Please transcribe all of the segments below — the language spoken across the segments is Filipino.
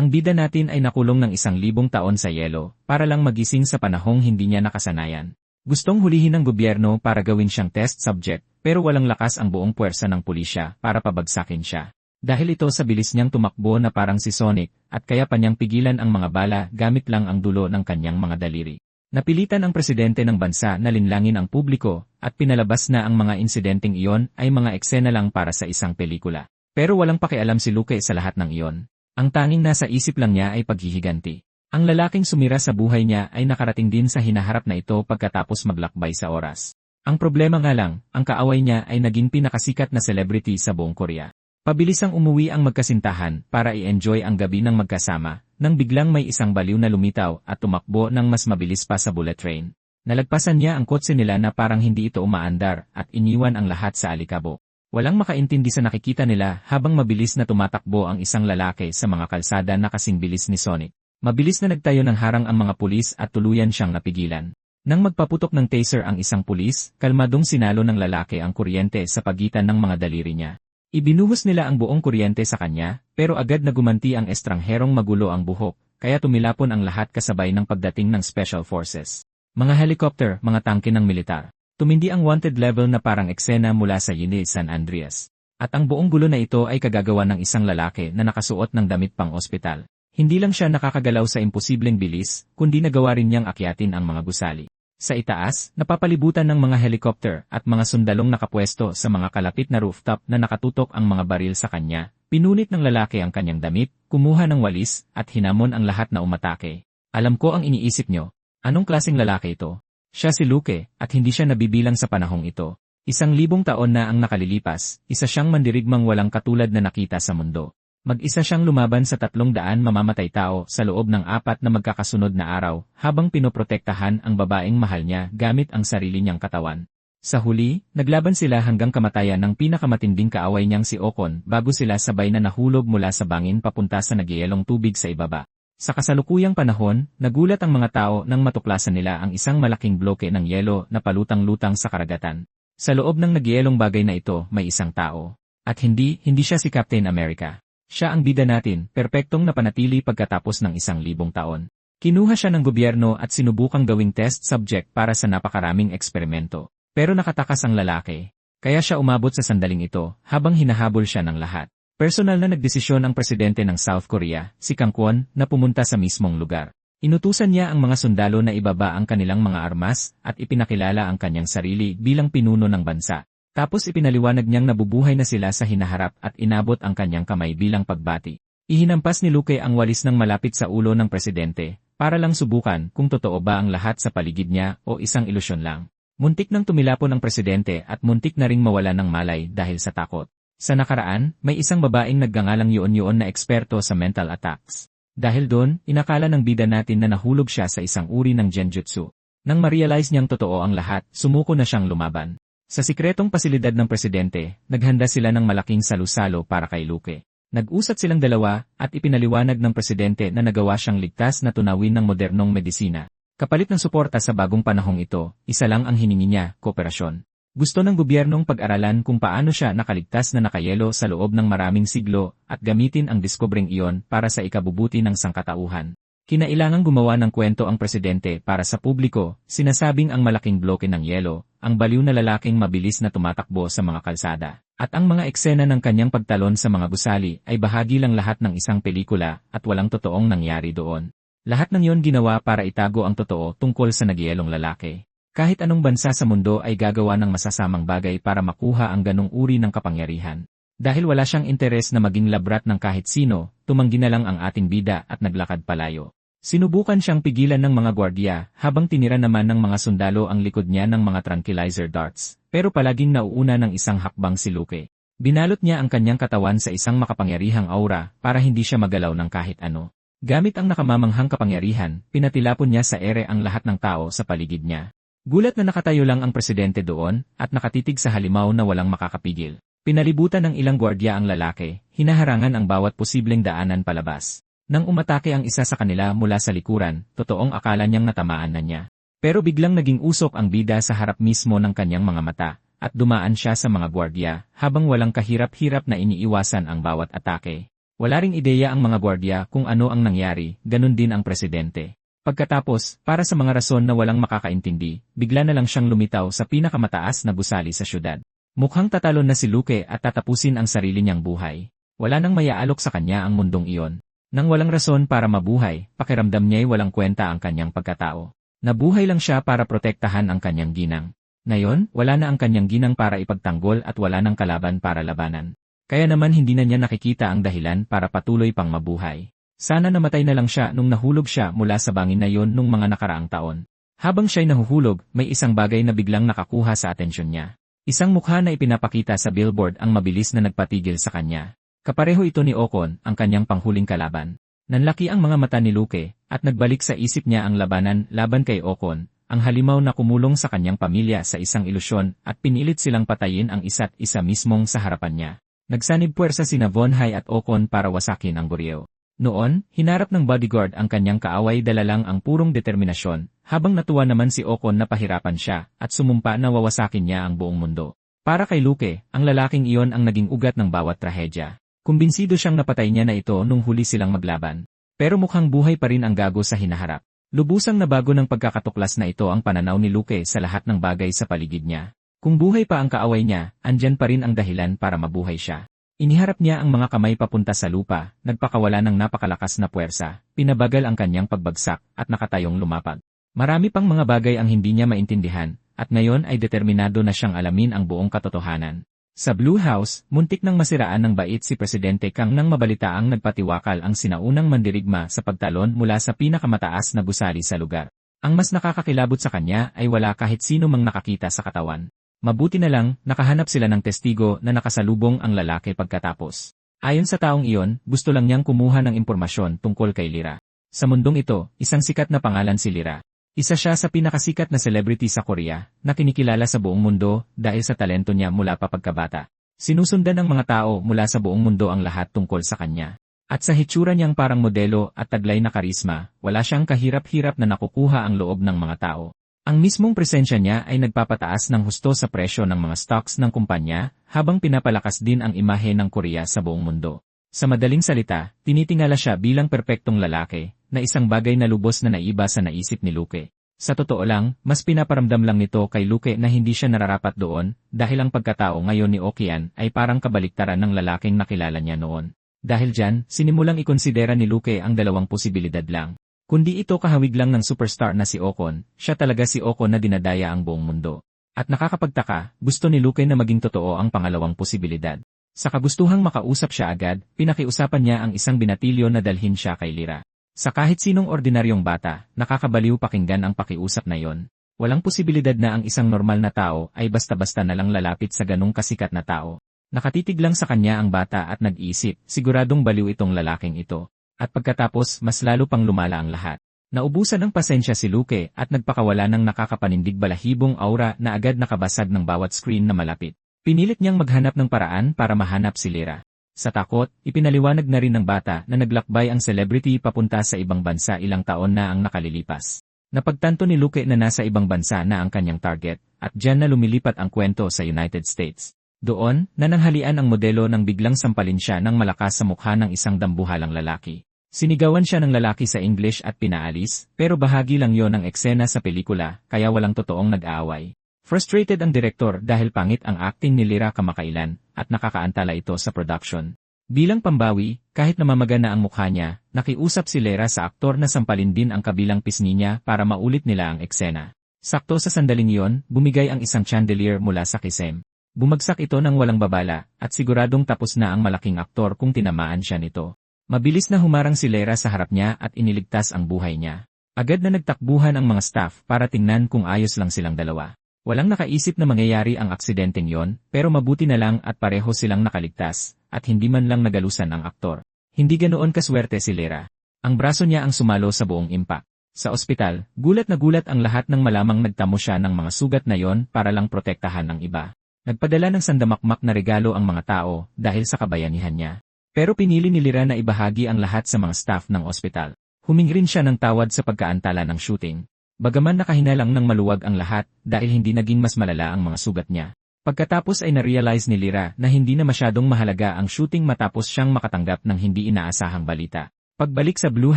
Ang bida natin ay nakulong ng 1,000 taon sa yelo, para lang magising sa panahong hindi niya nakasanayan. Gustong hulihin ng gobyerno para gawin siyang test subject, pero walang lakas ang buong puwersa ng pulisya para pabagsakin siya. Dahil ito sa bilis niyang tumakbo na parang si Sonic, at kaya pa niyang pigilan ang mga bala gamit lang ang dulo ng kanyang mga daliri. Napilitan ang presidente ng bansa na linlangin ang publiko, at pinalabas na ang mga insidenteng iyon ay mga eksena lang para sa isang pelikula. Pero walang pakialam si Luque sa lahat ng iyon. Ang tanging nasa isip lang niya ay paghihiganti. Ang lalaking sumira sa buhay niya ay nakarating din sa hinaharap na ito pagkatapos maglakbay sa oras. Ang problema nga lang, ang kaaway niya ay naging pinakasikat na celebrity sa buong Korea. Pabilisang umuwi ang magkasintahan para i-enjoy ang gabi ng magkasama, nang biglang may isang baliw na lumitaw at tumakbo ng mas mabilis pa sa bullet train. Nalagpasan niya ang kotse nila na parang hindi ito umaandar at iniwan ang lahat sa alikabok. Walang makaintindi sa nakikita nila habang mabilis na tumatakbo ang isang lalaki sa mga kalsada na kasing bilis ni Sonic. Mabilis na nagtayo ng harang ang mga pulis at tuluyan siyang napigilan. Nang magpaputok ng taser ang isang pulis, kalmadong sinalo ng lalaki ang kuryente sa pagitan ng mga daliri niya. Ibinuhos nila ang buong kuryente sa kanya, pero agad na gumanti ang estrangherong magulo ang buhok, kaya tumilapon ang lahat kasabay ng pagdating ng Special Forces. Mga helicopter, mga tangke ng militar. Tumindi ang wanted level na parang eksena mula sa Yine San Andreas. At ang buong gulo na ito ay kagagawa ng isang lalaki na nakasuot ng damit pang ospital. Hindi lang siya nakakagalaw sa imposibleng bilis, kundi nagawa rin niyang akyatin ang mga gusali. Sa itaas, napapalibutan ng mga helicopter at mga sundalong nakapwesto sa mga kalapit na rooftop na nakatutok ang mga baril sa kanya. Pinunit ng lalaki ang kanyang damit, kumuha ng walis, at hinamon ang lahat na umatake. Alam ko ang iniisip nyo. Anong klaseng lalaki ito? Siya si Luque, at hindi siya nabibilang sa panahong ito. 1,000 taon na ang nakalilipas, isa siyang mandirigmang walang katulad na nakita sa mundo. Mag-isa siyang lumaban sa 300 mamamatay tao sa loob ng 4 na magkakasunod na araw, habang pinoprotektahan ang babaeng mahal niya gamit ang sarili niyang katawan. Sa huli, naglaban sila hanggang kamatayan ng pinakamatinding kaaway niyang si Ocon bago sila sabay na nahulog mula sa bangin papunta sa nagyayelong tubig sa ibaba. Sa kasalukuyang panahon, nagulat ang mga tao nang matuklasan nila ang isang malaking bloke ng yelo na palutang-lutang sa karagatan. Sa loob ng nagyayelong bagay na ito, may isang tao. At hindi siya si Captain America. Siya ang bida natin, perpektong napanatili pagkatapos ng 1,000 taon. Kinuha siya ng gobyerno at sinubukang gawing test subject para sa napakaraming eksperimento. Pero nakatakas ang lalaki. Kaya siya umabot sa sandaling ito, habang hinahabol siya ng lahat. Personal na nagdesisyon ang presidente ng South Korea, si Kang Kwon, na pumunta sa mismong lugar. Inutusan niya ang mga sundalo na ibaba ang kanilang mga armas at ipinakilala ang kanyang sarili bilang pinuno ng bansa. Tapos ipinaliwanag niyang nabubuhay na sila sa hinaharap at inabot ang kanyang kamay bilang pagbati. Ihinampas ni Luque ang walis ng malapit sa ulo ng presidente, para lang subukan kung totoo ba ang lahat sa paligid niya o isang ilusyon lang. Muntik nang tumilapon ang presidente at muntik na ring mawala ng malay dahil sa takot. Sa nakaraan, may isang babaeng nagngangalang Yoon na eksperto sa mental attacks. Dahil doon, inakala ng bida natin na nahulog siya sa isang uri ng genjutsu. Nang ma-realize niyang totoo ang lahat, sumuko na siyang lumaban. Sa sikretong pasilidad ng presidente, naghanda sila ng malaking salusalo para kay Luque. Nag-usat silang dalawa at ipinaliwanag ng presidente na nagawa siyang ligtas na tunawin ng modernong medisina. Kapalit ng suporta sa bagong panahong ito, isa lang ang hiningi niya, kooperasyon. Gusto ng gobyernong pag-aralan kung paano siya nakaligtas na nakayelo sa loob ng maraming siglo at gamitin ang diskubreng iyon para sa ikabubuti ng sangkatauhan. Kinailangang gumawa ng kwento ang presidente para sa publiko, sinasabing ang malaking bloke ng yelo, ang baliw na lalaking mabilis na tumatakbo sa mga kalsada, at ang mga eksena ng kanyang pagtalon sa mga gusali ay bahagi lang lahat ng isang pelikula at walang totoong nangyari doon. Lahat ng iyon ginawa para itago ang totoo tungkol sa nagyayelong lalaki. Kahit anong bansa sa mundo ay gagawa ng masasamang bagay para makuha ang ganong uri ng kapangyarihan. Dahil wala siyang interes na maging labrat ng kahit sino, tumanggi na lang ang ating bida at naglakad palayo. Sinubukan siyang pigilan ng mga gwardiya habang tinira naman ng mga sundalo ang likod niya ng mga tranquilizer darts, pero palaging nauuna ng isang hakbang si Luque. Binalot niya ang kanyang katawan sa isang makapangyarihang aura para hindi siya magalaw ng kahit ano. Gamit ang nakamamanghang kapangyarihan, pinatilapon niya sa ere ang lahat ng tao sa paligid niya. Gulat na nakatayo lang ang presidente doon at nakatitig sa halimaw na walang makakapigil. Pinalibutan ng ilang gwardiya ang lalaki, hinaharangan ang bawat posibleng daanan palabas. Nang umatake ang isa sa kanila mula sa likuran, totoong akala niyang natamaan na niya. Pero biglang naging usok ang bida sa harap mismo ng kanyang mga mata, at dumaan siya sa mga gwardiya habang walang kahirap-hirap na iniiwasan ang bawat atake. Wala ring ideya ang mga gwardiya kung ano ang nangyari, ganun din ang presidente. Pagkatapos, para sa mga rason na walang makakaintindi, bigla na lang siyang lumitaw sa pinakamataas na gusali sa syudad. Mukhang tatalon na si Luque at tatapusin ang sarili niyang buhay. Wala nang mayaalok sa kanya ang mundong iyon. Nang walang rason para mabuhay, pakiramdam niya'y walang kwenta ang kanyang pagkatao. Nabuhay lang siya para protektahan ang kanyang ginang. Ngayon, wala na ang kanyang ginang para ipagtanggol at wala nang kalaban para labanan. Kaya naman hindi na niya nakikita ang dahilan para patuloy pang mabuhay. Sana namatay na lang siya nung nahulog siya mula sa bangin na yon nung mga nakaraang taon. Habang siya'y nahuhulog, may isang bagay na biglang nakakuha sa atensyon niya. Isang mukha na ipinapakita sa billboard ang mabilis na nagpatigil sa kanya. Kapareho ito ni Ocon, ang kanyang panghuling kalaban. Nanlaki ang mga mata ni Luque, at nagbalik sa isip niya ang labanan laban kay Ocon, ang halimaw na kumulong sa kanyang pamilya sa isang ilusyon at pinilit silang patayin ang isa't isa mismong sa harapan niya. Nagsanib puwersa sina Von Hai at Ocon para wasakin ang Goryeo. Noon, hinarap ng bodyguard ang kanyang kaaway dala lang ang purong determinasyon, habang natuwa naman si Ocon na pahirapan siya at sumumpa na wawasakin niya ang buong mundo. Para kay Luque, ang lalaking iyon ang naging ugat ng bawat trahedya. Kumbinsido siyang napatay niya na ito nung huli silang maglaban. Pero mukhang buhay pa rin ang gago sa hinaharap. Lubusang nabago ng pagkakatuklas na ito ang pananaw ni Luque sa lahat ng bagay sa paligid niya. Kung buhay pa ang kaaway niya, andyan pa rin ang dahilan para mabuhay siya. Iniharap niya ang mga kamay papunta sa lupa, nagpakawala ng napakalakas na puwersa, pinabagal ang kanyang pagbagsak at nakatayong lumapag. Marami pang mga bagay ang hindi niya maintindihan, at ngayon ay determinado na siyang alamin ang buong katotohanan. Sa Blue House, muntik nang masiraan ng bait si Presidente Kang nang mabalitaang nagpatiwakal ang sinaunang mandirigma sa pagtalon mula sa pinakamataas na gusali sa lugar. Ang mas nakakakilabot sa kanya ay wala kahit sino mang nakakita sa katawan. Mabuti na lang, nakahanap sila ng testigo na nakasalubong ang lalaki pagkatapos. Ayon sa taong iyon, gusto lang niyang kumuha ng impormasyon tungkol kay Lira. Sa mundong ito, isang sikat na pangalan si Lira. Isa siya sa pinakasikat na celebrity sa Korea, na kinikilala sa buong mundo dahil sa talento niya mula pa pagkabata. Sinusundan ng mga tao mula sa buong mundo ang lahat tungkol sa kanya. At sa hitsura niyang parang modelo at taglay na karisma, wala siyang kahirap-hirap na nakukuha ang loob ng mga tao. Ang mismong presensya niya ay nagpapataas ng husto sa presyo ng mga stocks ng kumpanya, habang pinapalakas din ang imahe ng Korea sa buong mundo. Sa madaling salita, tinitingala siya bilang perpektong lalaki, na isang bagay na lubos na naiba sa naisip ni Luque. Sa totoo lang, mas pinaparamdam lang nito kay Luque na hindi siya nararapat doon, dahil ang pagkatao ngayon ni Okian ay parang kabaliktaran ng lalaking nakilala niya noon. Dahil dyan, sinimulang ikonsidera ni Luque ang dalawang posibilidad lang. Kundi ito kahawig lang ng superstar na si Ocon, siya talaga si Ocon na dinadaya ang buong mundo. At nakakapagtaka, gusto ni Luque na maging totoo ang pangalawang posibilidad. Sa kagustuhang makausap siya agad, pinakiusapan niya ang isang binatilyo na dalhin siya kay Lira. Sa kahit sinong ordinaryong bata, nakakabaliw pakinggan ang pakiusap na yon. Walang posibilidad na ang isang normal na tao ay basta-basta na lang lalapit sa ganong kasikat na tao. Nakatitig lang sa kanya ang bata at nag-iisip, siguradong baliw itong lalaking ito. At pagkatapos, mas lalo pang lumala ang lahat. Naubusan ng pasensya si Luque at nagpakawala ng nakakapanindig balahibong aura na agad nakabasag ng bawat screen na malapit. Pinilit niyang maghanap ng paraan para mahanap si Lira. Sa takot, ipinaliwanag na rin ng bata na naglakbay ang celebrity papunta sa ibang bansa ilang taon na ang nakalilipas. Napagtanto ni Luque na nasa ibang bansa na ang kanyang target, at diyan na lumilipat ang kwento sa United States. Doon, nananghalian ang modelo nang biglang sampalin siya ng malakas sa mukha ng isang dambuhalang lalaki. Sinigawan siya ng lalaki sa English at pinaalis, pero bahagi lang yon ng eksena sa pelikula, kaya walang totoong nag-aaway. Frustrated ang direktor dahil pangit ang acting ni Lira kamakailan, at nakakaantala ito sa production. Bilang pambawi, kahit namamaga na ang mukha niya, nakiusap si Lira sa aktor na sampalin din ang kabilang pisngi niya para maulit nila ang eksena. Sakto sa sandaling iyon, bumigay ang isang chandelier mula sa kisem. Bumagsak ito ng walang babala, at siguradong tapos na ang malaking aktor kung tinamaan siya nito. Mabilis na humarang si Lira sa harap niya at iniligtas ang buhay niya. Agad na nagtakbuhan ang mga staff para tingnan kung ayos lang silang dalawa. Walang nakaisip na mangyayari ang aksidenteng yon, pero mabuti na lang at pareho silang nakaligtas, at hindi man lang nagalusan ang aktor. Hindi ganoon kaswerte si Lira. Ang braso niya ang sumalo sa buong impact. Sa ospital, gulat na gulat ang lahat nang malamang nagtamo siya ng mga sugat na yon para lang protektahan ng iba. Nagpadala ng sandamakmak na regalo ang mga tao dahil sa kabayanihan niya. Pero pinili ni Lira na ibahagi ang lahat sa mga staff ng ospital. Humingi rin siya ng tawad sa pagkaantala ng shooting. Bagaman nakahinalang ng maluwag ang lahat dahil hindi naging mas malala ang mga sugat niya. Pagkatapos ay na-realize ni Lyra na hindi na masyadong mahalaga ang shooting matapos siyang makatanggap ng hindi inaasahang balita. Pagbalik sa Blue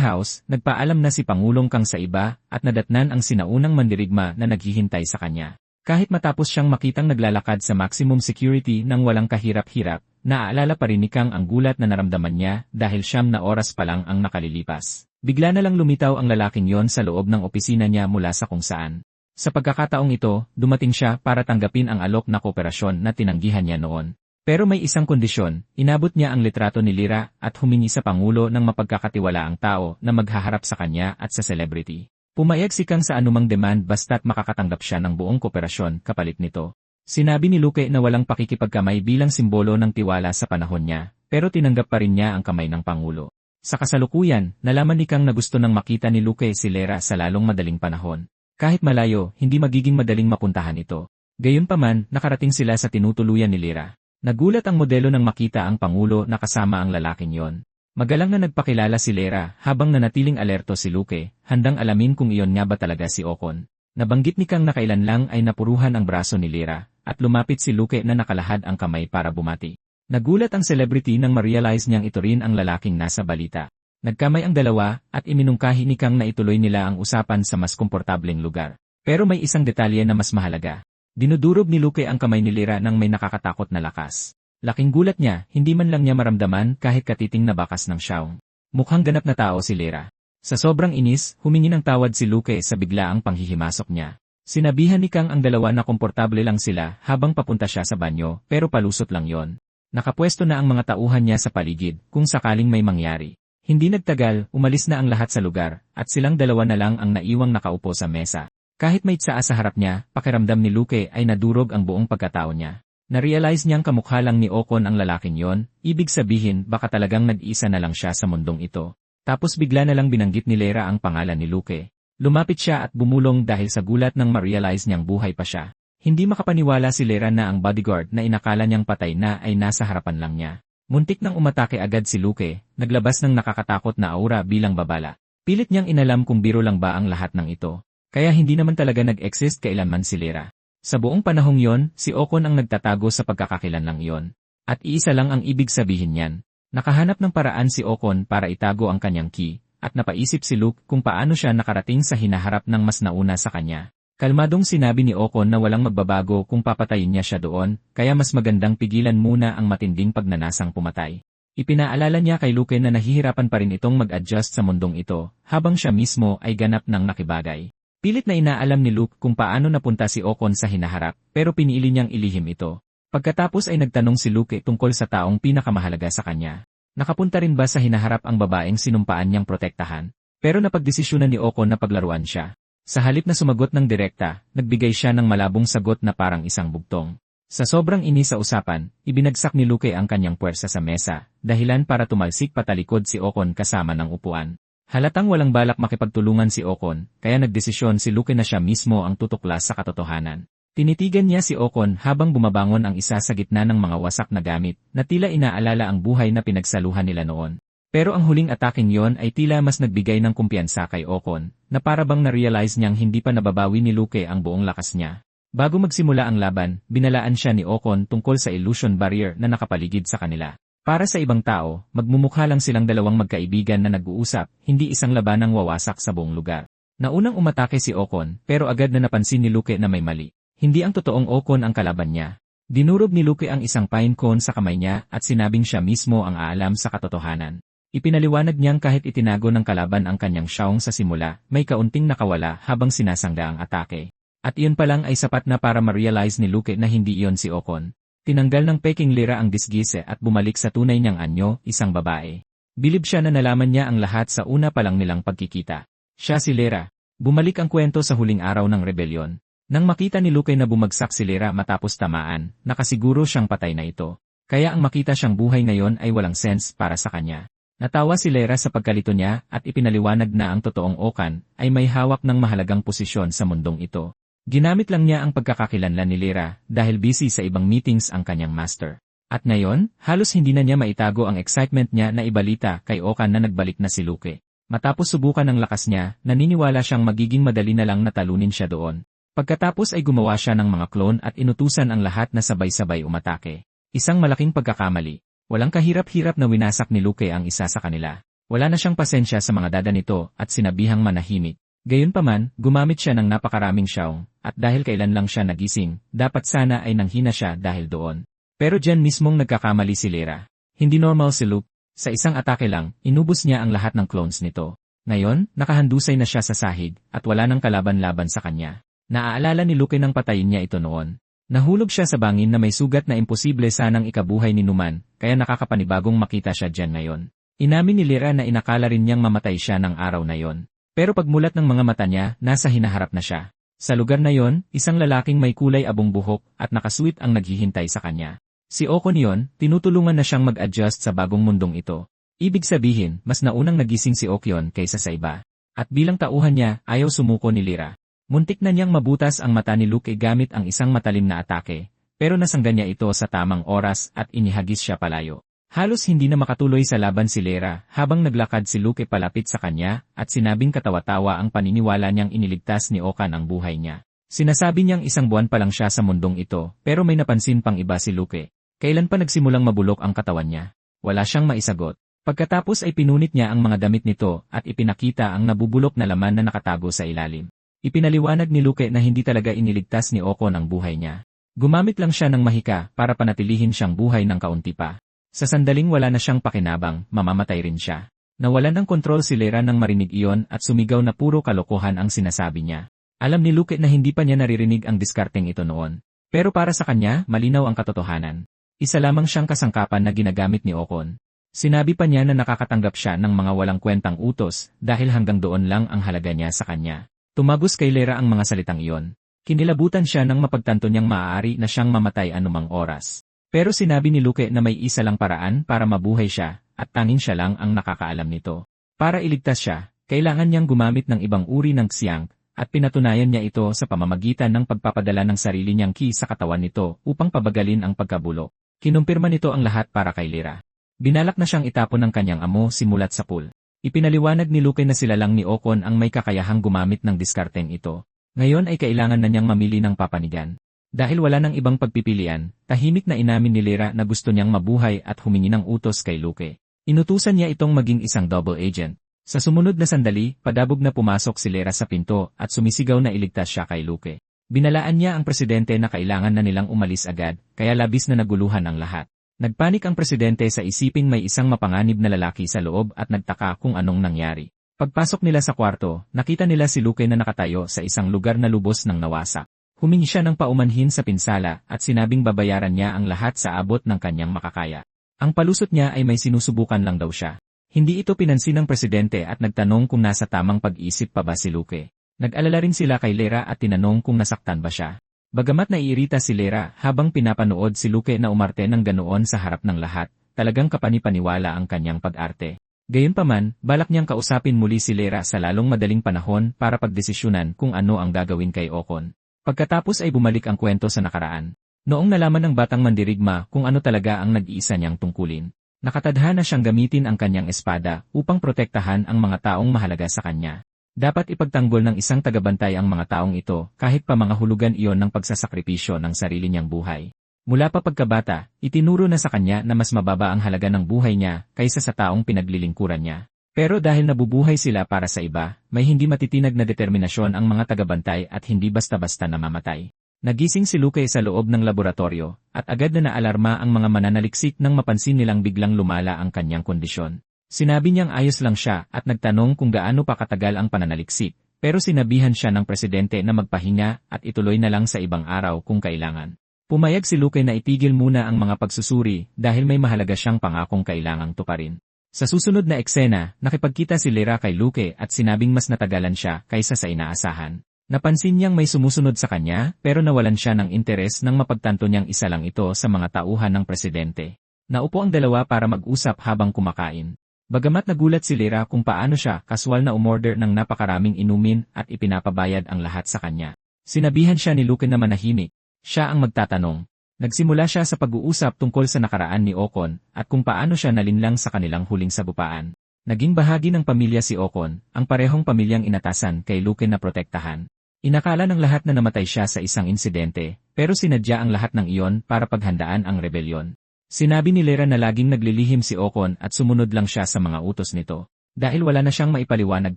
House, nagpaalam na si Pangulong Kang sa iba at nadatnan ang sinaunang mandirigma na naghihintay sa kanya. Kahit matapos siyang makitang naglalakad sa maximum security nang walang kahirap-hirap, naaalala pa rin ni Kang ang gulat na naramdaman niya dahil 9 na oras pa lang ang nakalilipas. Bigla na lang lumitaw ang lalaking yon sa loob ng opisina niya mula sa kung saan. Sa pagkakataong ito, dumating siya para tanggapin ang alok na kooperasyon na tinanggihan niya noon. Pero may isang kondisyon, inabot niya ang litrato ni Lyra at humingi sa Pangulo ng mapagkakatiwalaang tao na maghaharap sa kanya at sa celebrity. Pumayag si Kang sa anumang demand basta't makakatanggap siya ng buong kooperasyon kapalit nito. Sinabi ni Luque na walang pakikipagkamay bilang simbolo ng tiwala sa panahon niya, pero tinanggap pa rin niya ang kamay ng Pangulo. Sa kasalukuyan, nalaman ni Kang na gusto nang makita ni Luque si Lyra sa lalong madaling panahon. Kahit malayo, hindi magiging madaling mapuntahan ito. Gayunpaman, nakarating sila sa tinutuluyan ni Lyra. Nagulat ang modelo nang makita ang Pangulo na kasama ang lalaking yon. Magalang na nagpakilala si Lyra habang nanatiling alerto si Luque, handang alamin kung iyon nga ba talaga si Ocon. Nabanggit ni Kang na kailan lang ay napuruhan ang braso ni Lyra, at lumapit si Luque na nakalahad ang kamay para bumati. Nagulat ang celebrity nang ma-realize niyang ito rin ang lalaking nasa balita. Nagkamay ang dalawa at iminungkahi ni Kang na ituloy nila ang usapan sa mas komportableng lugar. Pero may isang detalye na mas mahalaga. Dinudurog ni Luque ang kamay ni Lyra nang may nakakatakot na lakas. Laking gulat niya, hindi man lang niya maramdaman kahit katiting na bakas ng siyawng. Mukhang ganap na tao si Lyra. Sa sobrang inis, humingi ng tawad si Luque sa biglaang panghihimasok niya. Sinabihan ni Kang ang dalawa na komportable lang sila habang papunta siya sa banyo, pero palusot lang yon. Nakapwesto na ang mga tauhan niya sa paligid kung sakaling may mangyari. Hindi nagtagal, umalis na ang lahat sa lugar, at silang dalawa na lang ang naiwang nakaupo sa mesa. Kahit may tsaa sa harap niya, pakiramdam ni Luque ay nadurog ang buong pagkatao niya. Na-realize niyang kamukha lang ni Ocon ang lalaking yon, ibig sabihin baka talagang nag-isa na lang siya sa mundong ito. Tapos bigla na lang binanggit ni Lyra ang pangalan ni Luque. Lumapit siya at bumulong dahil sa gulat nang ma-realize niyang buhay pa siya. Hindi makapaniwala si Lyra na ang bodyguard na inakala niyang patay na ay nasa harapan lang niya. Muntik nang umatake agad si Luque, naglabas ng nakakatakot na aura bilang babala. Pilit niyang inalam kung biro lang ba ang lahat ng ito. Kaya hindi naman talaga nag-exist kailanman si Lyra. Sa buong panahong yon, si Ocon ang nagtatago sa pagkakakilanlang iyon. At iisa lang ang ibig sabihin niyan. Nakahanap ng paraan si Ocon para itago ang kanyang key, at napaisip si Luke kung paano siya nakarating sa hinaharap ng mas nauna sa kanya. Kalmadong sinabi ni Ocon na walang magbabago kung papatayin niya siya doon, kaya mas magandang pigilan muna ang matinding pagnanasang pumatay. Ipinaalala niya kay Luque na nahihirapan pa rin itong mag-adjust sa mundong ito, habang siya mismo ay ganap ng nakibagay. Pilit na inaalam ni Luke kung paano napunta si Ocon sa hinaharap, pero pinili niyang ilihim ito. Pagkatapos ay nagtanong si Luque tungkol sa taong pinakamahalaga sa kanya. Nakapunta rin ba sa hinaharap ang babaeng sinumpaan niyang protektahan? Pero napagdesisyonan ni Ocon na paglaruan siya. Sa halip na sumagot ng direkta, nagbigay siya ng malabong sagot na parang isang bugtong. Sa sobrang inis sa usapan, ibinagsak ni Luque ang kanyang puwersa sa mesa, dahilan para tumalsik patalikod si Ocon kasama ng upuan. Halatang walang balak makipagtulungan si Ocon, kaya nagdesisyon si Luque na siya mismo ang tutuklas sa katotohanan. Tinitigan niya si Ocon habang bumabangon ang isa sa gitna ng mga wasak na gamit, na tila inaalala ang buhay na pinagsaluhan nila noon. Pero ang huling ataking yon ay tila mas nagbigay ng kumpiyansa kay Ocon, na parabang na-realize niyang hindi pa nababawi ni Luque ang buong lakas niya. Bago magsimula ang laban, binalaan siya ni Ocon tungkol sa illusion barrier na nakapaligid sa kanila. Para sa ibang tao, magmumukha lang silang dalawang magkaibigan na nag-uusap, hindi isang labanang wawasak sa buong lugar. Naunang umatake si Ocon, pero agad na napansin ni Luque na may mali. Hindi ang totoong Ocon ang kalaban niya. Dinurog ni Luque ang isang pine cone sa kamay niya at sinabing siya mismo ang aalam sa katotohanan. Ipinaliwanag niyang kahit itinago ng kalaban ang kanyang siyawng sa simula, may kaunting nakawala habang sinasangga ang atake. At iyon pa lang ay sapat na para ma-realize ni Luque na hindi iyon si Ocon. Tinanggal ng peking Lyra ang disgise at bumalik sa tunay niyang anyo, isang babae. Bilib siya na nalaman niya ang lahat sa una pa lang nilang pagkikita. Siya si Lyra. Bumalik ang kwento sa huling araw ng rebelyon. Nang makita ni Luque na bumagsak si Lyra matapos tamaan, nakasiguro siyang patay na ito. Kaya ang makita siyang buhay ngayon ay walang sense para sa kanya. Natawa si Lyra sa pagkalito niya at ipinaliwanag na ang totoong Ocon ay may hawak ng mahalagang posisyon sa mundong ito. Ginamit lang niya ang pagkakakilanlan ni Lyra dahil busy sa ibang meetings ang kanyang master. At ngayon, halos hindi na niya maitago ang excitement niya na ibalita kay Ocon na nagbalik na si Luque. Matapos subukan ang lakas niya, naniniwala siyang magiging madali na lang natalunin siya doon. Pagkatapos ay gumawa siya ng mga klon at inutusan ang lahat na sabay-sabay umatake. Isang malaking pagkakamali. Walang kahirap-hirap na winasak ni Luke ang isa sa kanila. Wala na siyang pasensya sa mga dada nito at sinabihang manahimik. Gayunpaman, gumamit siya ng napakaraming syaong, at dahil kailan lang siya nagising, dapat sana ay nanghina siya dahil doon. Pero diyan mismong nagkakamali si Lyra. Hindi normal si Luke. Sa isang atake lang, inubos niya ang lahat ng clones nito. Ngayon, nakahandusay na siya sa sahig, at wala nang kalaban-laban sa kanya. Naaalala ni Luke nang patayin niya ito noon. Nahulog siya sa bangin na may sugat na imposible sanang ikabuhay ni Numan, kaya nakakapanibagong makita siya diyan ngayon. Inamin ni Lyra na inakala rin niyang mamatay siya ng araw na yon. Pero pagmulat ng mga mata niya, nasa hinaharap na siya. Sa lugar na yon, isang lalaking may kulay abong buhok at nakasweet ang naghihintay sa kanya. Si Okon yon, tinutulungan na siyang mag-adjust sa bagong mundong ito. Ibig sabihin, mas naunang nagising si Okyon kaysa sa iba. At bilang tauhan niya, ayaw sumuko ni Lyra. Muntik na niyang mabutas ang mata ni Luke gamit ang isang matalim na atake, pero nasangga niya ito sa tamang oras at inihagis siya palayo. Halos hindi na makatuloy sa laban si Lyra habang naglakad si Luke palapit sa kanya at sinabing katawa-tawa ang paniniwala niyang iniligtas ni Okan ang buhay niya. Sinasabi niyang isang buwan pa lang siya sa mundong ito pero may napansin pang iba si Luke. Kailan pa nagsimulang mabulok ang katawan niya? Wala siyang maisagot. Pagkatapos ay pinunit niya ang mga damit nito at ipinakita ang nabubulok na laman na nakatago sa ilalim. Ipinaliwanag ni Luke na hindi talaga iniligtas ni Okon ang buhay niya. Gumamit lang siya ng mahika para panatilihin siyang buhay ng kaunti pa. Sa sandaling wala na siyang pakinabang, mamamatay rin siya. Nawalan ng kontrol si Lyra nang marinig iyon at sumigaw na puro kalokohan ang sinasabi niya. Alam ni Luke na hindi pa niya naririnig ang diskarteng ito noon. Pero para sa kanya, malinaw ang katotohanan. Isa lamang siyang kasangkapan na ginagamit ni Okon. Sinabi pa niya na nakakatanggap siya ng mga walang kwentang utos dahil hanggang doon lang ang halaga niya sa kanya. Tumagos kay Lyra ang mga salitang iyon. Kinilabutan siya nang mapagtanto niyang maaari na siyang mamatay anumang oras. Pero sinabi ni Luke na may isa lang paraan para mabuhay siya, at tanging siya lang ang nakakaalam nito. Para iligtas siya, kailangan niyang gumamit ng ibang uri ng xiang, at pinatunayan niya ito sa pamamagitan ng pagpapadala ng sarili niyang ki sa katawan nito upang pabagalin ang pagkabulok. Kinumpirma nito ang lahat para kay Lyra. Binalak na siyang itapon ng kanyang amo simulat sa pool. Ipinaliwanag ni Luke na sila lang ni Okon ang may kakayahang gumamit ng diskarteng ito. Ngayon ay kailangan na niyang mamili ng papanigan. Dahil wala nang ibang pagpipilian, tahimik na inamin ni Lyra na gusto niyang mabuhay at humingi ng utos kay Luke. Inutusan niya itong maging isang double agent. Sa sumunod na sandali, padabog na pumasok si Lyra sa pinto at sumisigaw na iligtas siya kay Luke. Binalaan niya ang presidente na kailangan na nilang umalis agad, kaya labis na naguluhan ang lahat. Nagpanik ang presidente sa isiping may isang mapanganib na lalaki sa loob at nagtaka kung anong nangyari. Pagpasok nila sa kwarto, nakita nila si Luke na nakatayo sa isang lugar na lubos ng nawasak. Humingi siya ng paumanhin sa pinsala at sinabing babayaran niya ang lahat sa abot ng kanyang makakaya. Ang palusot niya ay may sinusubukan lang daw siya. Hindi ito pinansin ng presidente at nagtanong kung nasa tamang pag-isip pa ba si Luke. Nag-alala rin sila kay Lyra at tinanong kung nasaktan ba siya. Bagamat naiirita si Lyra habang pinapanood si Luke na umarte ng ganoon sa harap ng lahat, talagang kapanipaniwala ang kanyang pag-arte. Gayunpaman, balak niyang kausapin muli si Lyra sa lalong madaling panahon para pagdesisyonan kung ano ang gagawin kay Okon. Pagkatapos ay bumalik ang kwento sa nakaraan. Noong nalaman ng batang mandirigma kung ano talaga ang nag-iisa niyang tungkulin, nakatadhana siyang gamitin ang kanyang espada upang protektahan ang mga taong mahalaga sa kanya. Dapat ipagtanggol ng isang tagabantay ang mga taong ito kahit pa mga hulugan iyon ng pagsasakripisyo ng sarili niyang buhay. Mula pa pagkabata, itinuro na sa kanya na mas mababa ang halaga ng buhay niya kaysa sa taong pinaglilingkuran niya. Pero dahil nabubuhay sila para sa iba, may hindi matitinag na determinasyon ang mga tagabantay at hindi basta-basta namamatay. Nagising si Luke sa loob ng laboratorio, at agad na naalarma ang mga mananaliksik nang mapansin nilang biglang lumala ang kanyang kondisyon. Sinabi niyang ayos lang siya at nagtanong kung gaano pa katagal ang pananaliksik, pero sinabihan siya ng presidente na magpahinga at ituloy na lang sa ibang araw kung kailangan. Pumayag si Luke na itigil muna ang mga pagsusuri dahil may mahalaga siyang pangakong kailangang tuparin. Sa susunod na eksena, nakipagkita si Lyra kay Luke at sinabing mas natagalan siya kaysa sa inaasahan. Napansin niyang may sumusunod sa kanya pero nawalan siya ng interes nang mapagtanto niyang isa lang ito sa mga tauhan ng presidente. Naupo ang dalawa para mag-usap habang kumakain. Bagamat nagulat si Lyra kung paano siya kaswal na umorder ng napakaraming inumin at ipinapabayad ang lahat sa kanya. Sinabihan siya ni Luke na manahimik. Siya ang magtatanong. Nagsimula siya sa pag-uusap tungkol sa nakaraan ni Okon at kung paano siya nalinlang sa kanilang huling sabupaan. Naging bahagi ng pamilya si Okon, ang parehong pamilyang inatasan kay Luke na protektahan. Inakala ng lahat na namatay siya sa isang insidente, pero sinadya ang lahat ng iyon para paghandaan ang rebelyon. Sinabi ni Lyra na laging naglilihim si Ocon at sumunod lang siya sa mga utos nito. Dahil wala na siyang maipaliwanag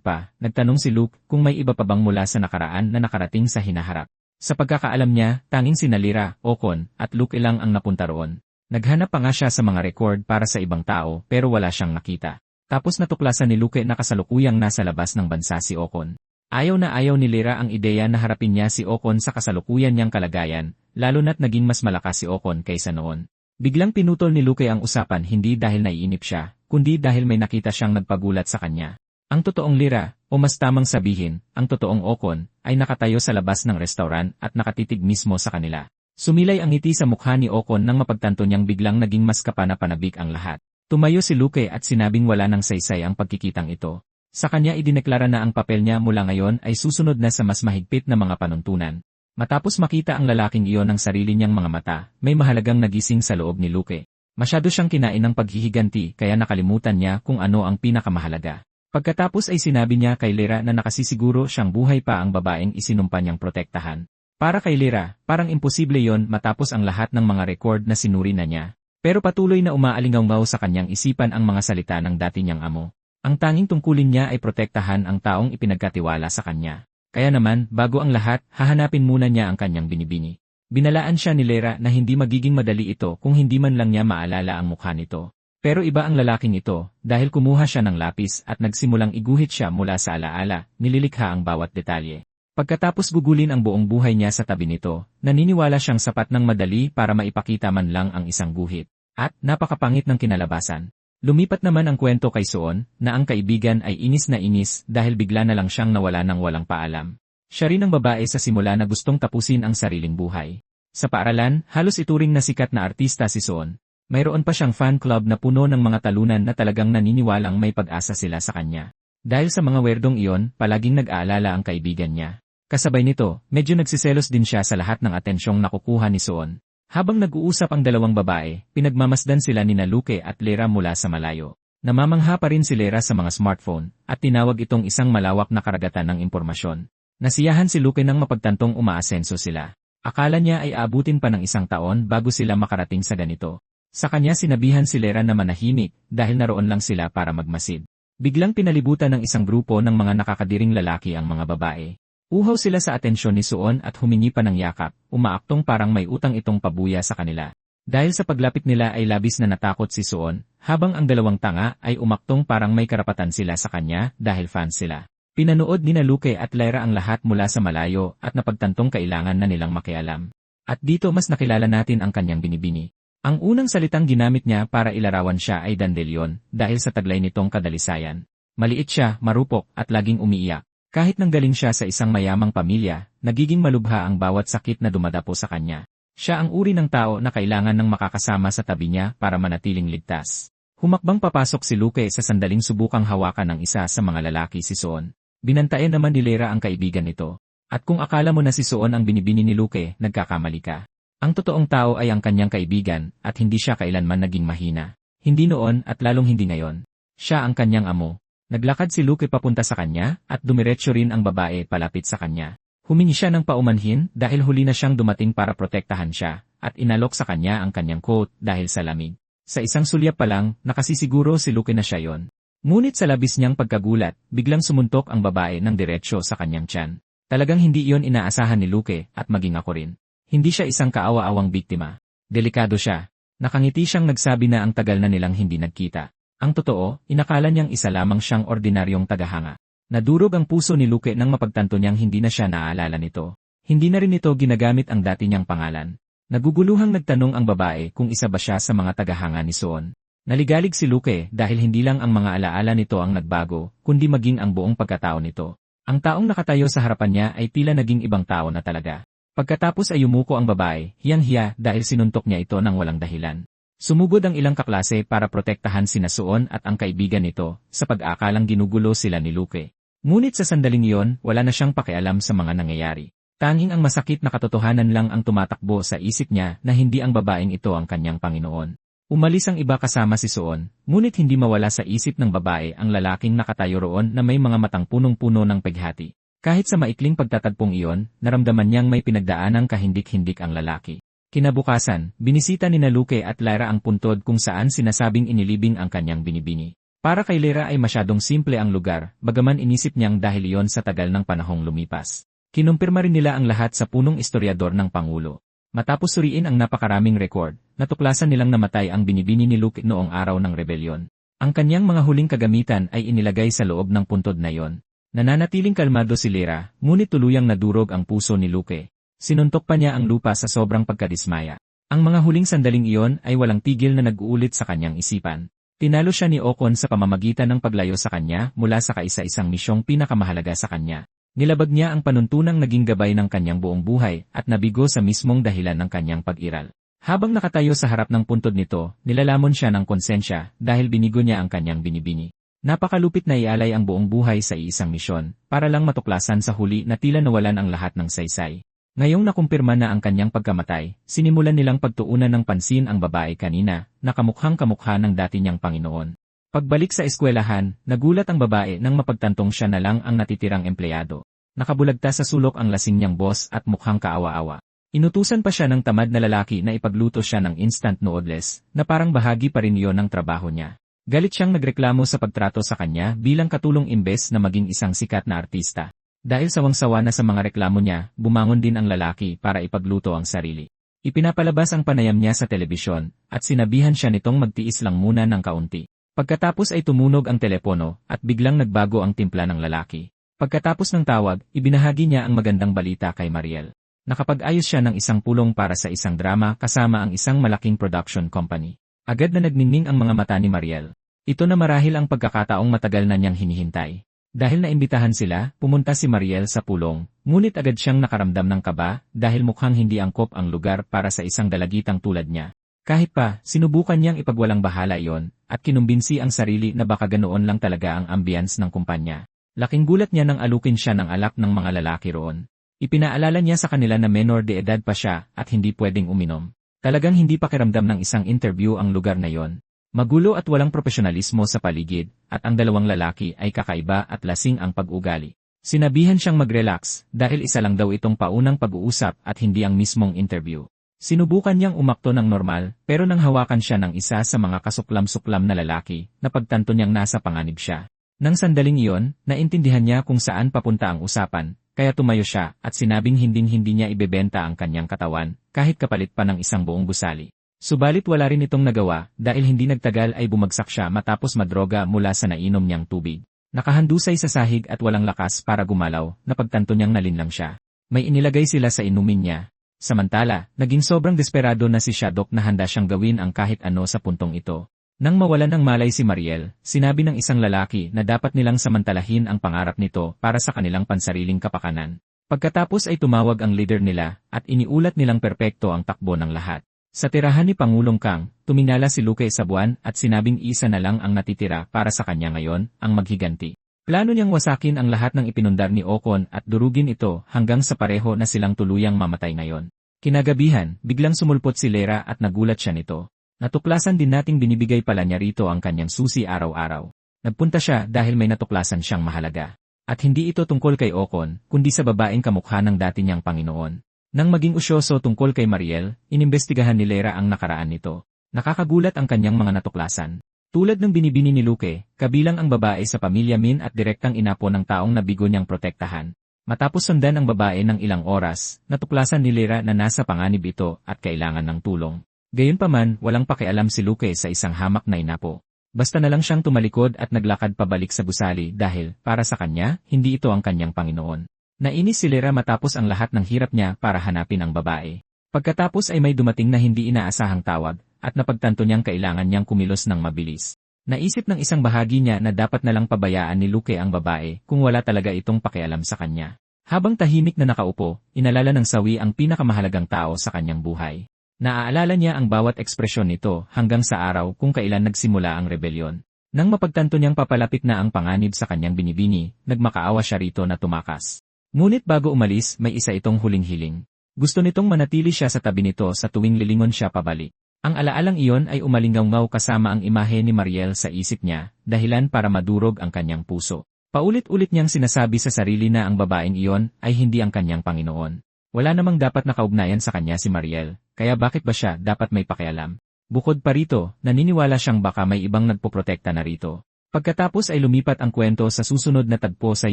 pa, nagtanong si Luke kung may iba pa bang mula sa nakaraan na nakarating sa hinaharap. Sa pagkakaalam niya, tanging sina Lyra, Ocon, at Luke ilang ang napunta roon. Naghanap pa nga siya sa mga record para sa ibang tao pero wala siyang nakita. Tapos natuklasan ni Luke na kasalukuyang nasa labas ng bansa si Ocon. Ayaw na ayaw ni Lyra ang ideya na harapin niya si Ocon sa kasalukuyan niyang kalagayan, lalo na't naging mas malakas si Ocon kaysa noon. Biglang pinutol ni Luke ang usapan hindi dahil naiinip siya, kundi dahil may nakita siyang nagpagulat sa kanya. Ang totoong Lyra, o mas tamang sabihin, ang totoong Ocon, ay nakatayo sa labas ng restaurant at nakatitig mismo sa kanila. Sumilay ang ngiti sa mukha ni Ocon nang mapagtanto niyang biglang naging mas kapana-panabik ang lahat. Tumayo si Luke at sinabing wala nang saysay ang pagkikitang ito. Sa kanya idineklara na ang papel niya mula ngayon ay susunod na sa mas mahigpit na mga panuntunan. Matapos makita ang lalaking iyon ng sarili niyang mga mata, may mahalagang nagising sa loob ni Luke. Masyado siyang kinain ng paghihiganti kaya nakalimutan niya kung ano ang pinakamahalaga. Pagkatapos ay sinabi niya kay Lyra na nakasisiguro siyang buhay pa ang babaeng isinumpa niyang protektahan. Para kay Lyra, parang imposible yon matapos ang lahat ng mga record na sinuri na niya. Pero patuloy na umaalingaw sa kanyang isipan ang mga salita ng dati niyang amo. Ang tanging tungkulin niya ay protektahan ang taong ipinagkatiwala sa kanya. Kaya naman, bago ang lahat, hahanapin muna niya ang kanyang binibini. Binalaan siya ni Lyra na hindi magiging madali ito kung hindi man lang niya maalala ang mukha nito. Pero iba ang lalaking ito, dahil kumuha siya ng lapis at nagsimulang iguhit siya mula sa alaala, nililikha ang bawat detalye. Pagkatapos gugulin ang buong buhay niya sa tabi nito, naniniwala siyang sapat ng madali para maipakita man lang ang isang guhit. At, napakapangit ng kinalabasan. Lumipat naman ang kwento kay Suon, na ang kaibigan ay inis na inis dahil bigla na lang siyang nawala ng walang paalam. Siya rin ang babae sa simula na gustong tapusin ang sariling buhay. Sa paaralan, halos ituring na sikat na artista si Suon. Mayroon pa siyang fan club na puno ng mga talunan na talagang naniniwalang may pag-asa sila sa kanya. Dahil sa mga werdong iyon, palaging nag-aalala ang kaibigan niya. Kasabay nito, medyo nagsiselos din siya sa lahat ng atensyong nakukuha ni Suon. Habang nag-uusap ang dalawang babae, pinagmamasdan sila nina Luke at Lyra mula sa malayo. Namamangha pa rin si Lyra sa mga smartphone, at tinawag itong isang malawak na karagatan ng impormasyon. Nasiyahan si Luke nang mapagtantong umaasenso sila. Akala niya ay aabutin pa ng isang taon bago sila makarating sa ganito. Sa kanya sinabihan si Lyra na manahimik dahil naroon lang sila para magmasid. Biglang pinalibutan ng isang grupo ng mga nakakadiring lalaki ang mga babae. Uhaw sila sa atensyon ni Suon at humingi pa ng yakap, umaaktong parang may utang itong pabuya sa kanila. Dahil sa paglapit nila ay labis na natakot si Suon, habang ang dalawang tanga ay umaktong parang may karapatan sila sa kanya dahil fans sila. Pinanood nina Luke at Lyra ang lahat mula sa malayo at napagtantong kailangan na nilang makialam. At dito mas nakilala natin ang kanyang binibini. Ang unang salitang ginamit niya para ilarawan siya ay dandelion dahil sa taglay nitong kadalisayan. Maliit siya, marupok at laging umiiyak. Kahit nanggaling siya sa isang mayamang pamilya, nagiging malubha ang bawat sakit na dumadapo sa kanya. Siya ang uri ng tao na kailangan ng makakasama sa tabi niya para manatiling ligtas. Humakbang papasok si Luke sa sandaling subukang hawakan ng isa sa mga lalaki si Suon. Binantayan naman ni Lyra ang kaibigan nito. At kung akala mo na si Suon ang binibini ni Luke, nagkakamali ka. Ang totoong tao ay ang kanyang kaibigan at hindi siya kailanman naging mahina. Hindi noon at lalong hindi ngayon. Siya ang kanyang amo. Naglakad si Luke papunta sa kanya at dumiretso rin ang babae palapit sa kanya. Humingi siya ng paumanhin dahil huli na siyang dumating para protektahan siya at inalok sa kanya ang kanyang coat dahil sa lamig. Sa isang sulyap pa lang, nakasisiguro si Luke na siya yon. Ngunit sa labis niyang pagkagulat, biglang sumuntok ang babae ng diretsyo sa kanyang tiyan. Talagang hindi iyon inaasahan ni Luke at maging ako rin. Hindi siya isang kaawa-awang biktima. Delikado siya. Nakangiti siyang nagsabi na ang tagal na nilang hindi nagkita. Ang totoo, inakala niyang isa lamang siyang ordinaryong tagahanga. Nadurog ang puso ni Luke nang mapagtanto niyang hindi na siya naaalala nito. Hindi na rin ito ginagamit ang dati niyang pangalan. Naguguluhang nagtanong ang babae kung isa ba siya sa mga tagahanga ni Suon. Naligalig si Luke dahil hindi lang ang mga alaala nito ang nagbago, kundi maging ang buong pagkatao nito. Ang taong nakatayo sa harapan niya ay tila naging ibang tao na talaga. Pagkatapos ay yumuko ang babae, hiyang-hiya dahil sinuntok niya ito ng walang dahilan. Sumugod ang ilang kaklase para protektahan sina Suon at ang kaibigan nito sa pag-aakalang ginugulo sila ni Luke. Ngunit sa sandaling iyon, wala na siyang pakialam sa mga nangyayari. Tanging ang masakit na katotohanan lang ang tumatakbo sa isip niya na hindi ang babaeng ito ang kanyang Panginoon. Umalis ang iba kasama si Suon, ngunit hindi mawala sa isip ng babae ang lalaking nakatayo roon na may mga matang punong-puno ng peghati. Kahit sa maikling pagtatagpong iyon, naramdaman niyang may pinagdaanang kahindik-hindik ang lalaki. Kinabukasan, binisita ni Luke at Lyra ang puntod kung saan sinasabing inilibing ang kanyang binibini. Para kay Lyra ay masyadong simple ang lugar, bagaman inisip niyang dahil iyon sa tagal ng panahong lumipas. Kinumpirma rin nila ang lahat sa punong istoryador ng Pangulo. Matapos suriin ang napakaraming record, natuklasan nilang namatay ang binibini ni Luke noong araw ng rebelyon. Ang kanyang mga huling kagamitan ay inilagay sa loob ng puntod na iyon. Nananatiling kalmado si Lyra, ngunit tuluyang nadurog ang puso ni Luke. Sinuntok pa niya ang lupa sa sobrang pagkadismaya. Ang mga huling sandaling iyon ay walang tigil na nag-uulit sa kanyang isipan. Tinalo siya ni Ocon sa pamamagitan ng paglayo sa kanya mula sa kaisa-isang misyong pinakamahalaga sa kanya. Nilabag niya ang panuntunang naging gabay ng kanyang buong buhay at nabigo sa mismong dahilan ng kanyang pag-iral. Habang nakatayo sa harap ng puntod nito, nilalamon siya ng konsensya dahil binigo niya ang kanyang binibini. Napakalupit na ialay ang buong buhay sa iisang misyon, para lang matuklasan sa huli na tila nawalan ang lahat ng saysay. Ngayong nakumpirma na ang kanyang pagkamatay, sinimulan nilang pagtuunan ng pansin ang babae kanina, na kamukhang-kamukha ng dati niyang Panginoon. Pagbalik sa eskwelahan, nagulat ang babae nang mapagtantong siya na lang ang natitirang empleyado. Nakabulagta sa sulok ang lasing niyang boss at mukhang kaawa-awa. Inutusan pa siya ng tamad na lalaki na ipagluto siya ng instant noodles, na parang bahagi pa rin iyon ng trabaho niya. Galit siyang nagreklamo sa pagtrato sa kanya bilang katulong imbes na maging isang sikat na artista. Dahil sawang-sawa na sa mga reklamo niya, bumangon din ang lalaki para ipagluto ang sarili. Ipinapalabas ang panayam niya sa telebisyon, at sinabihan siya nitong magtiis lang muna ng kaunti. Pagkatapos ay tumunog ang telepono, at biglang nagbago ang timpla ng lalaki. Pagkatapos ng tawag, ibinahagi niya ang magandang balita kay Mariel. Nakapag-ayos siya ng isang pulong para sa isang drama kasama ang isang malaking production company. Agad na nagniningning ang mga mata ni Mariel. Ito na marahil ang pagkakataong matagal na niyang hinihintay. Dahil naimbitahan sila, pumunta si Mariel sa pulong, ngunit agad siyang nakaramdam ng kaba dahil mukhang hindi angkop ang lugar para sa isang dalagitang tulad niya. Kahit pa, sinubukan niyang ipagwalang bahala iyon, at kinumbinsi ang sarili na baka ganoon lang talaga ang ambience ng kumpanya. Laking gulat niya nang alukin siya ng alak ng mga lalaki roon. Ipinaalala niya sa kanila na menor de edad pa siya at hindi pwedeng uminom. Talagang hindi pakiramdam ng isang interview ang lugar na yon. Magulo at walang profesionalismo sa paligid, at ang dalawang lalaki ay kakaiba at lasing ang pag-ugali. Sinabihan siyang mag-relax dahil isa lang daw itong paunang pag-uusap at hindi ang mismong interview. Sinubukan niyang umakto ng normal, pero nang hawakan siya ng isa sa mga kasuklam-suklam na lalaki, napagtanto niyang nasa panganib siya. Nang sandaling iyon, naintindihan niya kung saan papunta ang usapan, kaya tumayo siya at sinabing hinding-hindi niya ibebenta ang kanyang katawan, kahit kapalit pa ng isang buong gusali. Subalit wala rin itong nagawa, dahil hindi nagtagal ay bumagsak siya matapos madroga mula sa nainom niyang tubig. Nakahandusay sa sahig at walang lakas para gumalaw, napagtanto niyang nalinlang siya. May inilagay sila sa inumin niya. Samantala, naging sobrang desperado na si Shadok na handa siyang gawin ang kahit ano sa puntong ito. Nang mawalan ng malay si Mariel, sinabi ng isang lalaki na dapat nilang samantalahin ang pangarap nito para sa kanilang pansariling kapakanan. Pagkatapos ay tumawag ang leader nila at iniulat nilang perpekto ang takbo ng lahat. Sa tirahan ni Pangulong Kang, tumingala si Luke sa buwan at sinabing isa na lang ang natitira para sa kanya ngayon, ang maghiganti. Plano niyang wasakin ang lahat ng ipinundar ni Ocon at durugin ito hanggang sa pareho na silang tuluyang mamatay ngayon. Kinagabihan, biglang sumulpot si Lyra at nagulat siya nito. Natuklasan din nating binibigay pala niya rito ang kanyang susi araw-araw. Nagpunta siya dahil may natuklasan siyang mahalaga. At hindi ito tungkol kay Ocon, kundi sa babaeng kamukha ng dati niyang Panginoon. Nang maging usyoso tungkol kay Mariel, inimbestigahan ni Lyra ang nakaraan nito. Nakakagulat ang kanyang mga natuklasan. Tulad ng binibini ni Luke, kabilang ang babae sa pamilya Min at direktang inapo ng taong nabigo niyang protektahan. Matapos sundan ang babae ng ilang oras, natuklasan ni Lyra na nasa panganib ito at kailangan ng tulong. Gayunpaman, walang pakialam si Luke sa isang hamak na inapo. Basta na lang siyang tumalikod at naglakad pabalik sa gusali dahil, para sa kanya, hindi ito ang kanyang Panginoon. Nainis si Lyra matapos ang lahat ng hirap niya para hanapin ang babae. Pagkatapos ay may dumating na hindi inaasahang tawag, at napagtanto niyang kailangan niyang kumilos ng mabilis. Naisip ng isang bahagi niya na dapat na lang pabayaan ni Luke ang babae kung wala talaga itong pakialam sa kanya. Habang tahimik na nakaupo, inalala ng sawi ang pinakamahalagang tao sa kanyang buhay. Naaalala niya ang bawat ekspresyon nito hanggang sa araw kung kailan nagsimula ang rebelyon. Nang mapagtanto niyang papalapit na ang panganib sa kanyang binibini, nagmakaawa siya rito na tumakas. Ngunit bago umalis, may isa itong huling hiling. Gusto nitong manatili siya sa tabi nito sa tuwing lilingon siya pabalik. Ang alaalang iyon ay umalingaw kasama ang imahe ni Mariel sa isip niya, dahilan para madurog ang kanyang puso. Paulit-ulit niyang sinasabi sa sarili na ang babaeng iyon ay hindi ang kanyang Panginoon. Wala namang dapat nakaugnayan sa kanya si Mariel, kaya bakit ba siya dapat may pakialam? Bukod pa rito, naniniwala siyang baka may ibang nagpoprotekta na rito. Pagkatapos ay lumipat ang kwento sa susunod na tagpo sa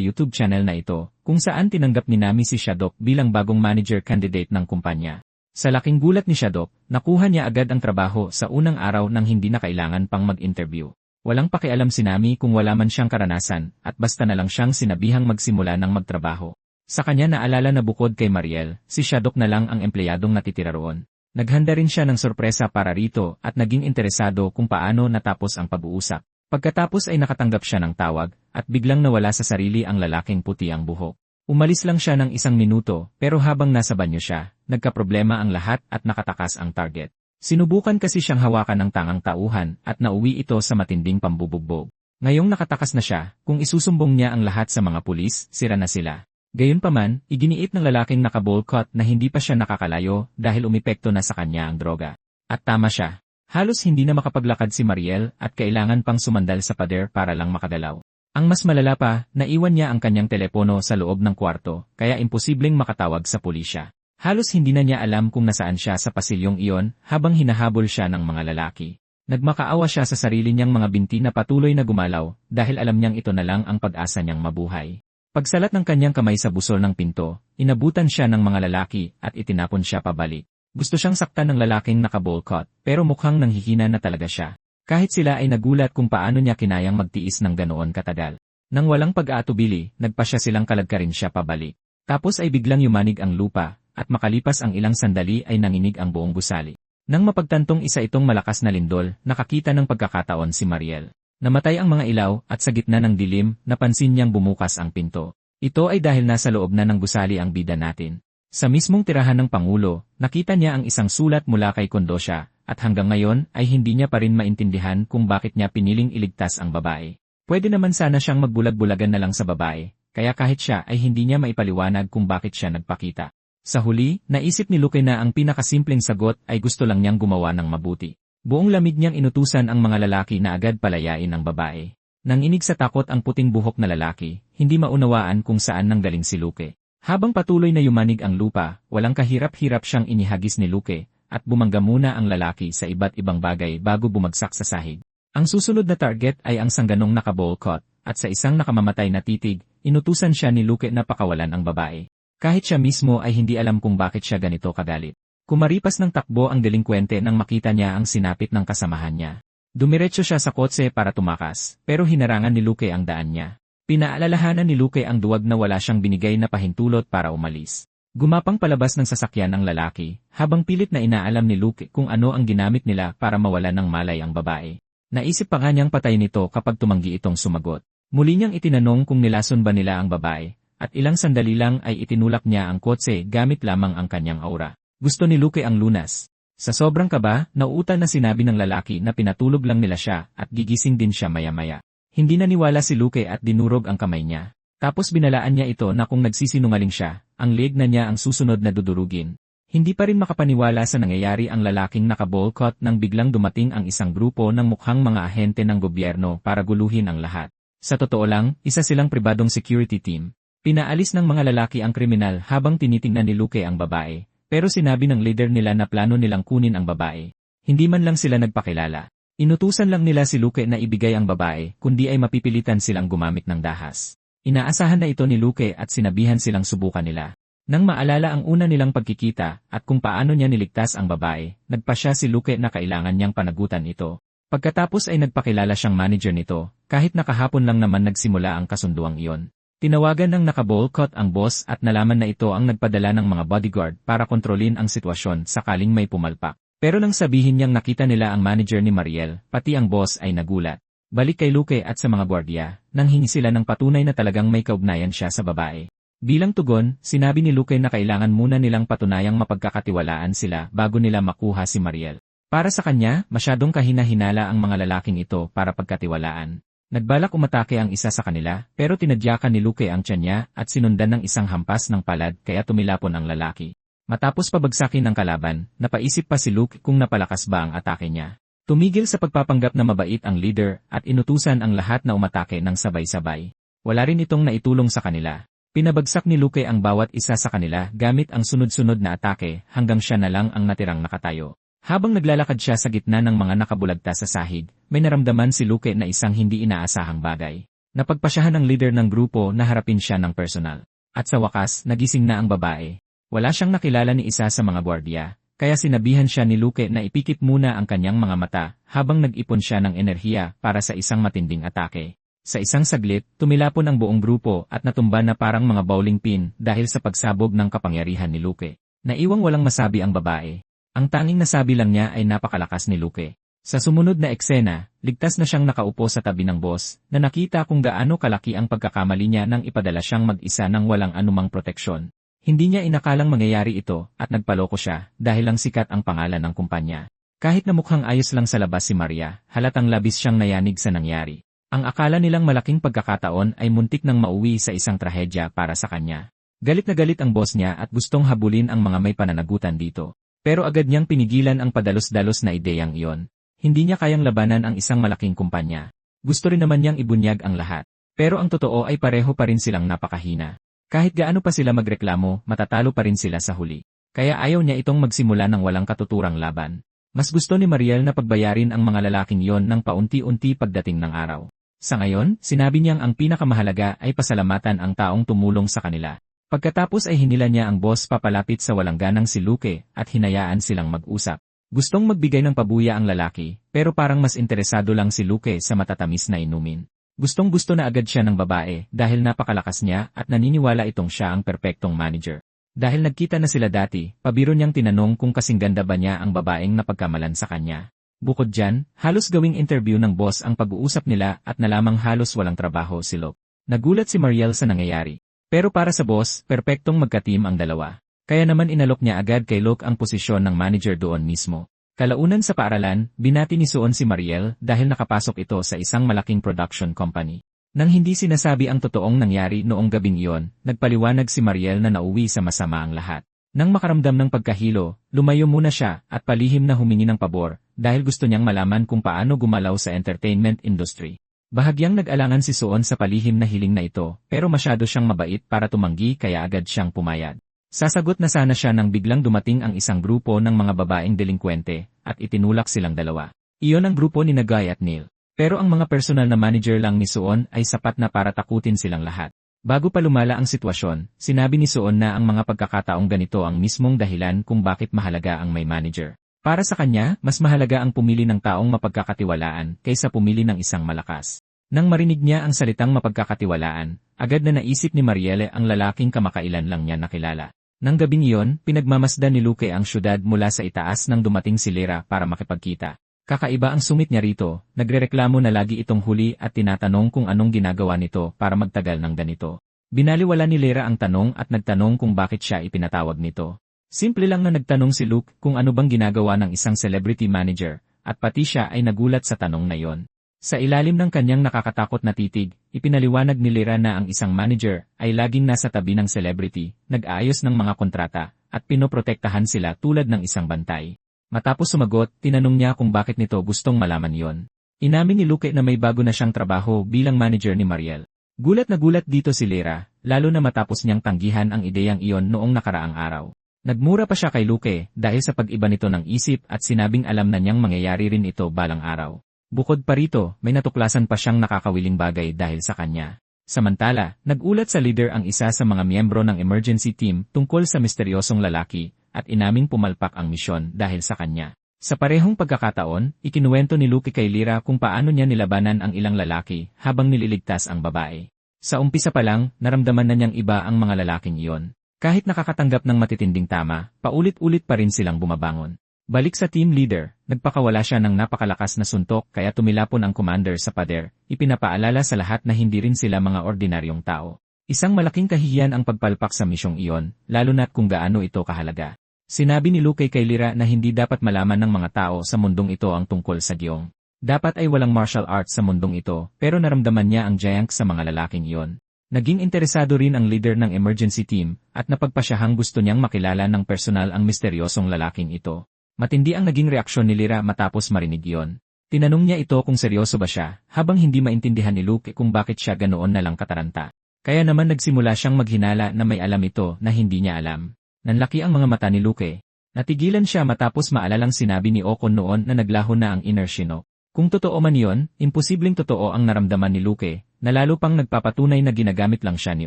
YouTube channel na ito, kung saan tinanggap ni Nami si Shadok bilang bagong manager candidate ng kumpanya. Sa laking gulat ni Shadok, nakuha niya agad ang trabaho sa unang araw nang hindi na kailangan pang mag-interview. Walang pakialam si Nami kung wala man siyang karanasan at basta na lang siyang sinabihang magsimula ng magtrabaho. Sa kanya naalala na bukod kay Mariel, si Shadok na lang ang empleyadong natitira roon. Naghanda rin siya ng sorpresa para rito at naging interesado kung paano natapos ang pag-uusap. Pagkatapos ay nakatanggap siya ng tawag at biglang nawala sa sarili ang lalaking puti ang buhok. Umalis lang siya ng 1 minuto pero habang nasa banyo siya, nagkaproblema ang lahat at nakatakas ang target. Sinubukan kasi siyang hawakan ng tangang tauhan at nauwi ito sa matinding pambubugbog. Ngayong nakatakas na siya, kung isusumbong niya ang lahat sa mga pulis, sira na sila. Gayunpaman, iginiit ng lalaking naka-bowl cut na hindi pa siya nakakalayo dahil umepekto na sa kanya ang droga. At tama siya. Halos hindi na makapaglakad si Mariel at kailangan pang sumandal sa pader para lang makadalaw. Ang mas malala pa, naiwan niya ang kanyang telepono sa loob ng kwarto, kaya imposibleng makatawag sa pulisya. Halos hindi na niya alam kung nasaan siya sa pasilyong iyon habang hinahabol siya ng mga lalaki. Nagmakaawa siya sa sarili niyang mga binti na patuloy na gumalaw dahil alam niyang ito na lang ang pag-asa niyang mabuhay. Pagsalat ng kanyang kamay sa busol ng pinto, inabutan siya ng mga lalaki at itinapon siya pabalik. Gusto siyang saktan ng lalaking naka-bowl cut, pero mukhang nanghihina na talaga siya. Kahit sila ay nagulat kung paano niya kinayang magtiis ng ganoon katagal. Nang walang pag-aatubili, nagpa siya silang kaladkarin siya pabalik. Tapos ay biglang yumanig ang lupa, at makalipas ang ilang sandali ay nanginig ang buong gusali. Nang mapagtantong isa itong malakas na lindol, nakakita ng pagkakataon si Mariel. Namatay ang mga ilaw at sa gitna ng dilim, napansin niyang bumukas ang pinto. Ito ay dahil nasa loob na ng gusali ang bida natin. Sa mismong tirahan ng Pangulo, nakita niya ang isang sulat mula kay Kondosya, at hanggang ngayon ay hindi niya pa rin maintindihan kung bakit niya piniling iligtas ang babae. Pwede naman sana siyang magbulag-bulagan na lang sa babae, kaya kahit siya ay hindi niya maipaliwanag kung bakit siya nagpakita. Sa huli, naisip ni Luke na ang pinakasimpleng sagot ay gusto lang niyang gumawa ng mabuti. Buong lamig niyang inutusan ang mga lalaki na agad palayain ang babae. Nanginig sa takot ang puting buhok na lalaki, hindi maunawaan kung saan nanggaling si Luke. Habang patuloy na yumanig ang lupa, walang kahirap-hirap siyang inihagis ni Luke, at bumangga muna ang lalaki sa iba't ibang bagay bago bumagsak sa sahig. Ang susunod na target ay ang sangganong naka-bowl cut, at sa isang nakamamatay na titig, inutusan siya ni Luke na pakawalan ang babae. Kahit siya mismo ay hindi alam kung bakit siya ganito kagalit. Kumaripas ng takbo ang delinkwente nang makita niya ang sinapit ng kasamahan niya. Dumiretso siya sa kotse para tumakas, pero hinarangan ni Luke ang daan niya. Pinaalalahanan ni Luke ang duwag na wala siyang binigay na pahintulot para umalis. Gumapang palabas ng sasakyan ang lalaki, habang pilit na inaalam ni Luke kung ano ang ginamit nila para mawalan ng malay ang babae. Naisip pa nga niyang patay nito kapag tumanggi itong sumagot. Muli niyang itinanong kung nilason ba nila ang babae, at ilang sandali lang ay itinulak niya ang kotse gamit lamang ang kanyang aura. Gusto ni Luke ang lunas. Sa sobrang kaba, nauutal na sinabi ng lalaki na pinatulog lang nila siya at gigising din siya maya-maya. Hindi naniwala si Luke at dinurog ang kamay niya. Tapos binalaan niya ito na kung nagsisinungaling siya, ang leg na niya ang susunod na dudurugin. Hindi pa rin makapaniwala sa nangyayari ang lalaking naka-bowl cut nang biglang dumating ang isang grupo ng mukhang mga ahente ng gobyerno para guluhin ang lahat. Sa totoo lang, isa silang pribadong security team. Pinaalis ng mga lalaki ang kriminal habang tinitingnan ni Luke ang babae. Pero sinabi ng leader nila na plano nilang kunin ang babae. Hindi man lang sila nagpakilala. Inutusan lang nila si Luke na ibigay ang babae, kundi ay mapipilitan silang gumamit ng dahas. Inaasahan na ito ni Luke at sinabihan silang subukan nila. Nang maalala ang una nilang pagkikita at kung paano niya niligtas ang babae, nagpasya si Luke na kailangan niyang panagutan ito. Pagkatapos ay nagpakilala siyang manager nito, kahit nakahapon lang naman nagsimula ang kasunduang iyon. Tinawagan ng naka-bowl cut ang boss at nalaman na ito ang nagpadala ng mga bodyguard para kontrolin ang sitwasyon sakaling may pumalpak. Pero nang sabihin niyang nakita nila ang manager ni Mariel, pati ang boss ay nagulat. Balik kay Luke at sa mga gwardiya, nang hingi sila ng patunay na talagang may kaugnayan siya sa babae. Bilang tugon, sinabi ni Luke na kailangan muna nilang patunayang mapagkakatiwalaan sila bago nila makuha si Mariel. Para sa kanya, masyadong kahina-hinala ang mga lalaking ito para pagkatiwalaan. Nagbalak umatake ang isa sa kanila, pero tinadyakan ni Luke ang tiyan niya at sinundan ng isang hampas ng palad kaya tumilapon ang lalaki. Matapos pabagsakin ng kalaban, napaisip pa si Luke kung napalakas ba ang atake niya. Tumigil sa pagpapanggap na mabait ang leader at inutusan ang lahat na umatake ng sabay-sabay. Wala rin itong naitulong sa kanila. Pinabagsak ni Luke ang bawat isa sa kanila gamit ang sunod-sunod na atake hanggang siya na lang ang natirang nakatayo. Habang naglalakad siya sa gitna ng mga nakabulagta sa sahig, may naramdaman si Luke na isang hindi inaasahang bagay. Napagpasyahan ng leader ng grupo na harapin siya ng personal. At sa wakas, nagising na ang babae. Wala siyang nakilala ni isa sa mga gwardiya, kaya sinabihan siya ni Luke na ipikit muna ang kanyang mga mata habang nag-ipon siya ng enerhiya para sa isang matinding atake. Sa isang saglit, tumilapon ang buong grupo at natumba na parang mga bowling pin dahil sa pagsabog ng kapangyarihan ni Luke. Naiwang walang masabi ang babae. Ang tanging nasabi lang niya ay napakalakas ni Luke. Sa sumunod na eksena, ligtas na siyang nakaupo sa tabi ng boss na nakita kung gaano kalaki ang pagkakamali niya nang ipadala siyang mag-isa ng walang anumang proteksyon. Hindi niya inakalang mangyayari ito at nagpaloko siya dahil lang sikat ang pangalan ng kumpanya. Kahit na mukhang ayos lang sa labas si Maria, halatang labis siyang nayanig sa nangyari. Ang akala nilang malaking pagkakataon ay muntik nang mauwi sa isang trahedya para sa kanya. Galit na galit ang boss niya at gustong habulin ang mga may pananagutan dito. Pero agad niyang pinigilan ang padalos-dalos na ideyang iyon. Hindi niya kayang labanan ang isang malaking kumpanya. Gusto rin naman niyang ibunyag ang lahat. Pero ang totoo ay pareho pa rin silang napakahina. Kahit gaano pa sila magreklamo, matatalo pa rin sila sa huli. Kaya ayaw niya itong magsimula ng walang katuturang laban. Mas gusto ni Mariel na pagbayarin ang mga lalaking yon ng paunti-unti pagdating ng araw. Sa ngayon, sinabi niyang ang pinakamahalaga ay pasalamatan ang taong tumulong sa kanila. Pagkatapos ay hinila niya ang boss papalapit sa walang ganang si Luke at hinayaan silang mag-usap. Gustong magbigay ng pabuya ang lalaki, pero parang mas interesado lang si Luke sa matatamis na inumin. Gustong-gusto na agad siya ng babae dahil napakalakas niya at naniniwala itong siya ang perpektong manager. Dahil nagkita na sila dati, pabiro niyang tinanong kung kasing ganda ba niya ang babaeng napagkamalan sa kanya. Bukod dyan, halos gawing interview ng boss ang pag-uusap nila at nalamang halos walang trabaho si Luke. Nagulat si Mariel sa nangyayari. Pero para sa boss, perpektong magka-team ang dalawa. Kaya naman inalok niya agad kay Luke ang posisyon ng manager doon mismo. Kalaunan sa paaralan, binati ni Suon si Mariel dahil nakapasok ito sa isang malaking production company. Nang hindi sinasabi ang totoong nangyari noong gabing iyon, nagpaliwanag si Mariel na nauwi sa masama ang lahat. Nang makaramdam ng pagkahilo, lumayo muna siya at palihim na humingi ng pabor dahil gusto niyang malaman kung paano gumalaw sa entertainment industry. Bahagyang nag-alangan si Suon sa palihim na hiling na ito pero masyado siyang mabait para tumanggi kaya agad siyang pumayag. Sasagot na sana siya nang biglang dumating ang isang grupo ng mga babaeng delinkwente at itinulak silang dalawa. Iyon ang grupo ni Guy at Neil. Pero ang mga personal na manager lang ni Suon ay sapat na para takutin silang lahat. Bago pa lumala ang sitwasyon, sinabi ni Suon na ang mga pagkakataong ganito ang mismong dahilan kung bakit mahalaga ang may manager. Para sa kanya, mas mahalaga ang pumili ng taong mapagkakatiwalaan kaysa pumili ng isang malakas. Nang marinig niya ang salitang mapagkakatiwalaan, agad na naisip ni Marielle ang lalaking kamakailan lang niya nakilala. Nang gabing iyon, pinagmamasdan ni Luke ang syudad mula sa itaas nang dumating si Lyra para makipagkita. Kakaiba ang sumit niya rito, nagrereklamo na lagi itong huli at tinatanong kung anong ginagawa nito para magtagal ng ganito. Binaliwala ni Lyra ang tanong at nagtanong kung bakit siya ipinatawag nito. Simple lang na nagtanong si Luke kung ano bang ginagawa ng isang celebrity manager, at pati siya ay nagulat sa tanong na yon. Sa ilalim ng kanyang nakakatakot na titig, ipinaliwanag ni Lyra na ang isang manager ay laging nasa tabi ng celebrity, nag-aayos ng mga kontrata, at pinoprotektahan sila tulad ng isang bantay. Matapos sumagot, tinanong niya kung bakit nito gustong malaman yon. Inamin ni Luke na may bago na siyang trabaho bilang manager ni Mariel. Gulat na gulat dito si Lyra, lalo na matapos niyang tanggihan ang ideyang iyon noong nakaraang araw. Nagmura pa siya kay Luke dahil sa pag-iba nito ng isip at sinabing alam na niyang mangyayari rin ito balang araw. Bukod pa rito, may natuklasan pa siyang nakakawiling bagay dahil sa kanya. Samantala, nagulat sa leader ang isa sa mga miyembro ng emergency team tungkol sa misteryosong lalaki at inaming pumalpak ang misyon dahil sa kanya. Sa parehong pagkakataon, ikinuwento ni Luke kay Lyra kung paano niya nilabanan ang ilang lalaki habang nililigtas ang babae. Sa umpisa pa lang, naramdaman na niyang iba ang mga lalaking iyon. Kahit nakakatanggap ng matitinding tama, paulit-ulit pa rin silang bumabangon. Balik sa team leader, nagpakawala siya ng napakalakas na suntok kaya tumilapon ang commander sa pader, ipinapaalala sa lahat na hindi rin sila mga ordinaryong tao. Isang malaking kahihiyan ang pagpalpak sa misyong iyon, lalo na't kung gaano ito kahalaga. Sinabi ni Luke kay Lyra na hindi dapat malaman ng mga tao sa mundong ito ang tungkol sa Giyong. Dapat ay walang martial arts sa mundong ito, pero naramdaman niya ang giant sa mga lalaking iyon. Naging interesado rin ang leader ng emergency team, at napagpasyahang gusto niyang makilala ng personal ang misteryosong lalaking ito. Matindi ang naging reaksyon ni Lyra matapos marinig iyon. Tinanong niya ito kung seryoso ba siya, habang hindi maintindihan ni Luke kung bakit siya ganoon na lang kataranta. Kaya naman nagsimula siyang maghinala na may alam ito na hindi niya alam. Nanlaki ang mga mata ni Luke. Natigilan siya matapos maalalang sinabi ni Okon noon na naglaho na ang inner Shinnok. Kung totoo man yon, imposibleng totoo ang naramdaman ni Luke, na lalo pang nagpapatunay na ginagamit lang siya ni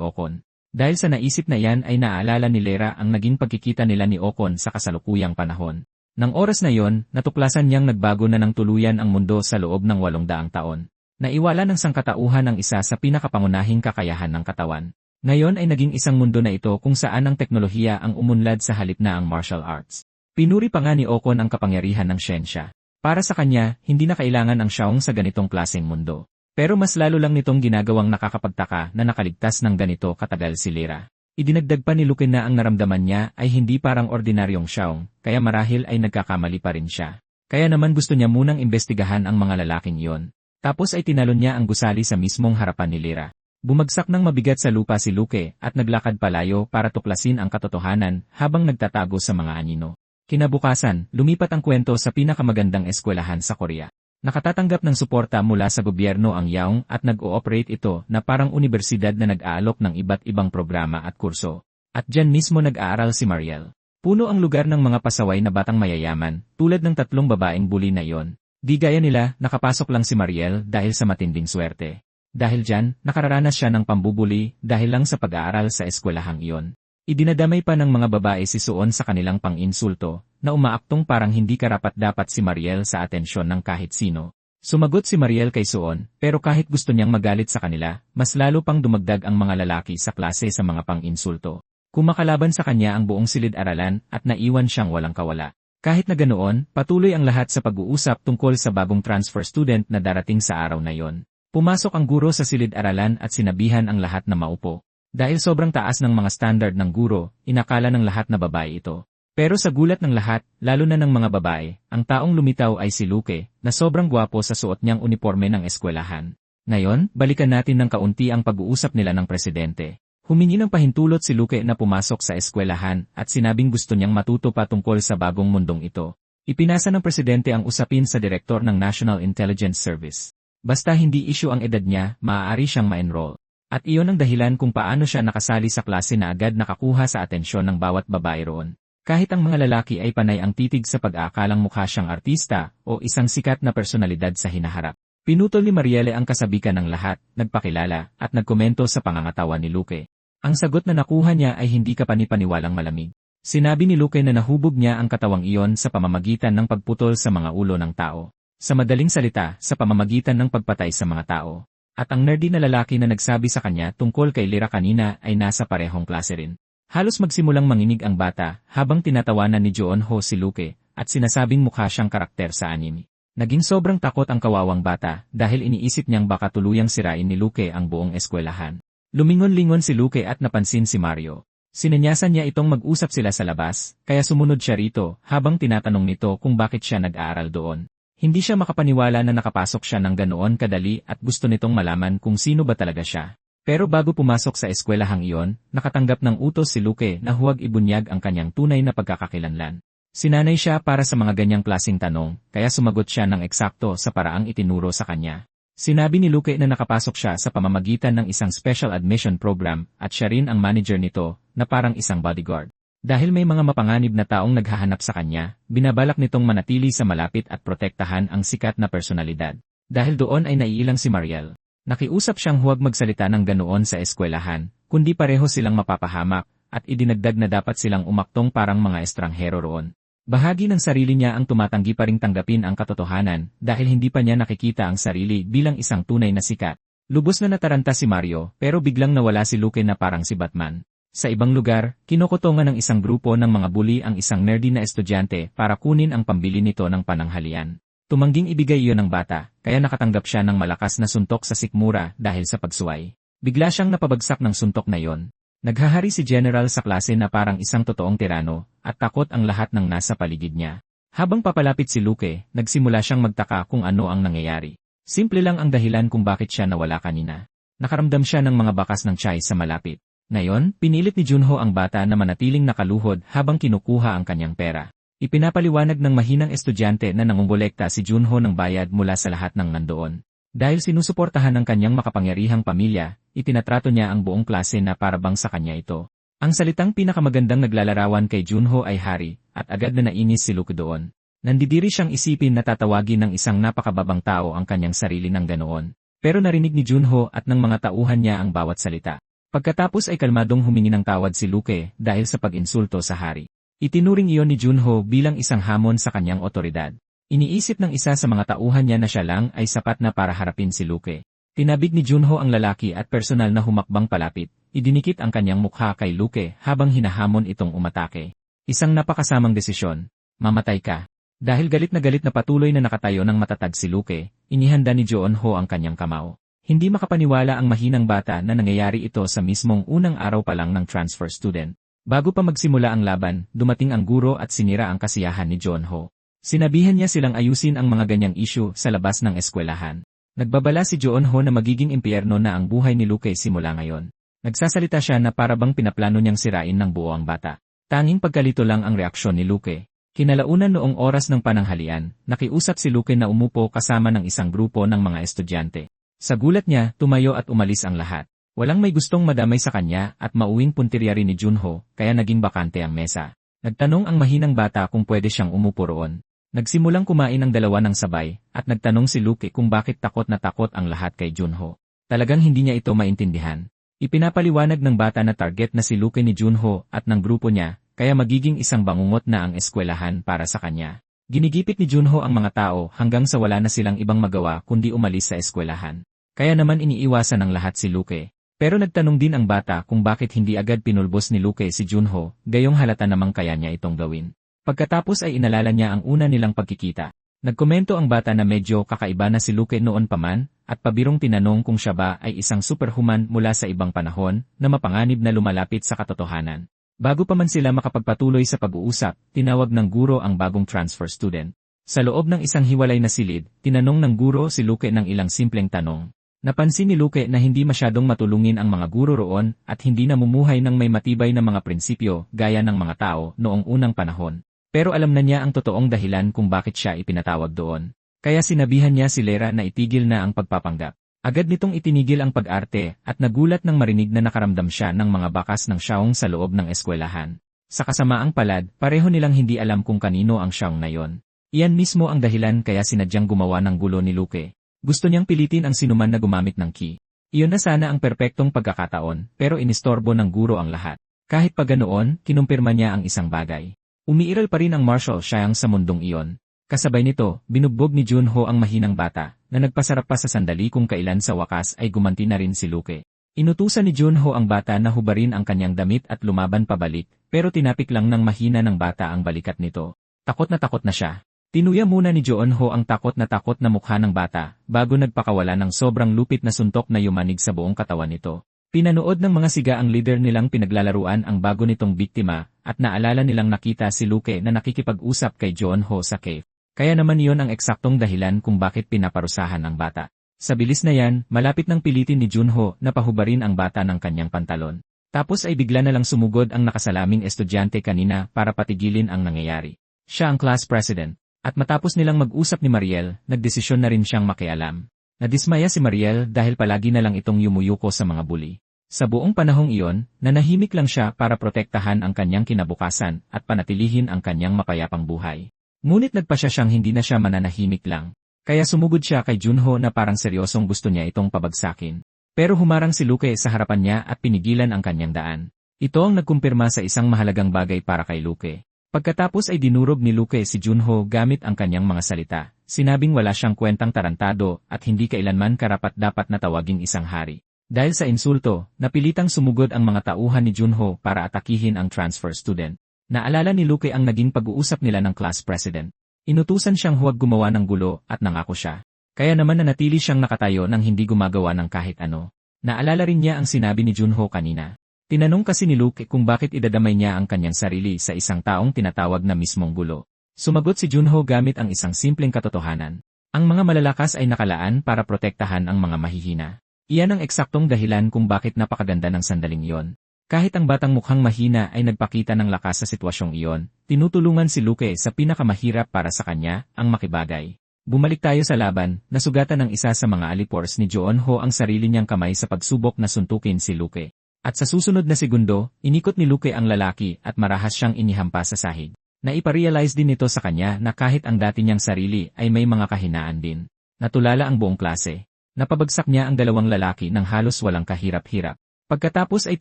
Okon. Dahil sa naisip na iyan ay naaalala ni Lera ang naging pagkikita nila ni Okon sa kasalukuyang panahon. Nang oras na yon, natuklasan niyang nagbago na ng tuluyan ang mundo sa loob ng 800 taon. Naiwala ng sangkatauhan ang isa sa pinakapangunahing kakayahan ng katawan. Ngayon ay naging isang mundo na ito kung saan ang teknolohiya ang umunlad sa halip na ang martial arts. Pinuri pa nga ni Okon ang kapangyarihan ng siyensya. Para sa kanya, hindi na kailangan ang Xiaong sa ganitong klaseng mundo. Pero mas lalo lang nitong ginagawang nakakapagtaka na nakaligtas ng ganito katagal si Lera. Idinagdag pa ni Luke na ang naramdaman niya ay hindi parang ordinaryong Xiaong, kaya marahil ay nagkakamali pa rin siya. Kaya naman gusto niya munang imbestigahan ang mga lalaking iyon. Tapos ay tinalon niya ang gusali sa mismong harapan ni Lera. Bumagsak ng mabigat sa lupa si Luke at naglakad palayo para tuklasin ang katotohanan habang nagtatago sa mga anino. Kinabukasan, lumipat ang kwento sa pinakamagandang eskwelahan sa Korea. Nakatatanggap ng suporta mula sa gobyerno ang Yaong at nag-ooperate ito na parang unibersidad na nag-aalok ng iba't ibang programa at kurso. At dyan mismo nag-aaral si Mariel. Puno ang lugar ng mga pasaway na batang mayayaman, tulad ng 3 babaeng bully na iyon. Di gaya nila, nakapasok lang si Mariel dahil sa matinding swerte. Dahil dyan, nakararanas siya ng pambubuli dahil lang sa pag-aaral sa eskwelahang iyon. Idinadamay pa ng mga babae si Suon sa kanilang pang-insulto, na umaaktong parang hindi karapat-dapat si Mariel sa atensyon ng kahit sino. Sumagot si Mariel kay Suon, pero kahit gusto niyang magalit sa kanila, mas lalo pang dumagdag ang mga lalaki sa klase sa mga pang-insulto. Kumakalaban sa kanya ang buong silid-aralan at naiwan siyang walang kawala. Kahit na ganoon, patuloy ang lahat sa pag-uusap tungkol sa bagong transfer student na darating sa araw na yon. Pumasok ang guro sa silid-aralan at sinabihan ang lahat na maupo. Dahil sobrang taas ng mga standard ng guro, inakala ng lahat na babae ito. Pero sa gulat ng lahat, lalo na ng mga babae, ang taong lumitaw ay si Luke, na sobrang gwapo sa suot niyang uniforme ng eskwelahan. Ngayon, balikan natin ng kaunti ang pag-uusap nila ng presidente. Humingi ng pahintulot si Luke na pumasok sa eskwelahan at sinabing gusto niyang matuto pa tungkol sa bagong mundong ito. Ipinasa ng presidente ang usapin sa direktor ng National Intelligence Service. Basta hindi issue ang edad niya, maaari siyang ma-enroll. At iyon ang dahilan kung paano siya nakasali sa klase na agad nakakuha sa atensyon ng bawat babae roon. Kahit ang mga lalaki ay panay ang titig sa pag-aakalang mukha siyang artista o isang sikat na personalidad sa hinaharap. Pinutol ni Marielle ang kasabikan ng lahat, nagpakilala, at nagkomento sa pangangatawa ni Luke. Ang sagot na nakuha niya ay hindi kapani-paniwalang malamig. Sinabi ni Luke na nahubog niya ang katawang iyon sa pamamagitan ng pagputol sa mga ulo ng tao. Sa madaling salita, sa pamamagitan ng pagpatay sa mga tao. At ang nerdy na lalaki na nagsabi sa kanya tungkol kay Lera kanina ay nasa parehong klase rin. Halos magsimulang manginig ang bata habang tinatawanan ni Joon-ho si Luke at sinasabing mukha siyang karakter sa anime. Naging sobrang takot ang kawawang bata dahil iniisip niyang baka tuluyang sirain ni Luke ang buong eskwelahan. Lumingon-lingon si Luke at napansin si Mario. Sinanyasan niya itong mag-usap sila sa labas, kaya sumunod siya rito habang tinatanong nito kung bakit siya nag-aaral doon. Hindi siya makapaniwala na nakapasok siya ng ganoon kadali at gusto nitong malaman kung sino ba talaga siya. Pero bago pumasok sa eskwelahang iyon, nakatanggap ng utos si Luke na huwag ibunyag ang kanyang tunay na pagkakakilanlan. Sinanay siya para sa mga ganyang klaseng tanong, kaya sumagot siya ng eksakto sa paraang itinuro sa kanya. Sinabi ni Luke na nakapasok siya sa pamamagitan ng isang special admission program at siya rin ang manager nito na parang isang bodyguard. Dahil may mga mapanganib na taong naghahanap sa kanya, binabalak nitong manatili sa malapit at protektahan ang sikat na personalidad. Dahil doon ay naiilang si Mariel. Nakiusap siyang huwag magsalita ng ganoon sa eskwelahan, kundi pareho silang mapapahamak, at idinagdag na dapat silang umaktong parang mga estranghero roon. Bahagi ng sarili niya ang tumatanggi pa ring tanggapin ang katotohanan dahil hindi pa niya nakikita ang sarili bilang isang tunay na sikat. Lubos na nataranta si Mario pero biglang nawala si Luke na parang si Batman. Sa ibang lugar, kinukutungan ng isang grupo ng mga bully ang isang nerdy na estudyante para kunin ang pambili nito ng pananghalian. Tumangging ibigay iyon ng bata, kaya nakatanggap siya ng malakas na suntok sa sikmura dahil sa pagsuway. Bigla siyang napabagsak ng suntok na iyon. Naghahari si General sa klase na parang isang totoong tirano, at takot ang lahat ng nasa paligid niya. Habang papalapit si Luke, nagsimula siyang magtaka kung ano ang nangyayari. Simple lang ang dahilan kung bakit siya nawala kanina. Nakaramdam siya ng mga bakas ng tiyay sa malapit. Ngayon, pinilit ni Junho ang bata na manatiling nakaluhod habang kinukuha ang kanyang pera. Ipinapaliwanag ng mahinang estudyante na nangongolekta si Junho ng bayad mula sa lahat ng nandoon. Dahil sinusuportahan ng kanyang makapangyarihang pamilya, itinatrato niya ang buong klase na parabang sa kanya ito. Ang salitang pinakamagandang naglalarawan kay Junho ay hari, at agad na nainis si Luke doon. Nandidiri siyang isipin na tatawagin ng isang napakababang tao ang kanyang sarili ng ganoon. Pero narinig ni Junho at ng mga tauhan niya ang bawat salita. Pagkatapos ay kalmadong humingi ng tawad si Luke dahil sa pag-insulto sa hari. Itinuring iyon ni Junho bilang isang hamon sa kanyang otoridad. Iniisip ng isa sa mga tauhan niya na siya lang ay sapat na para harapin si Luke. Tinabig ni Junho ang lalaki at personal na humakbang palapit. Idinikit ang kanyang mukha kay Luke habang hinahamon itong umatake. Isang napakasamang desisyon. Mamatay ka. Dahil galit na patuloy na nakatayo ng matatag si Luke, inihanda ni Junho ang kanyang kamao. Hindi makapaniwala ang mahinang bata na nangyayari ito sa mismong unang araw pa lang ng transfer student. Bago pa magsimula ang laban, dumating ang guro at sinira ang kasiyahan ni Junho. Sinabihan niya silang ayusin ang mga ganyang issue sa labas ng eskwelahan. Nagbabala si Junho na magiging impyerno na ang buhay ni Luke simula ngayon. Nagsasalita siya na parabang pinaplano niyang sirain ng buo ang bata. Tanging pagkalito lang ang reaksyon ni Luke. Kinalaunan noong oras ng pananghalian, nakiusap si Luke na umupo kasama ng isang grupo ng mga estudyante. Sa gulat niya, tumayo at umalis ang lahat. Walang may gustong madamay sa kanya at mauwing puntirya rin ni Junho, kaya naging bakante ang mesa. Nagtanong ang mahinang bata kung pwede siyang umupo roon. Nagsimulang kumain ang dalawa ng sabay, at nagtanong si Luke kung bakit takot na takot ang lahat kay Junho. Talagang hindi niya ito maintindihan. Ipinapaliwanag ng bata na target na si Luke ni Junho at ng grupo niya, kaya magiging isang bangungot na ang eskwelahan para sa kanya. Ginigipit ni Junho ang mga tao hanggang sa wala na silang ibang magawa kundi umalis sa eskwelahan. Kaya naman iniiwasan ng lahat si Luke. Pero nagtanong din ang bata kung bakit hindi agad pinulbos ni Luke si Junho, gayong halata namang kaya niya itong gawin. Pagkatapos ay inalala niya ang una nilang pagkikita. Nagkomento ang bata na medyo kakaiba na si Luke noon pa man, at pabirong tinanong kung siya ba ay isang superhuman mula sa ibang panahon na mapanganib na lumalapit sa katotohanan. Bago pa man sila makapagpatuloy sa pag-uusap, tinawag ng guro ang bagong transfer student. Sa loob ng isang hiwalay na silid, tinanong ng guro si Luke ng ilang simpleng tanong. Napansin ni Luke na hindi masyadong matulungin ang mga guro roon at hindi namumuhay ng may matibay na mga prinsipyo gaya ng mga tao noong unang panahon. Pero alam na niya ang totoong dahilan kung bakit siya ipinatawag doon. Kaya sinabihan niya si Lera na itigil na ang pagpapanggap. Agad nitong itinigil ang pag-arte at nagulat nang marinig na nakaramdam siya ng mga bakas ng siyawng sa loob ng eskwelahan. Sa kasamaang palad, pareho nilang hindi alam kung kanino ang siyawng na yon. Iyan mismo ang dahilan kaya sinadyang gumawa ng gulo ni Luke. Gusto niyang pilitin ang sinuman na gumamit ng key. Iyon na sana ang perpektong pagkakataon, pero inistorbo ng guro ang lahat. Kahit pa ganoon, kinumpirma niya ang isang bagay. Umiiral pa rin ang martial science sa mundong iyon. Kasabay nito, binugbog ni Junho ang mahinang bata, na nagpasarap pa sa sandali kung kailan sa wakas ay gumanti na rin si Luke. Inutusan ni Junho ang bata na hubarin ang kanyang damit at lumaban pabalik, pero tinapik lang ng mahina ng bata ang balikat nito. Takot na siya. Tinuya muna ni Junho ang takot na mukha ng bata, bago nagpakawala ng sobrang lupit na suntok na yumanig sa buong katawan nito. Pinanood ng mga siga ang leader nilang pinaglalaruan ang bago nitong biktima, at naalala nilang nakita si Luke na nakikipag-usap kay Junho sa cave. Kaya naman iyon ang eksaktong dahilan kung bakit pinaparusahan ang bata. Sa bilis na yan, malapit nang pilitin ni Junho na pahubarin ang bata ng kanyang pantalon. Tapos ay bigla na lang sumugod ang nakasalaming estudyante kanina para patigilin ang nangyayari. Siya ang class president. At matapos nilang mag-usap ni Mariel, nagdesisyon na rin siyang makialam. Nadismaya si Mariel dahil palagi na lang itong yumuyuko sa mga bully. Sa buong panahong iyon, nanahimik lang siya para protektahan ang kanyang kinabukasan at panatilihin ang kanyang mapayapang buhay. Ngunit nagpasya siyang hindi na siya mananahimik lang. Kaya sumugod siya kay Junho na parang seryosong gusto niya itong pabagsakin. Pero humarang si Luke sa harapan niya at pinigilan ang kanyang daan. Ito ang nagkumpirma sa isang mahalagang bagay para kay Luke. Pagkatapos ay dinurog ni Luke si Junho gamit ang kanyang mga salita. Sinabing wala siyang kwentang tarantado at hindi kailanman karapat-dapat na tawaging isang hari. Dahil sa insulto, napilitang sumugod ang mga tauhan ni Junho para atakihin ang transfer student. Naalala ni Luke ang naging pag-uusap nila ng class president. Inutusan siyang huwag gumawa ng gulo at nangako siya. Kaya naman nanatili siyang nakatayo nang hindi gumagawa ng kahit ano. Naalala rin niya ang sinabi ni Junho kanina. Tinanong kasi ni Luke kung bakit idadamay niya ang kanyang sarili sa isang taong tinatawag na mismong gulo. Sumagot si Junho gamit ang isang simpleng katotohanan. Ang mga malalakas ay nakalaan para protektahan ang mga mahihina. Iyan ang eksaktong dahilan kung bakit napakaganda ng sandaling iyon. Kahit ang batang mukhang mahina ay nagpakita ng lakas sa sitwasyong iyon, tinutulungan si Luke sa pinakamahirap para sa kanya, ang makibagay. Bumalik tayo sa laban, nasugatan ng isa sa mga alipors ni Joon-ho ang sarili niyang kamay sa pagsubok na suntukin si Luke. At sa susunod na segundo, inikot ni Luke ang lalaki at marahas siyang inihampas sa sahig. Naiparealize din nito sa kanya na kahit ang dati niyang sarili ay may mga kahinaan din. Natulala ang buong klase. Napabagsak niya ang dalawang lalaki ng halos walang kahirap-hirap. Pagkatapos ay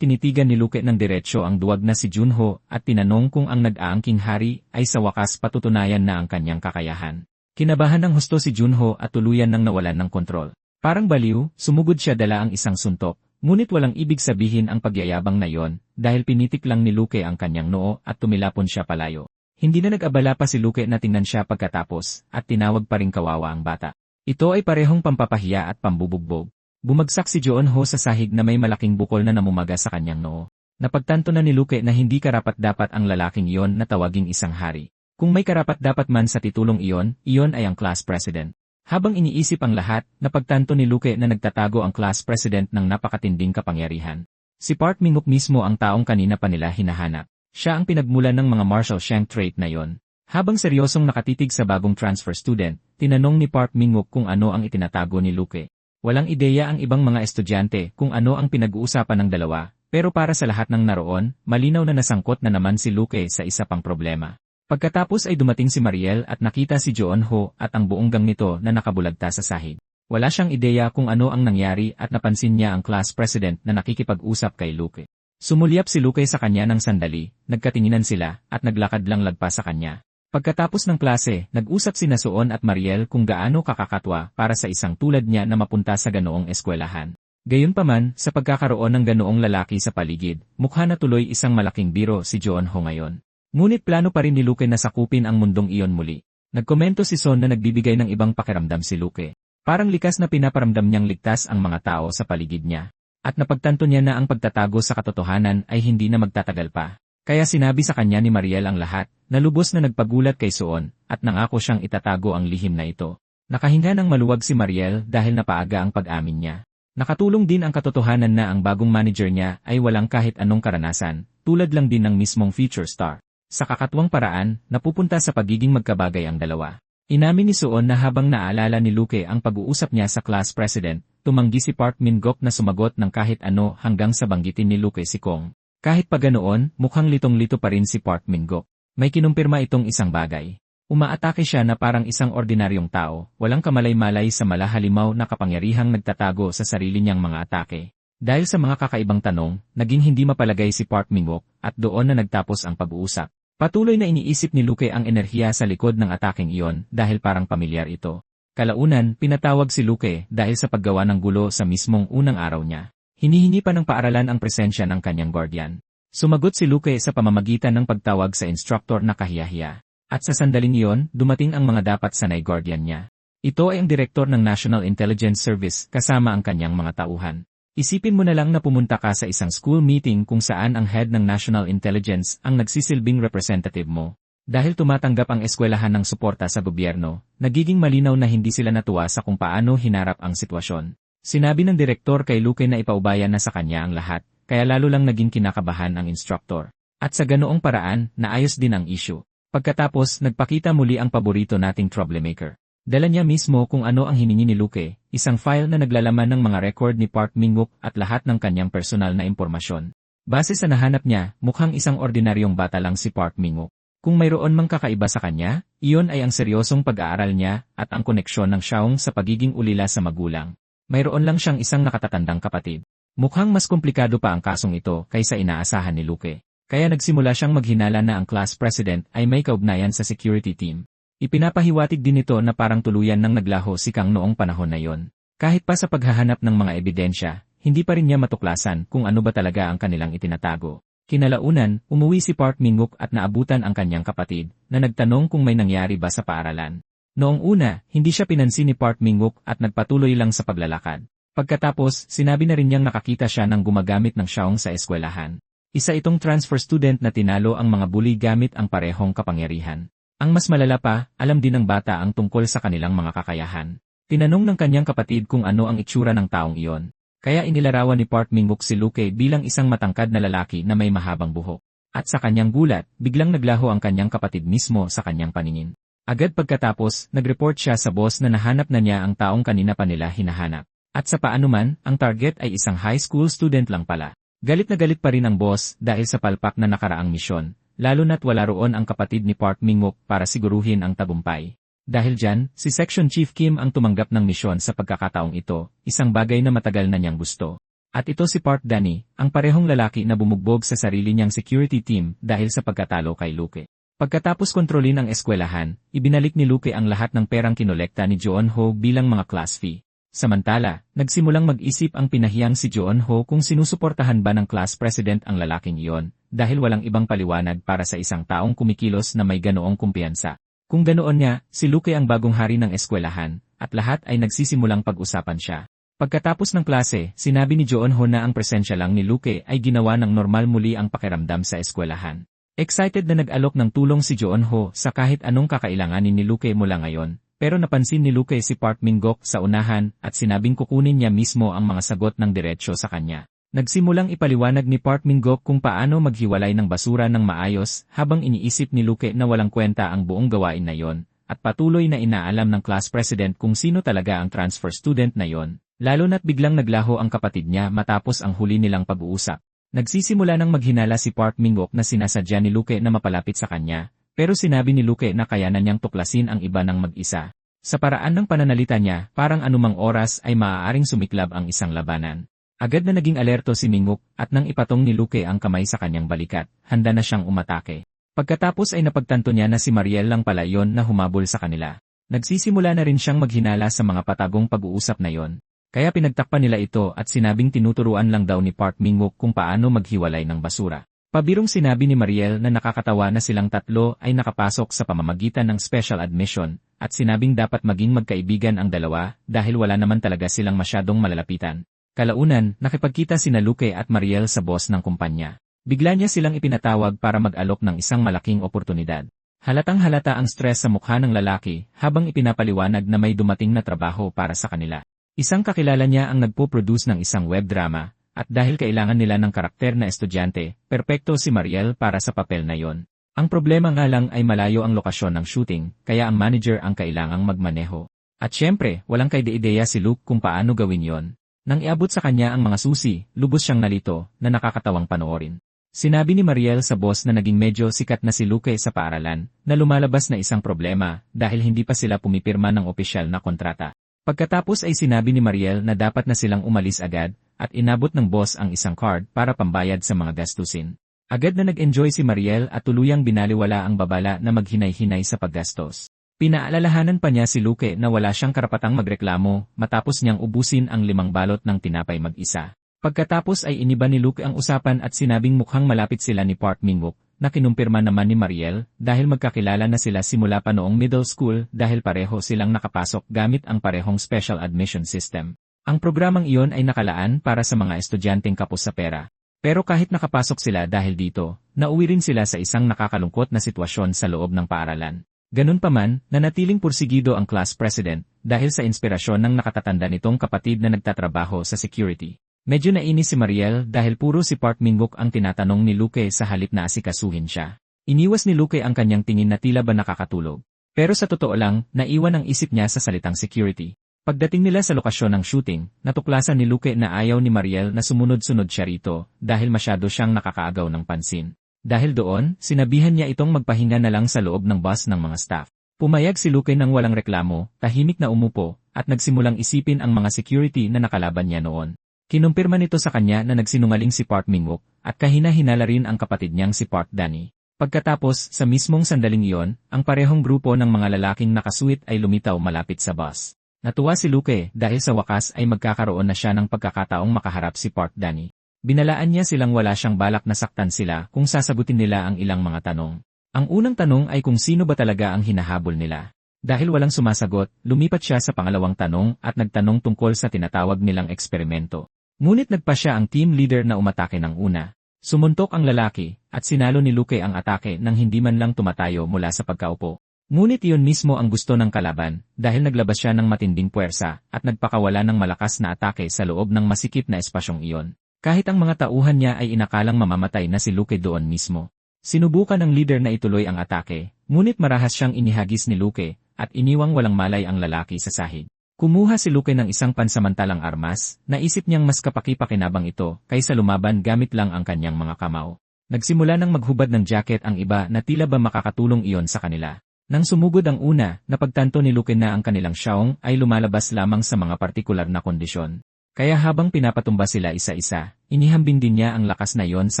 tinitigan ni Luke ng diretsyo ang duwag na si Junho at tinanong kung ang nag-aangking hari ay sa wakas patutunayan na ang kanyang kakayahan. Kinabahan ng husto si Junho at tuluyan nang nawalan ng kontrol. Parang baliw, sumugod siya dala ang isang suntok, ngunit walang ibig sabihin ang pagyayabang na yon dahil pinitik lang ni Luke ang kanyang noo at tumilapon siya palayo. Hindi na nag-abala pa si Luke na tingnan siya pagkatapos at tinawag pa ring kawawa ang bata. Ito ay parehong pampapahiya at pambubugbog. Bumagsak si Joon-ho sa sahig na may malaking bukol na namumaga sa kanyang noo. Napagtanto na ni Luke na hindi karapat-dapat ang lalaking iyon na tawaging isang hari. Kung may karapat-dapat man sa titulong iyon ay ang class president. Habang iniisip ang lahat, napagtanto ni Luke na nagtatago ang class president ng napakatinding kapangyarihan. Si Park Min-wook mismo ang taong kanina pa nila hinahanap. Siya ang pinagmulan ng mga martial shank trait na yon. Habang seryosong nakatitig sa bagong transfer student, tinanong ni Park Min-wook kung ano ang itinatago ni Luke. Walang ideya ang ibang mga estudyante kung ano ang pinag-uusapan ng dalawa, pero para sa lahat ng naroon, malinaw na nasangkot na naman si Luke sa isa pang problema. Pagkatapos ay dumating si Mariel at nakita si Joon-ho at ang buong gang nito na nakabulagta sa sahig. Wala siyang ideya kung ano ang nangyari at napansin niya ang class president na nakikipag-usap kay Luke. Sumulyap si Luke sa kanya ng sandali, nagkatinginan sila at naglakad lang lagpas sa kanya. Pagkatapos ng klase, nag-usap sina Suon at Mariel kung gaano kakakatwa para sa isang tulad niya na mapunta sa ganoong eskwelahan. Gayunpaman, sa pagkakaroon ng ganoong lalaki sa paligid, mukha na tuloy isang malaking biro si Joon-ho ngayon. Ngunit plano pa rin ni Luke na sakupin ang mundong iyon muli. Nagkomento si Son na nagbibigay ng ibang pakiramdam si Luke. Parang likas na pinaparamdam niyang ligtas ang mga tao sa paligid niya. At napagtanto niya na ang pagtatago sa katotohanan ay hindi na magtatagal pa. Kaya sinabi sa kanya ni Mariel ang lahat, na lubos na nagpagulat kay Suon, at nangako siyang itatago ang lihim na ito. Nakahinga ng maluwag si Mariel dahil napaaga ang pag-amin niya. Nakatulong din ang katotohanan na ang bagong manager niya ay walang kahit anong karanasan, tulad lang din ng mismong future star. Sa kakatuwang paraan, napupunta sa pagiging magkabagay ang dalawa. Inamin ni Suon na habang naalala ni Luke ang pag-uusap niya sa class president, tumanggi si Park Min-wook na sumagot ng kahit ano hanggang sa banggitin ni Luke si Kong. Kahit pa ganoon, mukhang litong-lito pa rin si Park Min-wook. May kinumpirma itong isang bagay. Umaatake siya na parang isang ordinaryong tao, walang kamalay-malay sa malahalimaw na kapangyarihang nagtatago sa sarili niyang mga atake. Dahil sa mga kakaibang tanong, naging hindi mapalagay si Park Min-wook at doon na nagtapos ang pag-uusap. Patuloy na iniisip ni Luke ang enerhiya sa likod ng ataking iyon dahil parang pamilyar ito. Kalaunan, pinatawag si Luke dahil sa paggawa ng gulo sa mismong unang araw niya. Hinihingi pa ng paaralan ang presensya ng kanyang guardian. Sumagot si Luke sa pamamagitan ng pagtawag sa instructor na kahiyahiya. At sa sandaling iyon, dumating ang mga dapat sanay guardian niya. Ito ay ang direktor ng National Intelligence Service kasama ang kanyang mga tauhan. Isipin mo na lang na pumunta ka sa isang school meeting kung saan ang head ng National Intelligence ang nagsisilbing representative mo. Dahil tumatanggap ang eskwelahan ng suporta sa gobyerno, nagiging malinaw na hindi sila natuwa sa kung paano hinarap ang sitwasyon. Sinabi ng direktor kay Luke na ipaubaya na sa kanya ang lahat, kaya lalo lang naging kinakabahan ang instructor. At sa ganoong paraan, naayos din ang issue. Pagkatapos, nagpakita muli ang paborito nating troublemaker. Dala niya mismo kung ano ang hiningi ni Luke, isang file na naglalaman ng mga record ni Park Min-wook at lahat ng kanyang personal na impormasyon. Base sa nahanap niya, mukhang isang ordinaryong bata lang si Park Min-wook. Kung mayroon mang kakaiba sa kanya, iyon ay ang seryosong pag-aaral niya at ang koneksyon ng Shaung sa pagiging ulila sa magulang. Mayroon lang siyang isang nakatatandang kapatid. Mukhang mas komplikado pa ang kasong ito kaysa inaasahan ni Luke. Kaya nagsimula siyang maghinala na ang class president ay may kaugnayan sa security team. Ipinapahiwatig din ito na parang tuluyan ng naglaho si Kang noong panahon na yon. Kahit pa sa paghahanap ng mga ebidensya, hindi pa rin niya matuklasan kung ano ba talaga ang kanilang itinatago. Kinalaunan, umuwi si Park Min-wook at naabutan ang kanyang kapatid na nagtanong kung may nangyari ba sa paaralan. Noong una, hindi siya pinansin ni Park Min-wook at nagpatuloy lang sa paglalakad. Pagkatapos, sinabi na rin niyang nakakita siya ng gumagamit ng Shaung sa eskwelahan. Isa itong transfer student na tinalo ang mga bully gamit ang parehong kapangyarihan. Ang mas malala pa, alam din ng bata ang tungkol sa kanilang mga kakayahan. Tinanong ng kanyang kapatid kung ano ang itsura ng taong iyon. Kaya inilarawan ni Park Min-wook si Luke bilang isang matangkad na lalaki na may mahabang buhok. At sa kanyang gulat, biglang naglaho ang kanyang kapatid mismo sa kanyang paningin. Agad pagkatapos, nag-report siya sa boss na nahanap na niya ang taong kanina pa nila hinahanap. At sa paanuman, ang target ay isang high school student lang pala. Galit na galit pa rin ang boss dahil sa palpak na nakaraang misyon, lalo na't wala roon ang kapatid ni Park Min-wook para siguruhin ang tagumpay. Dahil dyan, si Section Chief Kim ang tumanggap ng misyon sa pagkakataong ito, isang bagay na matagal na niyang gusto. At ito si Park Danny, ang parehong lalaki na bumugbog sa sarili niyang security team dahil sa pagkatalo kay Luke. Pagkatapos kontrolin ang eskwelahan, ibinalik ni Luke ang lahat ng perang kinolekta ni Joon-ho bilang mga class fee. Samantala, nagsimulang mag-isip ang pinahiyang si Joon-ho kung sinusuportahan ba ng class president ang lalaking iyon, dahil walang ibang paliwanag para sa isang taong kumikilos na may ganoong kumpiyansa. Kung ganoon niya, si Luke ang bagong hari ng eskwelahan, at lahat ay nagsisimulang pag-usapan siya. Pagkatapos ng klase, sinabi ni Joon-ho na ang presensya lang ni Luke ay ginawa ng normal muli ang pakiramdam sa eskwelahan. Excited na nag-alok ng tulong si Joon-ho sa kahit anong kakailanganin ni Luke mula ngayon, pero napansin ni Luke si Park Min-wook sa unahan at sinabing kukunin niya mismo ang mga sagot ng diretsyo sa kanya. Nagsimulang ipaliwanag ni Park Min-wook kung paano maghiwalay ng basura ng maayos habang iniisip ni Luke na walang kwenta ang buong gawain na yon, at patuloy na inaalam ng class president kung sino talaga ang transfer student na yon, lalo na't biglang naglaho ang kapatid niya matapos ang huli nilang pag-uusap. Nagsisimula nang maghinala si Park Min-wook na sinasadya ni Luke na mapalapit sa kanya, pero sinabi ni Luke na kayanan niyang tuklasin ang iba ng mag-isa. Sa paraan ng pananalita niya, parang anumang oras ay maaaring sumiklab ang isang labanan. Agad na naging alerto si Min-wook at nang ipatong ni Luke ang kamay sa kanyang balikat, handa na siyang umatake. Pagkatapos ay napagtanto niya na si Mariel lang pala yon na humabol sa kanila. Nagsisimula na rin siyang maghinala sa mga patagong pag-uusap na yon. Kaya pinagtakpan nila ito at sinabing tinuturuan lang daw ni Park Min-wook kung paano maghiwalay ng basura. Pabirong sinabi ni Mariel na nakakatawa na silang tatlo ay nakapasok sa pamamagitan ng special admission, at sinabing dapat maging magkaibigan ang dalawa dahil wala naman talaga silang masyadong malalapitan. Kalaunan, nakipagkita sina Luke at Mariel sa boss ng kumpanya. Bigla niya silang ipinatawag para mag-alok ng isang malaking oportunidad. Halatang-halata ang stress sa mukha ng lalaki habang ipinapaliwanag na may dumating na trabaho para sa kanila. Isang kakilala niya ang nagpo-produce ng isang web drama, at dahil kailangan nila ng karakter na estudyante, perpekto si Mariel para sa papel na yon. Ang problema nga lang ay malayo ang lokasyon ng shooting, kaya ang manager ang kailangang magmaneho. At syempre, walang kaide-ideya si Luke kung paano gawin yon. Nang iabot sa kanya ang mga susi, lubos siyang nalito, na nakakatawang panoorin. Sinabi ni Mariel sa boss na naging medyo sikat na si Luke sa paaralan, na lumalabas na isang problema dahil hindi pa sila pumipirma ng opisyal na kontrata. Pagkatapos ay sinabi ni Mariel na dapat na silang umalis agad, at inabot ng boss ang isang card para pambayad sa mga gastusin. Agad na nag-enjoy si Mariel at tuluyang binaliwala ang babala na maghinay-hinay sa paggastos. Pinaalalahanan pa niya si Luke na wala siyang karapatang magreklamo matapos niyang ubusin ang 5 balot ng tinapay mag-isa. Pagkatapos ay iniba ni Luke ang usapan at sinabing mukhang malapit sila ni Park Min-wook, na kinumpirma naman ni Mariel dahil magkakilala na sila simula pa noong middle school dahil pareho silang nakapasok gamit ang parehong special admission system. Ang programang iyon ay nakalaan para sa mga estudyanteng kapos sa pera. Pero kahit nakapasok sila dahil dito, nauwi rin sila sa isang nakakalungkot na sitwasyon sa loob ng paaralan. Ganun pa man, nanatiling pursigido ang class president dahil sa inspirasyon ng nakatatanda nitong kapatid na nagtatrabaho sa security. Medyo nainis si Mariel dahil puro si Park Min-wook ang tinatanong ni Luke sa halip na asikasuhin siya. Iniwas ni Luke ang kanyang tingin na tila ba nakakatulog. Pero sa totoo lang, naiwan ang isip niya sa salitang security. Pagdating nila sa lokasyon ng shooting, natuklasan ni Luke na ayaw ni Mariel na sumunod-sunod siya rito dahil masyado siyang nakakaagaw ng pansin. Dahil doon, sinabihan niya itong magpahinga na lang sa loob ng bus ng mga staff. Pumayag si Luke nang walang reklamo, tahimik na umupo, at nagsimulang isipin ang mga security na nakalaban niya noon. Kinumpirma nito sa kanya na nagsinungaling si Park Min-wook at kahina-hinala rin ang kapatid niyang si Park Danny. Pagkatapos, sa mismong sandaling iyon, ang parehong grupo ng mga lalaking nakasuit ay lumitaw malapit sa bus. Natuwa si Luke dahil sa wakas ay magkakaroon na siya ng pagkakataong makaharap si Park Danny. Binalaan niya silang wala siyang balak na saktan sila kung sasagutin nila ang ilang mga tanong. Ang unang tanong ay kung sino ba talaga ang hinahabol nila. Dahil walang sumasagot, lumipat siya sa pangalawang tanong at nagtanong tungkol sa tinatawag nilang eksperimento. Ngunit nagpa siya ang team leader na umatake ng una. Sumuntok ang lalaki, at sinalo ni Luke ang atake nang hindi man lang tumatayo mula sa pagkaupo. Ngunit iyon mismo ang gusto ng kalaban, dahil naglabas siya ng matinding puwersa at nagpakawala ng malakas na atake sa loob ng masikip na espasyong iyon. Kahit ang mga tauhan niya ay inakalang mamamatay na si Luke doon mismo. Sinubukan ng leader na ituloy ang atake, ngunit marahas siyang inihagis ni Luke at iniwang walang malay ang lalaki sa sahig. Kumuha si Luke ng isang pansamantalang armas, naisip niyang mas kapaki-pakinabang ito kaysa lumaban gamit lang ang kanyang mga kamao. Nagsimula ng maghubad ng jacket ang iba na tila ba makakatulong iyon sa kanila. Nang sumugod ang una, napagtanto ni Luke na ang kanilang Xiaong ay lumalabas lamang sa mga partikular na kondisyon. Kaya habang pinapatumba sila isa-isa, inihambing din niya ang lakas na iyon sa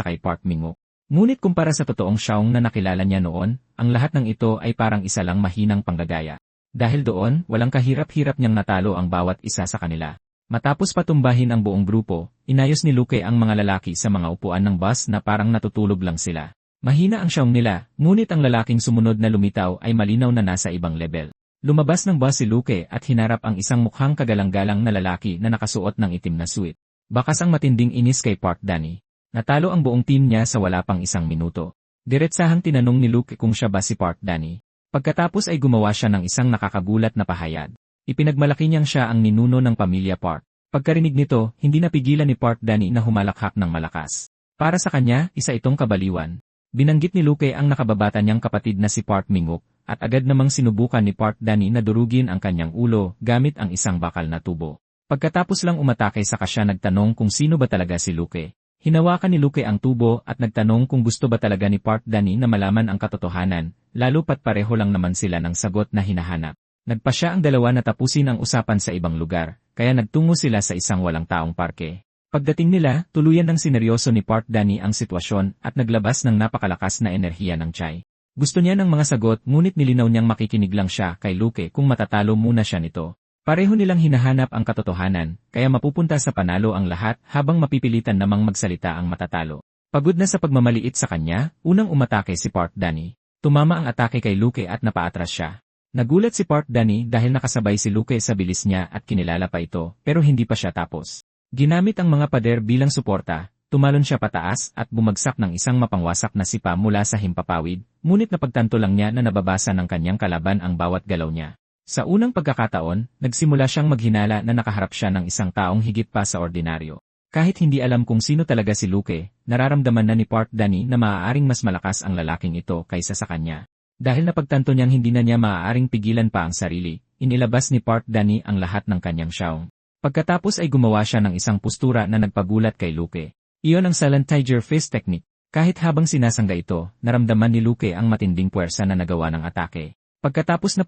kay Park Minguk. Ngunit kumpara sa totoong Xiaong na nakilala niya noon, ang lahat ng ito ay parang isa lang mahinang panggagaya. Dahil doon, walang kahirap-hirap niyang natalo ang bawat isa sa kanila. Matapos patumbahin ang buong grupo, inayos ni Luke ang mga lalaki sa mga upuan ng bus na parang natutulog lang sila. Mahina ang Xiaong nila, ngunit ang lalaking sumunod na lumitaw ay malinaw na nasa ibang level. Lumabas ng bus si Luke at hinarap ang isang mukhang kagalang-galang na lalaki na nakasuot ng itim na suit. Bakas ang matinding inis kay Park Danny. Natalo ang buong team niya sa wala pang isang minuto. Diretsahang tinanong ni Luke kung siya ba si Park Danny. Pagkatapos ay gumawa siya ng isang nakakagulat na pahayag. Ipinagmalaki niyang siya ang ninuno ng pamilya Park. Pagkarinig nito, hindi napigilan ni Park Danny na humalakhak ng malakas. Para sa kanya, isa itong kabaliwan. Binanggit ni Luke ang nakababata niyang kapatid na si Park Minguk, at agad namang sinubukan ni Park Danny na durugin ang kanyang ulo gamit ang isang bakal na tubo. Pagkatapos lang umatake saka siya nagtanong kung sino ba talaga si Luke. Hinawakan ni Luke ang tubo at nagtanong kung gusto ba talaga ni Park Danny na malaman ang katotohanan, lalo pat pareho lang naman sila ng sagot na hinahanap. Nagpa siya ang dalawa na tapusin ang usapan sa ibang lugar, kaya nagtungo sila sa isang walang taong parke. Pagdating nila, tuluyan ng sineryoso ni Park Danny ang sitwasyon at naglabas ng napakalakas na enerhiya ng Chai. Gusto niya ng mga sagot ngunit nilinaw niyang makikinig lang siya kay Luke kung matatalo muna siya nito. Pareho nilang hinahanap ang katotohanan, kaya mapupunta sa panalo ang lahat habang mapipilitan namang magsalita ang matatalo. Pagod na sa pagmamaliit sa kanya, unang umatake si Park Danny. Tumama ang atake kay Luke at napaatras siya. Nagulat si Park Danny dahil nakasabay si Luke sa bilis niya at kinilala pa ito, pero hindi pa siya tapos. Ginamit ang mga pader bilang suporta, tumalon siya pataas at bumagsak ng isang mapangwasak na sipa mula sa himpapawid, ngunit napagtanto lang niya na nababasa ng kanyang kalaban ang bawat galaw niya. Sa unang pagkakataon, nagsimula siyang maghinala na nakaharap siya ng isang taong higit pa sa ordinaryo. Kahit hindi alam kung sino talaga si Luke, nararamdaman na ni Park Danny na maaaring mas malakas ang lalaking ito kaysa sa kanya. Dahil napagtanto niyang hindi na niya maaaring pigilan pa ang sarili, inilabas ni Park Danny ang lahat ng kanyang Xiaong. Pagkatapos ay gumawa siya ng isang postura na nagpagulat kay Luke. Iyon ang Silent Tiger Fist Technique. Kahit habang sinasangga ito, naramdaman ni Luke ang matinding puwersa na nagawa ng atake. Pagkatapos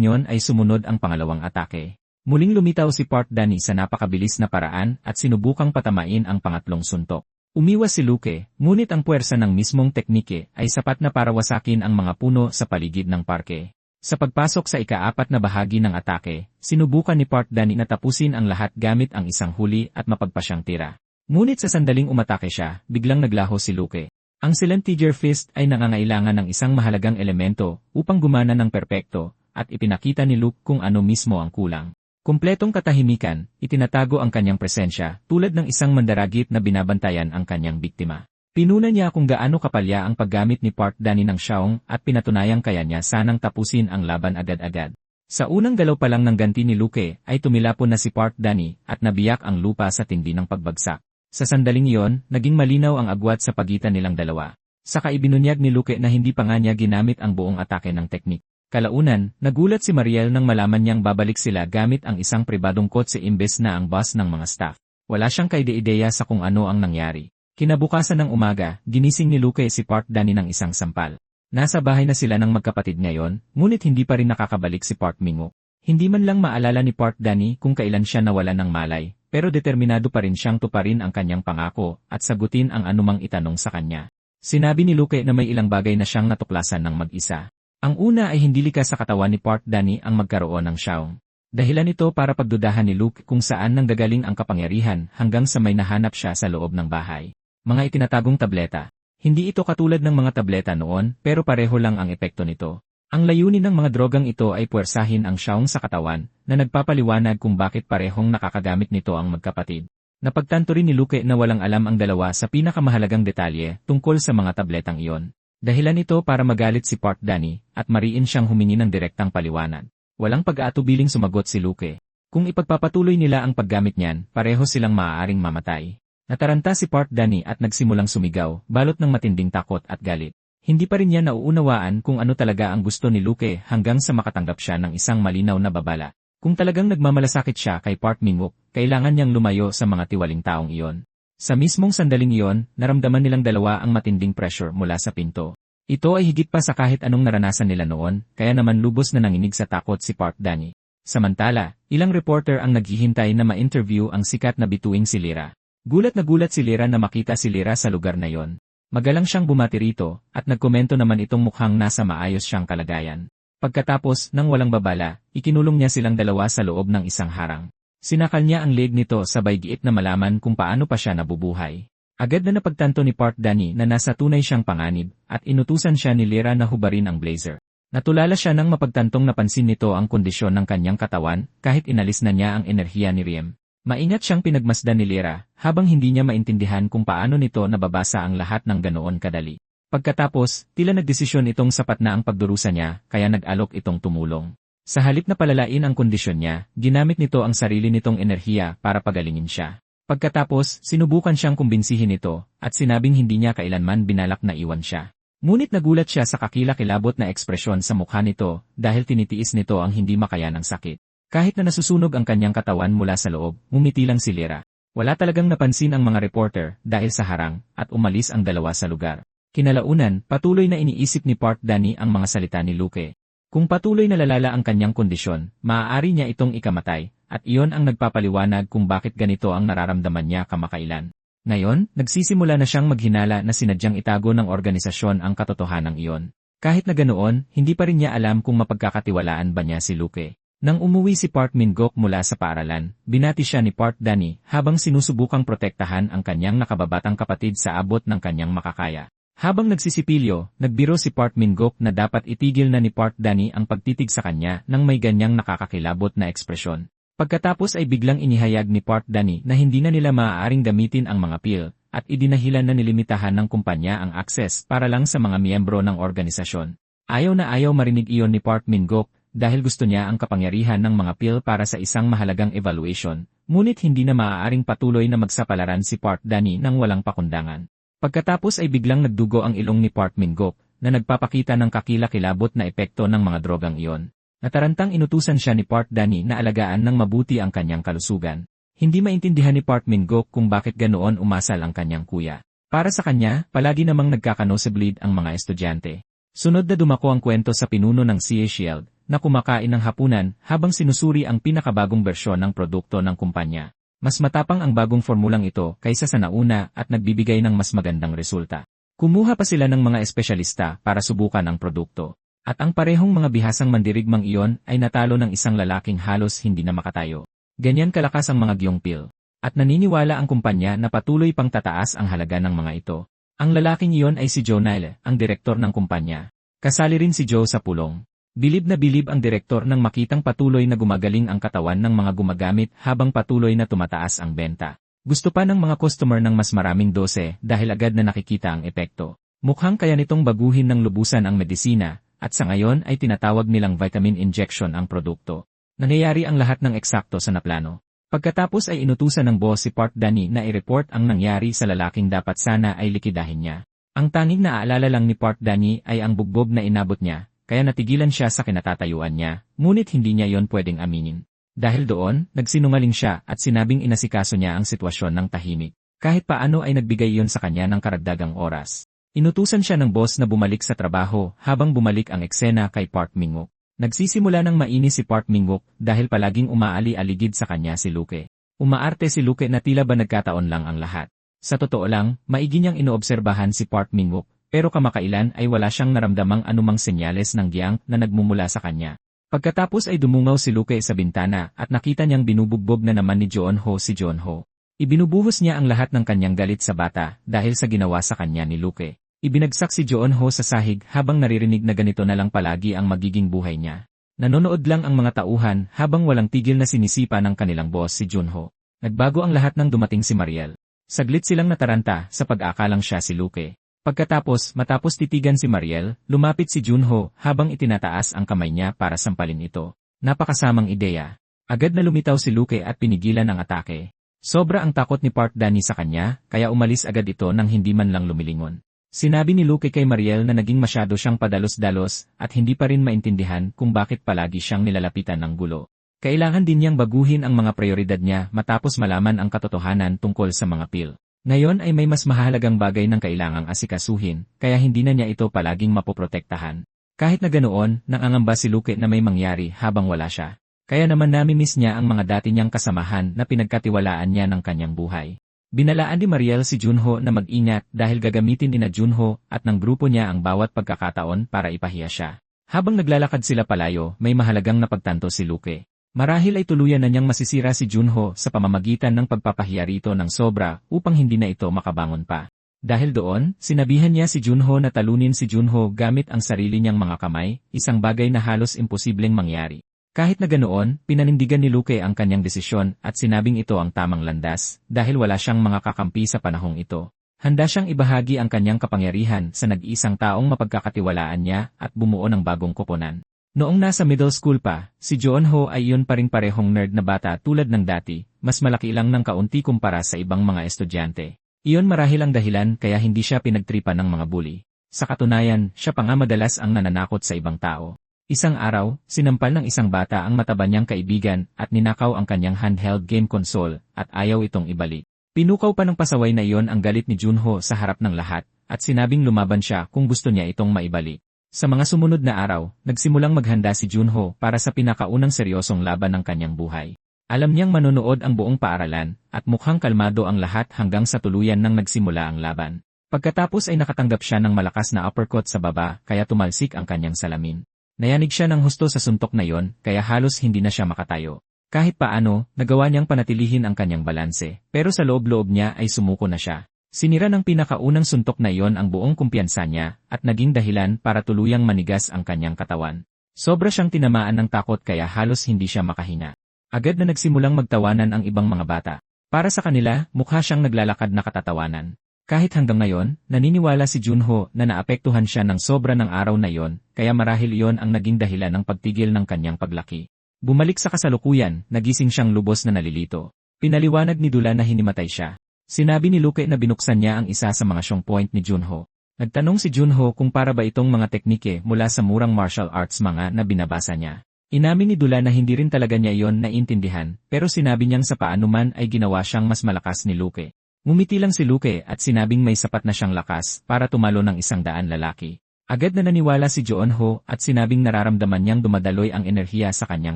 niyon ay sumunod ang pangalawang atake. Muling lumitaw si Park Danny sa napakabilis na paraan at sinubukang patamain ang pangatlong suntok. Umiwas si Luke, ngunit ang puwersa ng mismong teknike ay sapat na para wasakin ang mga puno sa paligid ng parke. Sa pagpasok sa ika-4 na bahagi ng atake, sinubukan ni Park Danny na tapusin ang lahat gamit ang isang huli at mapagpasyang tira. Ngunit sa sandaling umatake siya, biglang naglaho si Luke. Ang Silent Tiger Fist ay nangangailangan ng isang mahalagang elemento upang gumana ng perpekto, at ipinakita ni Luke kung ano mismo ang kulang. Kumpletong katahimikan, itinatago ang kanyang presensya tulad ng isang mandaragit na binabantayan ang kanyang biktima. Pinuna niya kung gaano kapalya ang paggamit ni Park Danny ng Xiaong at pinatunayang kaya niya sanang tapusin ang laban agad-agad. Sa unang galaw pa lang ng ganti ni Luke ay tumilapon na si Park Danny at nabiyak ang lupa sa tindi ng pagbagsak. Sa sandaling iyon, naging malinaw ang agwat sa pagitan nilang dalawa. Saka ibinunyag ni Luke na hindi pa nga niya ginamit ang buong atake ng teknik. Kalaunan, nagulat si Mariel nang malaman niyang babalik sila gamit ang isang pribadong kotse imbes na ang bus ng mga staff. Wala siyang kaide-ideya sa kung ano ang nangyari. Kinabukasan ng umaga, ginising ni Luke si Park Danny ng isang sampal. Nasa bahay na sila ng magkapatid ngayon, ngunit hindi pa rin nakakabalik si Park Minguk. Hindi man lang maalala ni Park Danny kung kailan siya nawalan ng malay, pero determinado pa rin siyang tuparin ang kanyang pangako at sagutin ang anumang itanong sa kanya. Sinabi ni Luke na may ilang bagay na siyang natuklasan ng mag-isa. Ang una ay hindi likas sa katawan ni Park Danny ang magkaroon ng Xiaong. Dahilan ito para pagdudahan ni Luke kung saan nanggagaling ang kapangyarihan hanggang sa may nahanap siya sa loob ng bahay. Mga itinatagong tableta. Hindi ito katulad ng mga tableta noon, pero pareho lang ang epekto nito. Ang layunin ng mga drogang ito ay puwersahin ang Xiaong sa katawan, na nagpapaliwanag kung bakit parehong nakakagamit nito ang magkapatid. Napagtanto rin ni Luke na walang alam ang dalawa sa pinakamahalagang detalye tungkol sa mga tabletang iyon. Dahilan ito para magalit si Park Danny at mariin siyang humingi ng direktang paliwanag. Walang pag-aatubiling sumagot si Luke. Kung ipagpapatuloy nila ang paggamit niyan, pareho silang maaaring mamatay. Nataranta si Park Danny at nagsimulang sumigaw, balot ng matinding takot at galit. Hindi pa rin niya nauunawaan kung ano talaga ang gusto ni Luke hanggang sa makatanggap siya ng isang malinaw na babala. Kung talagang nagmamalasakit siya kay Park Min-wook, kailangan niyang lumayo sa mga tiwaling taong iyon. Sa mismong sandaling iyon, naramdaman nilang dalawa ang matinding pressure mula sa pinto. Ito ay higit pa sa kahit anong naranasan nila noon, kaya naman lubos na nanginig sa takot si Park Danny. Samantala, ilang reporter ang naghihintay na ma-interview ang sikat na bituing si Lira. Gulat na gulat si Lira na makita si Lira sa lugar na yon. Magalang siyang bumati rito, at nagkomento naman itong mukhang nasa maayos siyang kalagayan. Pagkatapos, nang walang babala, ikinulong niya silang dalawa sa loob ng isang harang. Sinakal niya ang leg nito sabay giit na malaman kung paano pa siya nabubuhay. Agad na napagtanto ni Park Danny na nasa tunay siyang panganib, at inutusan siya ni Lira na hubarin ang blazer. Natulala siya nang mapagtantong napansin nito ang kondisyon ng kanyang katawan, kahit inalis na niya ang enerhiya ni Riem. Maingat siyang pinagmasdan ni Lira, habang hindi niya maintindihan kung paano nito nababasa ang lahat ng ganoon kadali. Pagkatapos, tila nagdesisyon itong sapat na ang pagdurusa niya, kaya nag-alok itong tumulong. Sa halip na palalain ang kondisyon niya, ginamit nito ang sarili nitong enerhiya para pagalingin siya. Pagkatapos, sinubukan siyang kumbinsihin ito, at sinabing hindi niya kailanman binalak na iwan siya. Ngunit nagulat siya sa kakilakilabot na ekspresyon sa mukha nito, dahil tinitiis nito ang hindi makayanang sakit. Kahit na nasusunog ang kanyang katawan mula sa loob, ngumiti lang si Lira. Wala talagang napansin ang mga reporter, dahil sa harang, at umalis ang dalawa sa lugar. Kinalaunan, patuloy na iniisip ni Park Danny ang mga salita ni Luke. Kung patuloy na lalala ang kanyang kondisyon, maaari niya itong ikamatay, at iyon ang nagpapaliwanag kung bakit ganito ang nararamdaman niya kamakailan. Ngayon, nagsisimula na siyang maghinala na sinadyang itago ng organisasyon ang katotohanang iyon. Kahit na ganoon, hindi pa rin niya alam kung mapagkakatiwalaan ba niya si Luke. Nang umuwi si Park Min-gok mula sa paaralan, binati siya ni Park Danny habang sinusubukang protektahan ang kanyang nakababatang kapatid sa abot ng kanyang makakaya. Habang nagsisipilyo, nagbiro si Park Min-gok na dapat itigil na ni Park Danny ang pagtitig sa kanya nang may ganyang nakakakilabot na ekspresyon. Pagkatapos ay biglang inihayag ni Park Danny na hindi na nila maaaring gamitin ang mga pil, at idinahilan na nilimitahan ng kumpanya ang akses para lang sa mga miyembro ng organisasyon. Ayaw na ayaw marinig iyon ni Park Min-gok dahil gusto niya ang kapangyarihan ng mga pil para sa isang mahalagang evaluation, ngunit hindi na maaaring patuloy na magsapalaran si Park Danny nang walang pakundangan. Pagkatapos ay biglang nagdugo ang ilong ni Park Min-gok na nagpapakita ng kakilakilabot na epekto ng mga drogang iyon. Natarantang inutusan siya ni Park Danny na alagaan ng mabuti ang kanyang kalusugan. Hindi maintindihan ni Park Min-gok kung bakit ganoon umasal ang kanyang kuya. Para sa kanya, palagi namang nagkakano-bleed ang mga estudyante. Sunod na dumako ang kwento sa pinuno ng CA Shield na kumakain ng hapunan habang sinusuri ang pinakabagong bersyon ng produkto ng kumpanya. Mas matapang ang bagong formulang ito kaysa sa nauna at nagbibigay ng mas magandang resulta. Kumuha pa sila ng mga espesyalista para subukan ang produkto. At ang parehong mga bihasang mandirigmang iyon ay natalo ng isang lalaking halos hindi na makatayo. Ganyan kalakas ang mga giyong pil. At naniniwala ang kumpanya na patuloy pang tataas ang halaga ng mga ito. Ang lalaking iyon ay si Joe Nile, ang direktor ng kumpanya. Kasali rin si Joe sa pulong. Bilib na bilib ang direktor nang makitang patuloy na gumagaling ang katawan ng mga gumagamit habang patuloy na tumataas ang benta. Gusto pa ng mga customer ng mas maraming dose dahil agad na nakikita ang epekto. Mukhang kaya nitong baguhin ng lubusan ang medisina, at sa ngayon ay tinatawag nilang vitamin injection ang produkto. Nangyayari ang lahat ng eksakto sa naplano. Pagkatapos ay inutusan ng boss si Park Danny na i-report ang nangyari sa lalaking dapat sana ay likidahin niya. Ang tanging naaalala lang ni Park Danny ay ang bugbog na inabot niya, kaya natigilan siya sa kinatatayuan niya, ngunit hindi niya yon pwedeng aminin. Dahil doon, nagsinungaling siya at sinabing inasikaso niya ang sitwasyon ng tahimik. Kahit paano ay nagbigay yon sa kanya ng karagdagang oras. Inutusan siya ng boss na bumalik sa trabaho habang bumalik ang eksena kay Park Min-wook. Nagsisimula ng mainis si Park Min-wook dahil palaging umaali-aligid sa kanya si Luke. Umaarte si Luke na tila ba nagkataon lang ang lahat. Sa totoo lang, maigi niyang inoobserbahan si Park Min-wook. Pero kamakailan ay wala siyang naramdamang anumang senyales ng giyang na nagmumula sa kanya. Pagkatapos ay dumungaw si Luke sa bintana at nakita niyang binubugbog na naman ni Joon-ho si Joon-ho. Ibinubuhos niya ang lahat ng kanyang galit sa bata dahil sa ginawa sa kanya ni Luke. Ibinagsak si Joon-ho sa sahig habang naririnig na ganito na lang palagi ang magiging buhay niya. Nanonood lang ang mga tauhan habang walang tigil na sinisipa ng kanilang boss si Joon-ho. Nagbago ang lahat nang dumating si Mariel. Saglit silang nataranta sa pag-akalang siya si Luke. Matapos titigan si Mariel, lumapit si Junho habang itinataas ang kamay niya para sampalin ito. Napakasamang ideya. Agad na lumitaw si Luke at pinigilan ang atake. Sobra ang takot ni Park Danny sa kanya, kaya umalis agad ito nang hindi man lang lumilingon. Sinabi ni Luke kay Mariel na naging masyado siyang padalos-dalos at hindi pa rin maintindihan kung bakit palagi siyang nilalapitan ng gulo. Kailangan din niyang baguhin ang mga prioridad niya matapos malaman ang katotohanan tungkol sa mga pil. Ngayon ay may mas mahalagang bagay ng kailangang asikasuhin, kaya hindi na niya ito palaging mapoprotektahan. Kahit na ganoon, nangangamba si Luke na may mangyari habang wala siya. Kaya naman namimiss niya ang mga dati niyang kasamahan na pinagkatiwalaan niya ng kanyang buhay. Binalaan ni Mariel si Junho na mag-ingat dahil gagamitin ni Junho at ng grupo niya ang bawat pagkakataon para ipahiya siya. Habang naglalakad sila palayo, may mahalagang napagtanto si Luke. Marahil ay tuluyan na niyang masisira si Junho sa pamamagitan ng pagpapahiya rito ng sobra upang hindi na ito makabangon pa. Dahil doon, sinabihan niya si Junho na talunin si Junho gamit ang sarili niyang mga kamay, isang bagay na halos imposibleng mangyari. Kahit na ganoon, pinanindigan ni Luke ang kanyang desisyon at sinabing ito ang tamang landas dahil wala siyang mga kakampi sa panahong ito. Handa siyang ibahagi ang kanyang kapangyarihan sa nag-iisang taong mapagkakatiwalaan niya at bumuo ng bagong koponan. Noong nasa middle school pa, si Junho ay iyon pa ring parehong nerd na bata tulad ng dati, mas malaki lang ng kaunti kumpara sa ibang mga estudyante. Iyon marahil ang dahilan kaya hindi siya pinagtripan ng mga bully. Sa katunayan, siya pa nga madalas ang nananakot sa ibang tao. Isang araw, sinampal ng isang bata ang mataba niyang kaibigan at ninakaw ang kanyang handheld game console at ayaw itong ibalik. Pinukaw pa ng pasaway na iyon ang galit ni Junho sa harap ng lahat at sinabing lumaban siya kung gusto niya itong maibalik. Sa mga sumunod na araw, nagsimulang maghanda si Junho para sa pinakaunang seryosong laban ng kanyang buhay. Alam niyang manonood ang buong paaralan, at mukhang kalmado ang lahat hanggang sa tuluyan nang nagsimula ang laban. Pagkatapos ay nakatanggap siya ng malakas na uppercut sa baba, kaya tumalsik ang kanyang salamin. Nayanig siya ng husto sa suntok na yon, kaya halos hindi na siya makatayo. Kahit paano, nagawa niyang panatilihin ang kanyang balanse, pero sa loob-loob niya ay sumuko na siya. Sinira ng pinakaunang suntok na iyon ang buong kumpiyansa niya at naging dahilan para tuluyang manigas ang kanyang katawan. Sobra siyang tinamaan ng takot kaya halos hindi siya makahinga. Agad na nagsimulang magtawanan ang ibang mga bata. Para sa kanila, mukha siyang naglalakad na katatawanan. Kahit hanggang ngayon, naniniwala si Junho na naapektuhan siya ng sobra ng araw na iyon, kaya marahil iyon ang naging dahilan ng pagtigil ng kanyang paglaki. Bumalik sa kasalukuyan, nagising siyang lubos na nalilito. Pinaliwanag ni Dula na hinimatay siya. Sinabi ni Luke na binuksan niya ang isa sa mga strong point ni Junho. Nagtanong si Junho kung para ba itong mga teknike mula sa murang martial arts mga na binabasa niya. Inamin ni Dula na hindi rin talaga niya iyon naiintindihan, pero sinabi niyang sa paanuman ay ginawa siyang mas malakas ni Luke. Ngumiti lang si Luke at sinabing may sapat na siyang lakas para tumalo ng 100 lalaki. Agad na naniwala si Junho at sinabing nararamdaman niyang dumadaloy ang enerhiya sa kanyang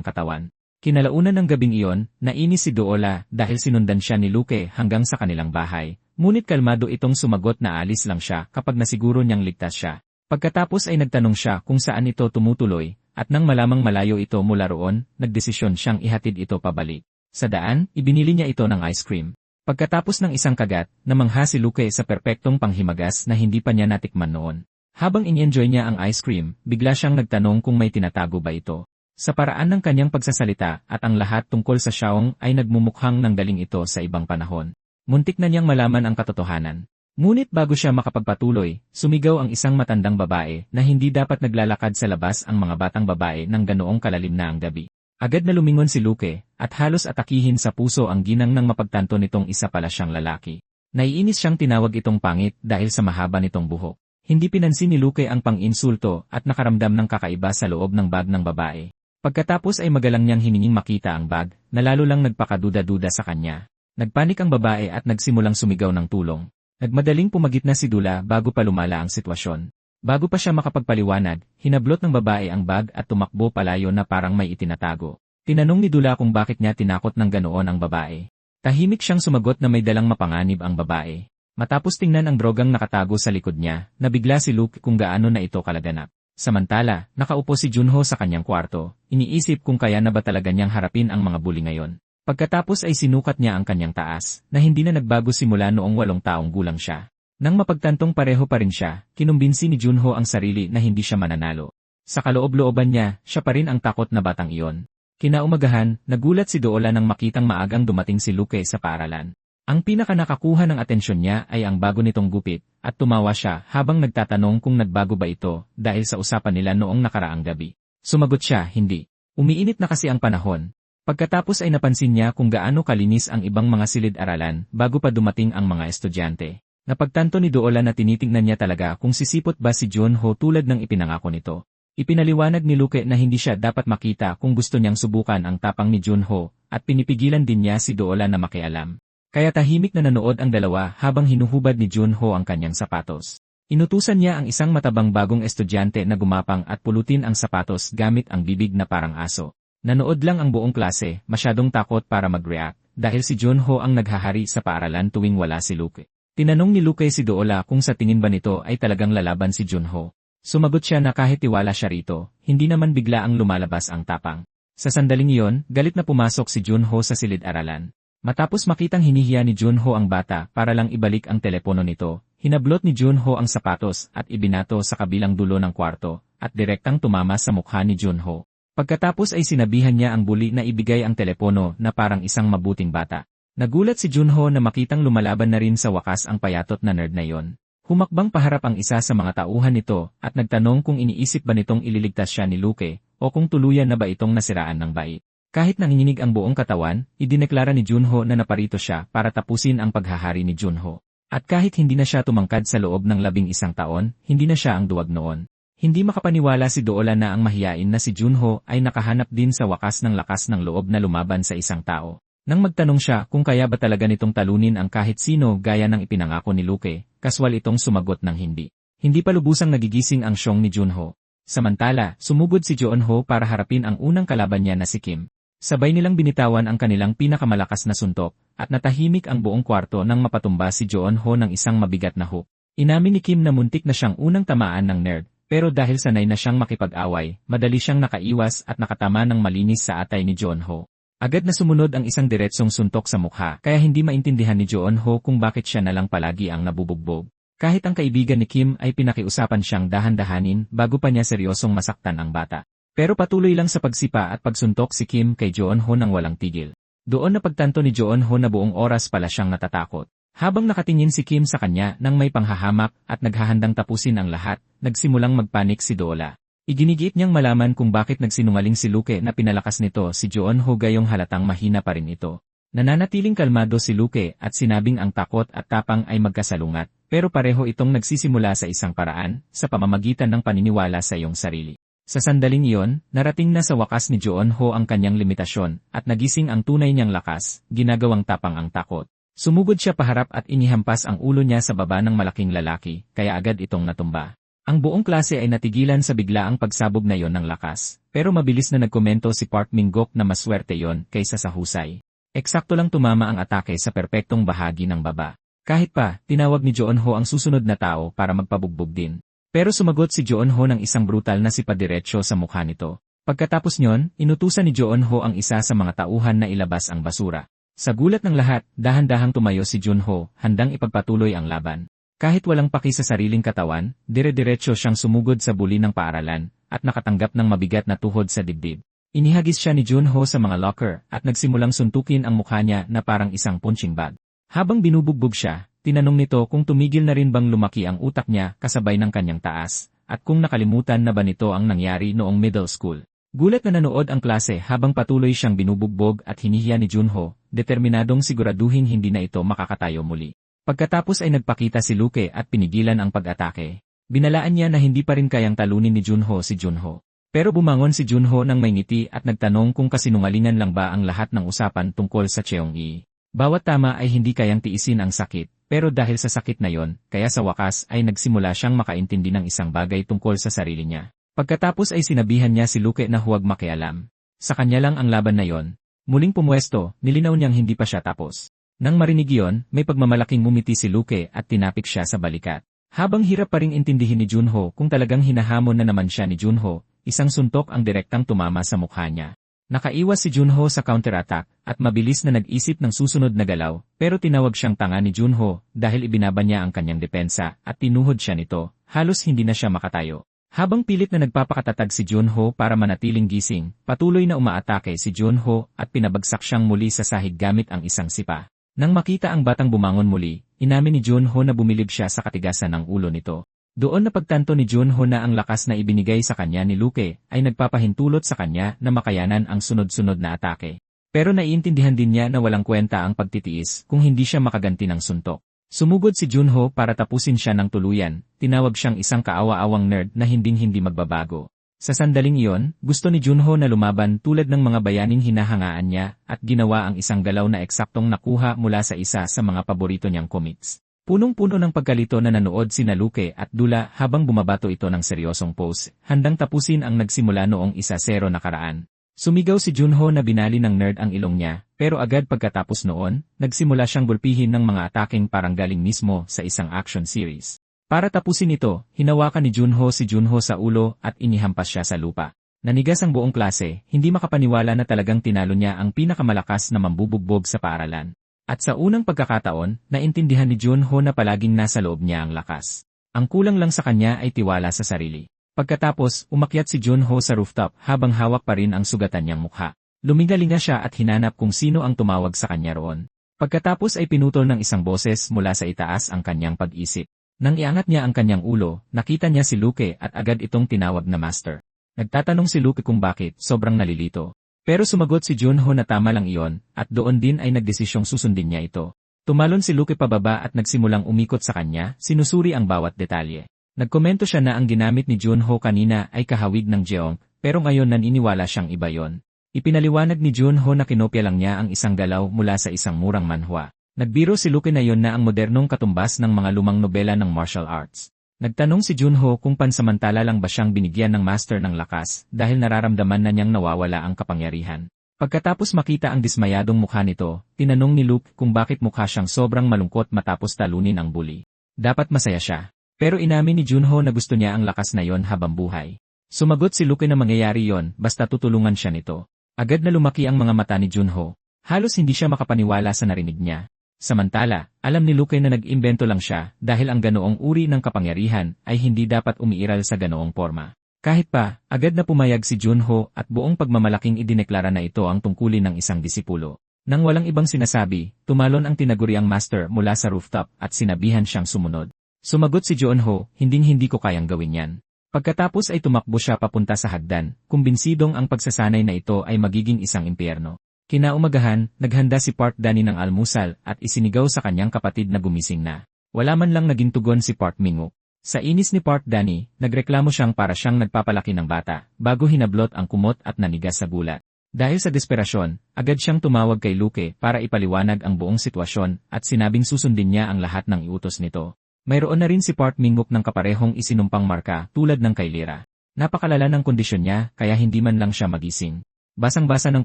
katawan. Kinalaunan ng gabing iyon, nainis si Doola dahil sinundan siya ni Luke hanggang sa kanilang bahay, ngunit kalmado itong sumagot na alis lang siya kapag nasiguro niyang ligtas siya. Pagkatapos ay nagtanong siya kung saan ito tumutuloy, at nang malamang malayo ito mula roon, nagdesisyon siyang ihatid ito pabalik. Sa daan, ibinili niya ito ng ice cream. Pagkatapos ng isang kagat, namangha si Luke sa perpektong panghimagas na hindi pa niya natikman noon. Habang in-enjoy niya ang ice cream, bigla siyang nagtanong kung may tinatago ba ito. Sa paraan ng kanyang pagsasalita at ang lahat tungkol sa Xiaong ay nagmumukhang nanggaling ito sa ibang panahon. Muntik na niyang malaman ang katotohanan. Ngunit bago siya makapagpatuloy, sumigaw ang isang matandang babae na hindi dapat naglalakad sa labas ang mga batang babae ng ganoong kalalim na ang gabi. Agad na lumingon si Luke at halos atakihin sa puso ang ginang nang mapagtanto nitong isa pala siyang lalaki. Naiinis siyang tinawag itong pangit dahil sa mahaba nitong buhok. Hindi pinansin ni Luke ang pang-insulto at nakaramdam ng kakaiba sa loob ng bag ng babae. Pagkatapos ay magalang niyang hininging makita ang bag, na lalo lang nagpakaduda-duda sa kanya. Nagpanik ang babae at nagsimulang sumigaw ng tulong. Nagmadaling pumagit na si Dula bago pa lumala ang sitwasyon. Bago pa siya makapagpaliwanag, hinablot ng babae ang bag at tumakbo palayo na parang may itinatago. Tinanong ni Dula kung bakit niya tinakot ng ganoon ang babae. Tahimik siyang sumagot na may dalang mapanganib ang babae. Matapos tingnan ang drogang nakatago sa likod niya, nabigla si Luke kung gaano na ito kalaganap. Samantala, nakaupo si Junho sa kanyang kwarto, iniisip kung kaya na ba talaga niyang harapin ang mga bully ngayon. Pagkatapos ay sinukat niya ang kanyang taas, na hindi na nagbago simula noong 8 taong gulang siya. Nang mapagtantong pareho pa rin siya, kinumbinsi ni Junho ang sarili na hindi siya mananalo. Sa kaloob-looban niya, siya pa rin ang takot na batang iyon. Kinaumagahan, nagulat si Doola nang makitang maagang dumating si Luke sa paaralan. Ang pinaka-nakakuha ng atensyon niya ay ang bago nitong gupit, at tumawa siya habang nagtatanong kung nagbago ba ito dahil sa usapan nila noong nakaraang gabi. Sumagot siya, hindi. Umiinit na kasi ang panahon. Pagkatapos ay napansin niya kung gaano kalinis ang ibang mga silid-aralan bago pa dumating ang mga estudyante. Napagtanto ni Doola na tinitingnan niya talaga kung sisipot ba si Junho tulad ng ipinangako nito. Ipinaliwanag ni Luke na hindi siya dapat makita kung gusto niyang subukan ang tapang ni Junho, at pinipigilan din niya si Doola na makialam. Kaya tahimik na nanood ang dalawa habang hinuhubad ni Junho ang kanyang sapatos. Inutusan niya ang isang matabang bagong estudyante na gumapang at pulutin ang sapatos gamit ang bibig na parang aso. Nanood lang ang buong klase, masyadong takot para mag-react, dahil si Junho ang naghahari sa paaralan tuwing wala si Luke. Tinanong ni Luke si Doola kung sa tingin ba nito ay talagang lalaban si Junho. Sumagot siya na kahit tiwala siya rito, hindi naman bigla ang lumalabas ang tapang. Sa sandaling iyon, galit na pumasok si Junho sa silid-aralan. Matapos makitang hinihiya ni Junho ang bata para lang ibalik ang telepono nito, hinablot ni Junho ang sapatos at ibinato sa kabilang dulo ng kwarto, at direktang tumama sa mukha ni Junho. Pagkatapos ay sinabihan niya ang bully na ibigay ang telepono na parang isang mabuting bata. Nagulat si Junho na makitang lumalaban na rin sa wakas ang payatot na nerd na yon. Humakbang paharap ang isa sa mga tauhan nito at nagtanong kung iniisip ba nitong ililigtas siya ni Luke o kung tuluyan na ba itong nasiraan ng bait. Kahit nanginginig ang buong katawan, idineklara ni Junho na naparito siya para tapusin ang paghahari ni Junho. At kahit hindi na siya tumangkad sa loob ng 11 taon, hindi na siya ang duwag noon. Hindi makapaniwala si Doola na ang mahiyain na si Junho ay nakahanap din sa wakas ng lakas ng loob na lumaban sa isang tao. Nang magtanong siya kung kaya ba talaga nitong talunin ang kahit sino gaya ng ipinangako ni Luke, kaswal itong sumagot ng hindi. Hindi pa lubusang nagigising ang siyong ni Junho. Samantala, sumugod si Junho para harapin ang unang kalaban niya na si Kim. Sabay nilang binitawan ang kanilang pinakamalakas na suntok, at natahimik ang buong kwarto nang mapatumba si Junho ng isang mabigat na hook. Inamin ni Kim na muntik na siyang unang tamaan ng nerd, pero dahil sanay na siyang makipag-away, madali siyang nakaiwas at nakatama ng malinis sa atay ni Junho. Agad na sumunod ang isang diretsong suntok sa mukha, kaya hindi maintindihan ni Junho kung bakit siya nalang palagi ang nabubugbog. Kahit ang kaibigan ni Kim ay pinakiusapan siyang dahan-dahanin bago pa niya seryosong masaktan ang bata. Pero patuloy lang sa pagsipa at pagsuntok si Kim kay Junho nang walang tigil. Doon napagtanto ni Junho na buong oras pala siyang natatakot. Habang nakatingin si Kim sa kanya nang may panghahamak at naghahandang tapusin ang lahat, nagsimulang magpanik si Doola. Iginigiit niyang malaman kung bakit nagsinungaling si Luke na pinalakas nito si Junho gayong halatang mahina pa rin ito. Nananatiling kalmado si Luke at sinabing ang takot at tapang ay magkasalungat, pero pareho itong nagsisimula sa isang paraan, sa pamamagitan ng paniniwala sa iyong sarili. Sa sandaling iyon, narating na sa wakas ni Junho ang kanyang limitasyon, at nagising ang tunay niyang lakas, ginagawang tapang ang takot. Sumugod siya paharap at inihampas ang ulo niya sa baba ng malaking lalaki, kaya agad itong natumba. Ang buong klase ay natigilan sa biglaang pagsabog na yon ng lakas, pero mabilis na nagkomento si Park Min-gok na maswerte yon kaysa sa husay. Eksakto lang tumama ang atake sa perpektong bahagi ng baba. Kahit pa, tinawag ni Junho ang susunod na tao para magpabugbog din. Pero sumagot si Junho ng isang brutal na sipadiretso sa mukha nito. Pagkatapos nyon, inutusan ni Junho ang isa sa mga tauhan na ilabas ang basura. Sa gulat ng lahat, dahan-dahang tumayo si Junho, handang ipagpatuloy ang laban. Kahit walang paki sa sariling katawan, dire-diretso siyang sumugod sa buli ng paaralan, at nakatanggap ng mabigat na tuhod sa dibdib. Inihagis siya ni Junho sa mga locker, at nagsimulang suntukin ang mukha niya na parang isang punching bag. Habang binubugbog siya, tinanong nito kung tumigil na rin bang lumaki ang utak niya kasabay ng kanyang taas, at kung nakalimutan na ba nito ang nangyari noong middle school. Gulat na nanood ang klase habang patuloy siyang binubugbog at hinihiya ni Junho, determinadong siguraduhin hindi na ito makakatayo muli. Pagkatapos ay nagpakita si Luke at pinigilan ang pag-atake. Binalaan niya na hindi pa rin kayang talunin ni Junho si Junho. Pero bumangon si Junho nang may ngiti at nagtanong kung kasinungalingan lang ba ang lahat ng usapan tungkol sa Cheong-i. Bawat tama ay hindi kayang tiisin ang sakit, pero dahil sa sakit na yon, kaya sa wakas ay nagsimula siyang makaintindi ng isang bagay tungkol sa sarili niya. Pagkatapos ay sinabihan niya si Luke na huwag makialam. Sa kanya lang ang laban na yon. Muling pumuesto, nilinaw niyang hindi pa siya tapos. Nang marinig iyon, may pagmamalaking ngumiti si Luke at tinapik siya sa balikat. Habang hirap pa ring intindihin ni Junho kung talagang hinahamon na naman siya ni Junho, isang suntok ang direktang tumama sa mukha niya. Nakaiwas si Junho sa counterattack at mabilis na nag-isip ng susunod na galaw, pero tinawag siyang tanga ni Junho dahil ibinaba niya ang kanyang depensa at tinuhod siya nito, halos hindi na siya makatayo. Habang pilit na nagpapakatatag si Junho para manatiling gising, patuloy na umaatake si Junho at pinabagsak siyang muli sa sahig gamit ang isang sipa. Nang makita ang batang bumangon muli, inamin ni Junho na bumilib siya sa katigasan ng ulo nito. Doon napagtanto ni Junho na ang lakas na ibinigay sa kanya ni Luke ay nagpapahintulot sa kanya na makayanan ang sunod-sunod na atake. Pero naiintindihan din niya na walang kwenta ang pagtitiis kung hindi siya makaganti ng suntok. Sumugod si Junho para tapusin siya ng tuluyan, tinawag siyang isang kaawa-awang nerd na hinding-hindi magbabago. Sa sandaling iyon, gusto ni Junho na lumaban tulad ng mga bayaning hinahangaan niya at ginawa ang isang galaw na eksaktong nakuha mula sa isa sa mga paborito niyang comics. Punong-puno ng pagkalito na nanood sina Luke at Dula habang bumabato ito ng seryosong pose, handang tapusin ang nagsimula noong 1-0 nakaraan. Sumigaw si Junho na binali ng nerd ang ilong niya, pero agad pagkatapos noon, nagsimula siyang gulpihin ng mga ataking parang galing mismo sa isang action series. Para tapusin ito, hinawakan ni Junho si Junho sa ulo at inihampas siya sa lupa. Nanigas ang buong klase, hindi makapaniwala na talagang tinalo niya ang pinakamalakas na mambubugbog sa paaralan. At sa unang pagkakataon, naintindihan ni Junho na palaging nasa loob niya ang lakas. Ang kulang lang sa kanya ay tiwala sa sarili. Pagkatapos, umakyat si Junho sa rooftop habang hawak pa rin ang sugatan niyang mukha. Lumingalinga siya at hinanap kung sino ang tumawag sa kanya roon. Pagkatapos ay pinutol ng isang boses mula sa itaas ang kanyang pag-isip. Nang iangat niya ang kanyang ulo, nakita niya si Luke at agad itong tinawag na master. Nagtatanong si Luke kung bakit, sobrang nalilito. Pero sumagot si Junho na tama lang iyon, at doon din ay nagdesisyong susundin niya ito. Tumalon si Luke pababa at nagsimulang umikot sa kanya, sinusuri ang bawat detalye. Nagkomento siya na ang ginamit ni Junho kanina ay kahawig ng Jeong, pero ngayon naniniwala siyang iba yon. Ipinaliwanag ni Junho na kinopya lang niya ang isang galaw mula sa isang murang manhwa. Nagbiro si Luke na yon na ang modernong katumbas ng mga lumang nobela ng martial arts. Nagtanong si Junho kung pansamantala lang ba siyang binigyan ng master ng lakas dahil nararamdaman na niyang nawawala ang kapangyarihan. Pagkatapos makita ang dismayadong mukha nito, tinanong ni Luke kung bakit mukha siyang sobrang malungkot matapos talunin ang bully. Dapat masaya siya. Pero inamin ni Junho na gusto niya ang lakas na yon habang buhay. Sumagot si Luke na mangyayari yon basta tutulungan siya nito. Agad na lumaki ang mga mata ni Junho. Halos hindi siya makapaniwala sa narinig niya. Samantala, alam ni Luke na nag-imbento lang siya dahil ang ganoong uri ng kapangyarihan ay hindi dapat umiiral sa ganoong forma. Kahit pa, agad na pumayag si Junho at buong pagmamalaking idineklara na ito ang tungkulin ng isang disipulo. Nang walang ibang sinasabi, tumalon ang tinaguriang master mula sa rooftop at sinabihan siyang sumunod. Sumagot si Junho, hindi ko kayang gawin yan. Pagkatapos ay tumakbo siya papunta sa hagdan, kumbinsidong ang pagsasanay na ito ay magiging isang impyerno. Kinaumagahan, naghanda si Park Danny ng almusal at isinigaw sa kanyang kapatid na gumising na. Wala man lang naging tugon si Park Minguk. Sa inis ni Park Danny, nagreklamo siyang para siyang nagpapalaki ng bata, bago hinablot ang kumot at nanigas sa gulat. Dahil sa desperasyon, agad siyang tumawag kay Luke para ipaliwanag ang buong sitwasyon at sinabing susundin niya ang lahat ng iutos nito. Mayroon na rin si Park Minguk ng kaparehong isinumpang marka tulad ng kay Lyra. Napakalala ng kondisyon niya kaya hindi man lang siya magising. Basang-basa ng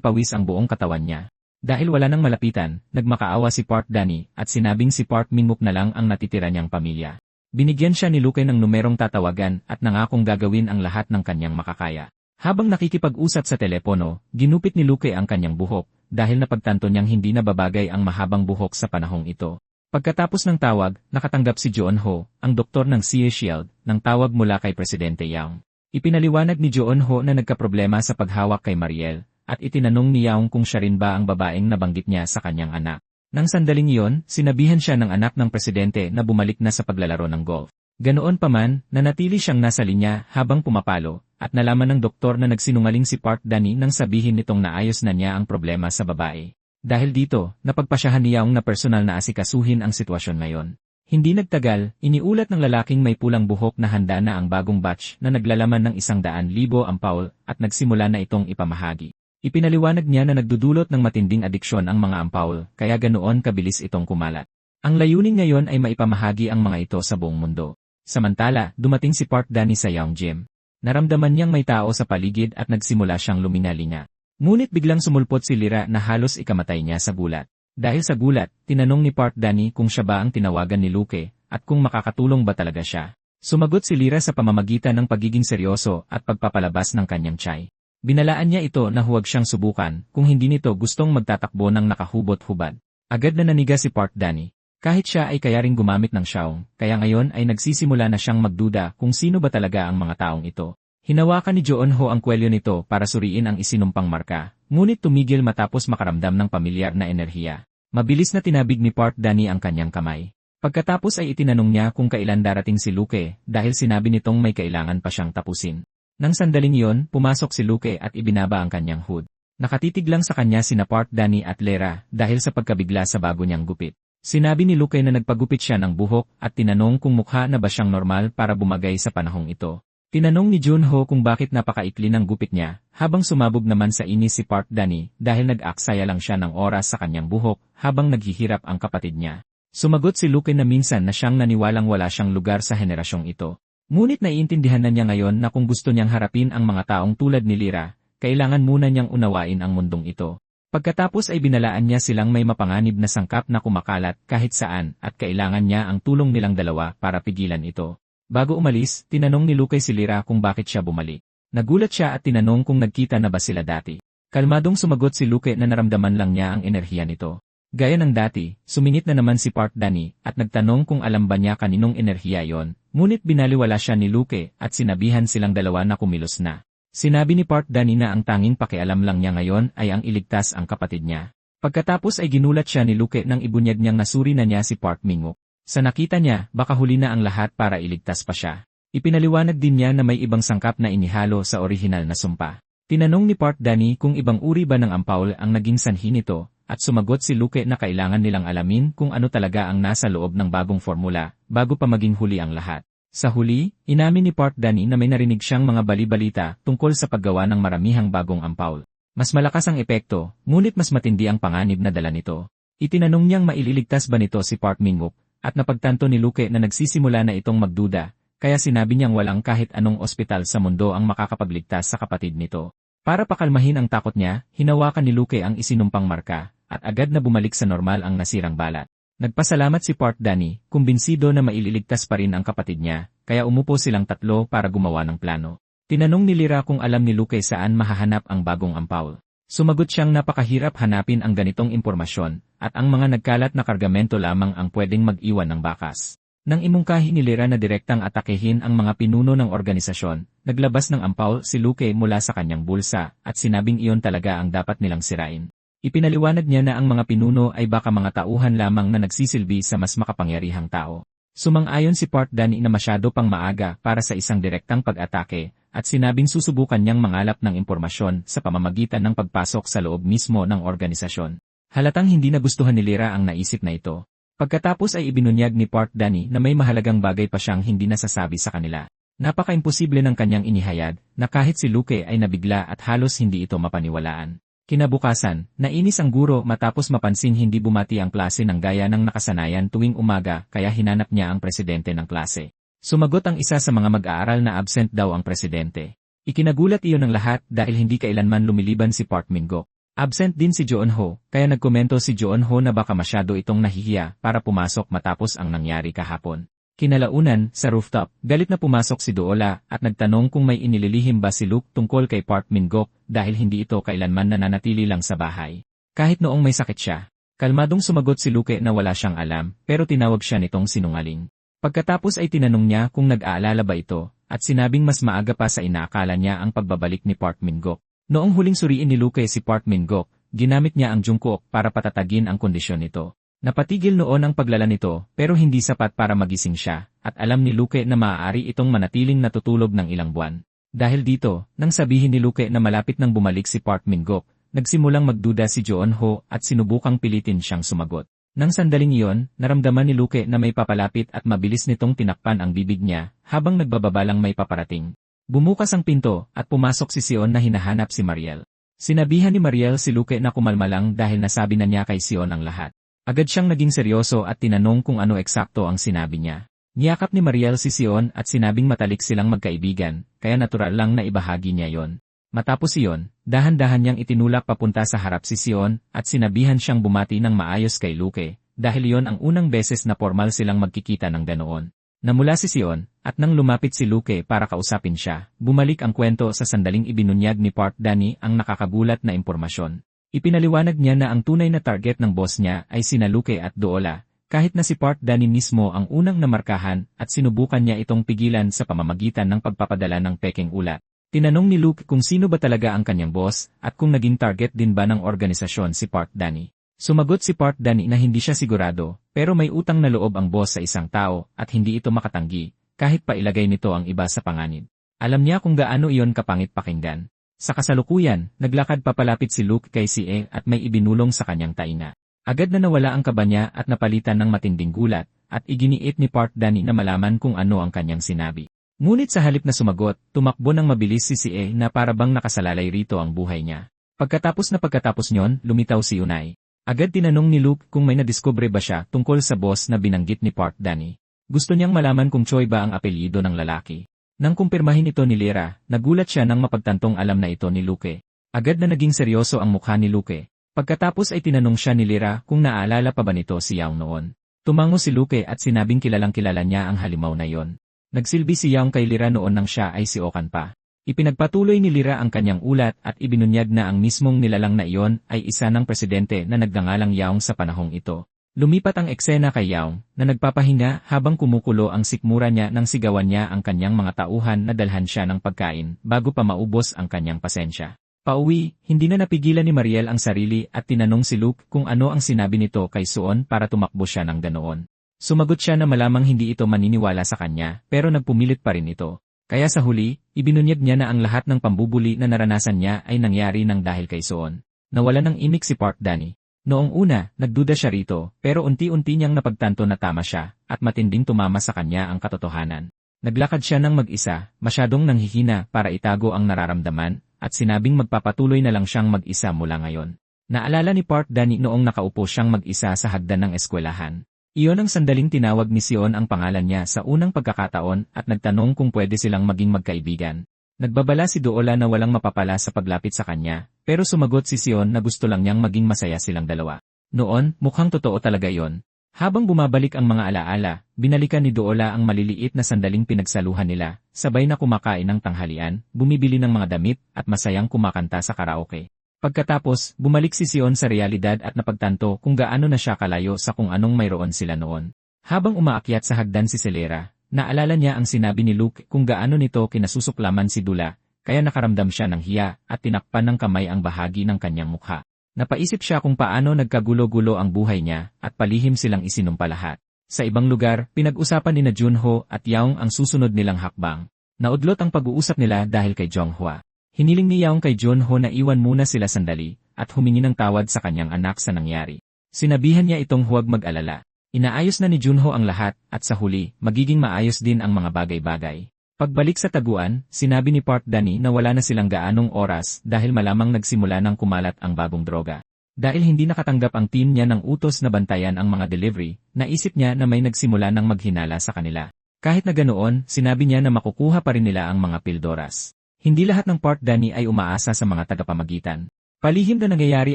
pawis ang buong katawan niya. Dahil wala nang malapitan, nagmakaawa si Park Danny at sinabing si Park Minguk na lang ang natitira niyang pamilya. Binigyan siya ni Luke ng numerong tatawagan at nangakong gagawin ang lahat ng kanyang makakaya. Habang nakikipag-usap sa telepono, ginupit ni Luke ang kanyang buhok dahil napagtanto niyang hindi na babagay ang mahabang buhok sa panahong ito. Pagkatapos ng tawag, nakatanggap si Junho, ang doktor ng Sea Shield, ng tawag mula kay Presidente Yaong. Ipinaliwanag ni Junho na nagkaproblema sa paghawak kay Mariel, at itinanong ni Yaong kung siya rin ba ang babaeng nabanggit niya sa kanyang anak. Nang sandaling iyon, sinabihan siya ng anak ng presidente na bumalik na sa paglalaro ng golf. Ganoon pa man, nanatili siyang nasa linya habang pumapalo, at nalaman ng doktor na nagsinungaling si Park Danny nang sabihin nitong naayos na niya ang problema sa babae. Dahil dito, napagpasyahan ni Yaong na personal na asikasuhin ang sitwasyon ngayon. Hindi nagtagal, iniulat ng lalaking may pulang buhok na handa na ang bagong batch na naglalaman ng 100,000 ampaul at nagsimula na itong ipamahagi. Ipinaliwanag niya na nagdudulot ng matinding adiksyon ang mga ampaul, kaya ganoon kabilis itong kumalat. Ang layunin ngayon ay maipamahagi ang mga ito sa buong mundo. Samantala, dumating si Park Danny sa Yaong Gym. Naramdaman niyang may tao sa paligid at nagsimula siyang lumingalinga. Ngunit biglang sumulpot si Lyra na halos ikamatay niya sa gulat. Dahil sa gulat, tinanong ni Park Danny kung siya ba ang tinawagan ni Luke at kung makakatulong ba talaga siya. Sumagot si Lyra sa pamamagitan ng pagiging seryoso at pagpapalabas ng kanyang tiyay. Binalaan niya ito na huwag siyang subukan kung hindi nito gustong magtatakbo ng nakahubot-hubad. Agad na naniga si Park Danny. Kahit siya ay kaya ring gumamit ng Shaung, kaya ngayon ay nagsisimula na siyang magduda kung sino ba talaga ang mga taong ito. Hinawakan ni Junho ang kwelyo nito para suriin ang isinumpang marka, ngunit tumigil matapos makaramdam ng pamilyar na enerhiya. Mabilis na tinabig ni Park Danny ang kanyang kamay. Pagkatapos ay itinanong niya kung kailan darating si Luke dahil sinabi nitong may kailangan pa siyang tapusin. Nang sandaling iyon, pumasok si Luke at ibinaba ang kanyang hood. Nakatitig lang sa kanya sina Park Danny at Lera dahil sa pagkabigla sa bago niyang gupit. Sinabi ni Luke na nagpagupit siya ng buhok at tinanong kung mukha na ba siyang normal para bumagay sa panahong ito. Tinanong ni Junho kung bakit napakaikli ng gupit niya, habang sumabog naman sa inis si Park Danny dahil nag-aksaya lang siya ng oras sa kanyang buhok habang naghihirap ang kapatid niya. Sumagot si Luke na minsan na siyang naniwalang wala siyang lugar sa henerasyong ito. Ngunit naiintindihan na niya ngayon na kung gusto niyang harapin ang mga taong tulad ni Lyra, kailangan muna niyang unawain ang mundong ito. Pagkatapos ay binalaan niya silang may mapanganib na sangkap na kumakalat kahit saan at kailangan niya ang tulong nilang dalawa para pigilan ito. Bago umalis, tinanong ni Luke si Lyra kung bakit siya bumalik. Nagulat siya at tinanong kung nagkita na ba sila dati. Kalmadong sumagot si Luke na naramdaman lang niya ang enerhiya nito. Gaya ng dati, sumingit na naman si Park Danny at nagtanong kung alam ba niya kaninong enerhiya yon, ngunit binaliwala siya ni Luke at sinabihan silang dalawa na kumilos na. Sinabi ni Park Danny na ang tanging pakialam lang niya ngayon ay ang iligtas ang kapatid niya. Pagkatapos ay ginulat siya ni Luke nang ibunyag niyang nasuri na niya si Park Minguk. Sa nakita niya, baka huli na ang lahat para iligtas pa siya. Ipinaliwanag din niya na may ibang sangkap na inihalo sa orihinal na sumpa. Tinanong ni Park Danny kung ibang uri ba ng ampawl ang naging sanhi nito, at sumagot si Luke na kailangan nilang alamin kung ano talaga ang nasa loob ng bagong formula, bago pa maging huli ang lahat. Sa huli, inamin ni Park Danny na may narinig siyang mga bali-balita tungkol sa paggawa ng maramihang bagong ampawl. Mas malakas ang epekto, ngunit mas matindi ang panganib na dala nito. Itinanong niyang maililigtas ba nito si Park Minguk, at napagtanto ni Luke na nagsisimula na itong magduda, kaya sinabi niyang walang kahit anong ospital sa mundo ang makakapagligtas sa kapatid nito. Para pakalmahin ang takot niya, hinawakan ni Luke ang isinumpang marka, at agad na bumalik sa normal ang nasirang balat. Nagpasalamat si Park Danny, kumbinsido na maililigtas pa rin ang kapatid niya, kaya umupo silang tatlo para gumawa ng plano. Tinanong ni Lyra kung alam ni Luke saan mahahanap ang bagong ampawl. Sumagot siyang napakahirap hanapin ang ganitong impormasyon, at ang mga nagkalat na kargamento lamang ang pwedeng mag-iwan ng bakas. Nang imungkahi ni Lyra na direktang atakehin ang mga pinuno ng organisasyon, naglabas ng ampawl si Luke mula sa kanyang bulsa, at sinabing iyon talaga ang dapat nilang sirain. Ipinaliwanag niya na ang mga pinuno ay baka mga tauhan lamang na nagsisilbi sa mas makapangyarihang tao. Sumang-ayon si Park Danny na masyado pang maaga para sa isang direktang pag-atake, at sinabing susubukan niyang mangalap ng impormasyon sa pamamagitan ng pagpasok sa loob mismo ng organisasyon. Halatang hindi nagustuhan ni Lyra ang naisip na ito. Pagkatapos ay ibinunyag ni Park Danny na may mahalagang bagay pa siyang hindi nasasabi sa kanila. Napaka-imposible ng kanyang inihayag na kahit si Luke ay nabigla at halos hindi ito mapaniwalaan. Kinabukasan, nainis ang guro matapos mapansing hindi bumati ang klase ng gaya ng nakasanayan tuwing umaga kaya hinanap niya ang presidente ng klase. Sumagot ang isa sa mga mag-aaral na absent daw ang presidente. Ikinagulat iyon ng lahat dahil hindi kailanman lumiliban si Park Minguk. Absent din si Joon-ho, kaya nagkomento si Joon-ho na baka masyado itong nahihiya para pumasok matapos ang nangyari kahapon. Kinalaunan, sa rooftop, galit na pumasok si Doola at nagtanong kung may inililihim ba si Luke tungkol kay Park Minguk dahil hindi ito kailanman nananatili lang sa bahay. Kahit noong may sakit siya. Kalmadong sumagot si Luke na wala siyang alam pero tinawag siya nitong sinungaling. Pagkatapos ay tinanong niya kung nag-aalala ba ito at sinabing mas maaga pa sa inaakala niya ang pagbabalik ni Park Minguk. Noong huling suriin ni Luke si Park Minguk, ginamit niya ang Jungkook para patatagin ang kondisyon nito. Napatigil noon ang paglala nito pero hindi sapat para magising siya at alam ni Luke na maaari itong manatiling natutulog ng ilang buwan. Dahil dito, nang sabihin ni Luke na malapit nang bumalik si Park Minguk, nagsimulang magduda si Joon-ho at sinubukang pilitin siyang sumagot. Nang sandaling iyon, naramdaman ni Luke na may papalapit at mabilis nitong tinakpan ang bibig niya habang nagbababalang may paparating. Bumukas ang pinto at pumasok si Sion na hinahanap si Mariel. Sinabihan ni Mariel si Luke na kumalma lang dahil nasabi na niya kay Sion ang lahat. Agad siyang naging seryoso at tinanong kung ano eksakto ang sinabi niya. Niyakap ni Mariel si Sion at sinabing matalik silang magkaibigan, kaya natural lang na ibahagi niya yon. Matapos iyon, dahan-dahan niyang itinulak papunta sa harap si Sion at sinabihan siyang bumati ng maayos kay Luke, dahil iyon ang unang beses na formal silang magkikita ng ganoon. Namula si Sion, at nang lumapit si Luke para kausapin siya, bumalik ang kwento sa sandaling ibinunyag ni Park Danny ang nakakagulat na impormasyon. Ipinaliwanag niya na ang tunay na target ng boss niya ay sina Luke at Doola, kahit na si Park Danny mismo ang unang namarkahan at sinubukan niya itong pigilan sa pamamagitan ng pagpapadala ng pekeng ulat. Tinanong ni Luke kung sino ba talaga ang kanyang boss at kung naging target din ba ng organisasyon si Park Danny. Sumagot si Park Dan na hindi siya sigurado, pero may utang na loob ang boss sa isang tao at hindi ito makatanggi, kahit pa ilagay nito ang iba sa panganib. Alam niya kung gaano iyon kapangit pakinggan. Sa kasalukuyan, naglakad papalapit si Luke kay Si-e at may ibinulong sa kanyang tainga. Agad na nawala ang kaba niya at napalitan ng matinding gulat, at iginiit ni Park Dan na malaman kung ano ang kanyang sinabi. Ngunit sa halip na sumagot, tumakbo ng mabilis si Si-e na parabang nakasalalay rito ang buhay niya. Pagkatapos nyon, lumitaw si Unai. Agad tinanong ni Luke kung may nadiskubre ba siya tungkol sa boss na binanggit ni Park Dan. Gusto niyang malaman kung Choi ba ang apelyido ng lalaki. Nang kumpirmahin ito ni Lyra, nagulat siya nang mapagtantong alam na ito ni Luke. Agad na naging seryoso ang mukha ni Luke. Pagkatapos ay tinanong siya ni Lyra kung naaalala pa ba nito si Yaong noon. Tumango si Luke at sinabing kilalang kilala niya ang halimaw na yon. Nagsilbi si Yaong kay Lyra noon nang siya ay si Okan pa. Ipinagpatuloy ni Lyra ang kanyang ulat at ibinunyag na ang mismong nilalang na iyon ay isa ng presidente na nagngangalang Yaong sa panahong ito. Lumipat ang eksena kay Yaong na nagpapahinga habang kumukulo ang sikmura niya nang sigawan niya ang kanyang mga tauhan na dalhan siya ng pagkain bago pa maubos ang kanyang pasensya. Pauwi, hindi na napigilan ni Mariel ang sarili at tinanong si Luke kung ano ang sinabi nito kay Suon para tumakbo siya ng ganoon. Sumagot siya na malamang hindi ito maniniwala sa kanya pero nagpumilit pa rin ito. Kaya sa huli, ibinunyag niya na ang lahat ng pambubuli na naranasan niya ay nangyari nang dahil kay Suon. Nawalan ng imik si Park Dan. Noong una, nagduda siya rito, pero unti-unti niyang napagtanto na tama siya, at matinding tumama sa kanya ang katotohanan. Naglakad siya ng mag-isa, masyadong nanghihina para itago ang nararamdaman, at sinabing magpapatuloy na lang siyang mag-isa mula ngayon. Naalala ni Park Dan noong nakaupo siyang mag-isa sa hagdan ng eskwelahan. Iyon ang sandaling tinawag ni Sion ang pangalan niya sa unang pagkakataon at nagtanong kung pwede silang maging magkaibigan. Nagbabala si Doola na walang mapapala sa paglapit sa kanya, pero sumagot si Sion na gusto lang niyang maging masaya silang dalawa. Noon, mukhang totoo talaga yon. Habang bumabalik ang mga alaala, binalikan ni Doola ang maliliit na sandaling pinagsaluhan nila, sabay na kumakain ng tanghalian, bumibili ng mga damit, at masayang kumakanta sa karaoke. Pagkatapos, bumalik si Sion sa realidad at napagtanto kung gaano na siya kalayo sa kung anong mayroon sila noon. Habang umaakyat sa hagdan si Celera, naalala niya ang sinabi ni Luke kung gaano nito kinasusuklaman si Dula, kaya nakaramdam siya ng hiya at tinakpan ng kamay ang bahagi ng kanyang mukha. Napaisip siya kung paano nagkagulo-gulo ang buhay niya at palihim silang isinumpalahat. Sa ibang lugar, pinag-usapan ni Junho at Yaong ang susunod nilang hakbang. Naudlot ang pag-uusap nila dahil kay Jonghwa. Hiniling ni Yaong kay Junho na iwan muna sila sandali at humingi ng tawad sa kanyang anak sa nangyari. Sinabihan niya itong huwag mag-alala. Inaayos na ni Junho ang lahat at sa huli, magiging maayos din ang mga bagay-bagay. Pagbalik sa taguan, sinabi ni Park Dan na wala na silang gaanong oras dahil malamang nagsimula ng kumalat ang bagong droga. Dahil hindi nakatanggap ang team niya ng utos na bantayan ang mga delivery, naisip niya na may nagsimula ng maghinala sa kanila. Kahit na ganoon, sinabi niya na makukuha pa rin nila ang mga pildoras. Hindi lahat ng Park Dan ay umaasa sa mga tagapamagitan. Palihim na nangyayari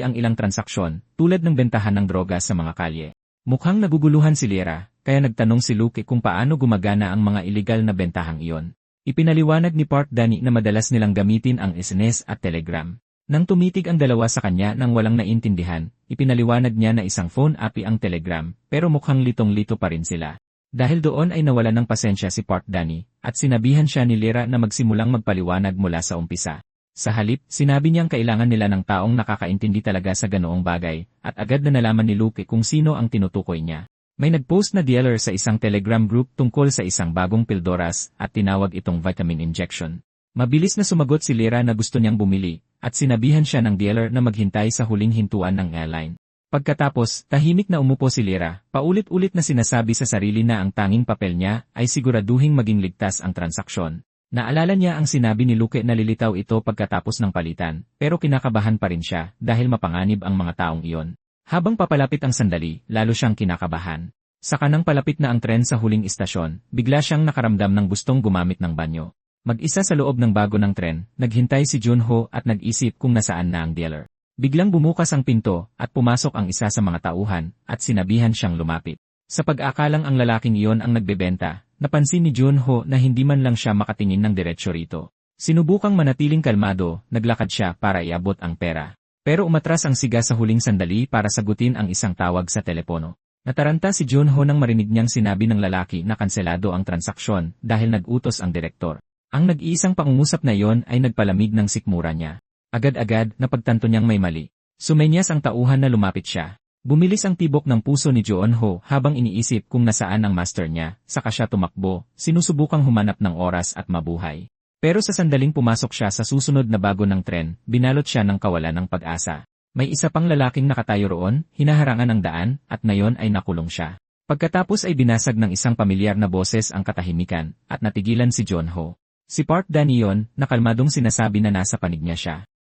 ang ilang transaksyon, tulad ng bentahan ng droga sa mga kalye. Mukhang naguguluhan si Lyra, kaya nagtanong si Luke kung paano gumagana ang mga iligal na bentahang iyon. Ipinaliwanag ni Park Dan na madalas nilang gamitin ang SMS at Telegram. Nang tumitig ang dalawa sa kanya nang walang naintindihan, ipinaliwanag niya na isang phone app ang Telegram, pero mukhang litong-lito pa rin sila. Dahil doon ay nawalan ng pasensya si Park Dan, at sinabihan siya ni Lyra na magsimulang magpaliwanag mula sa umpisa. Sa halip, sinabi niyang kailangan nila ng taong nakakaintindi talaga sa ganoong bagay, at agad na nalaman ni Luke kung sino ang tinutukoy niya. May nag-post na dealer sa isang Telegram group tungkol sa isang bagong pildoras at tinawag itong vitamin injection. Mabilis na sumagot si Lyra na gusto niyang bumili, at sinabihan siya ng dealer na maghintay sa huling hintuan ng airline. Pagkatapos, tahimik na umupo si Lyra, paulit-ulit na sinasabi sa sarili na ang tanging papel niya ay siguraduhing maging ligtas ang transaksyon. Naalala niya ang sinabi ni Luke na lilitaw ito pagkatapos ng palitan, pero kinakabahan pa rin siya dahil mapanganib ang mga taong iyon. Habang papalapit ang sandali, lalo siyang kinakabahan. Sa kanang palapit na ang tren sa huling istasyon, bigla siyang nakaramdam ng gustong gumamit ng banyo. Mag-isa sa loob ng bago ng tren, naghintay si Junho at nag-isip kung nasaan na ang dealer. Biglang bumukas ang pinto at pumasok ang isa sa mga tauhan at sinabihan siyang lumapit. Sa pag-akalang ang lalaking iyon ang nagbebenta, napansin ni Junho na hindi man lang siya makatingin ng diretsyo rito. Sinubukang manatiling kalmado, naglakad siya para iabot ang pera. Pero umatras ang siga sa huling sandali para sagutin ang isang tawag sa telepono. Nataranta si Junho nang marinig niyang sinabi ng lalaki na kanselado ang transaksyon dahil nag-utos ang direktor. Ang nag-iisang pangungusap na iyon ay nagpalamig ng sikmura niya. Agad-agad, napagtanto niyang may mali. Sumenyas ang tauhan na lumapit siya. Bumilis ang tibok ng puso ni Joon-ho habang iniisip kung nasaan ang master niya, saka siya tumakbo, sinusubukang humanap ng oras at mabuhay. Pero sa sandaling pumasok siya sa susunod na bago ng tren, binalot siya ng kawalan ng pag-asa. May isa pang lalaking nakatayo roon, hinaharangan ang daan, at ngayon ay nakulong siya. Pagkatapos ay binasag ng isang pamilyar na boses ang katahimikan, at natigilan si Joon-ho. Si Park Dan-yeon, na kalmadong sinasabi na nasa panig niya siya.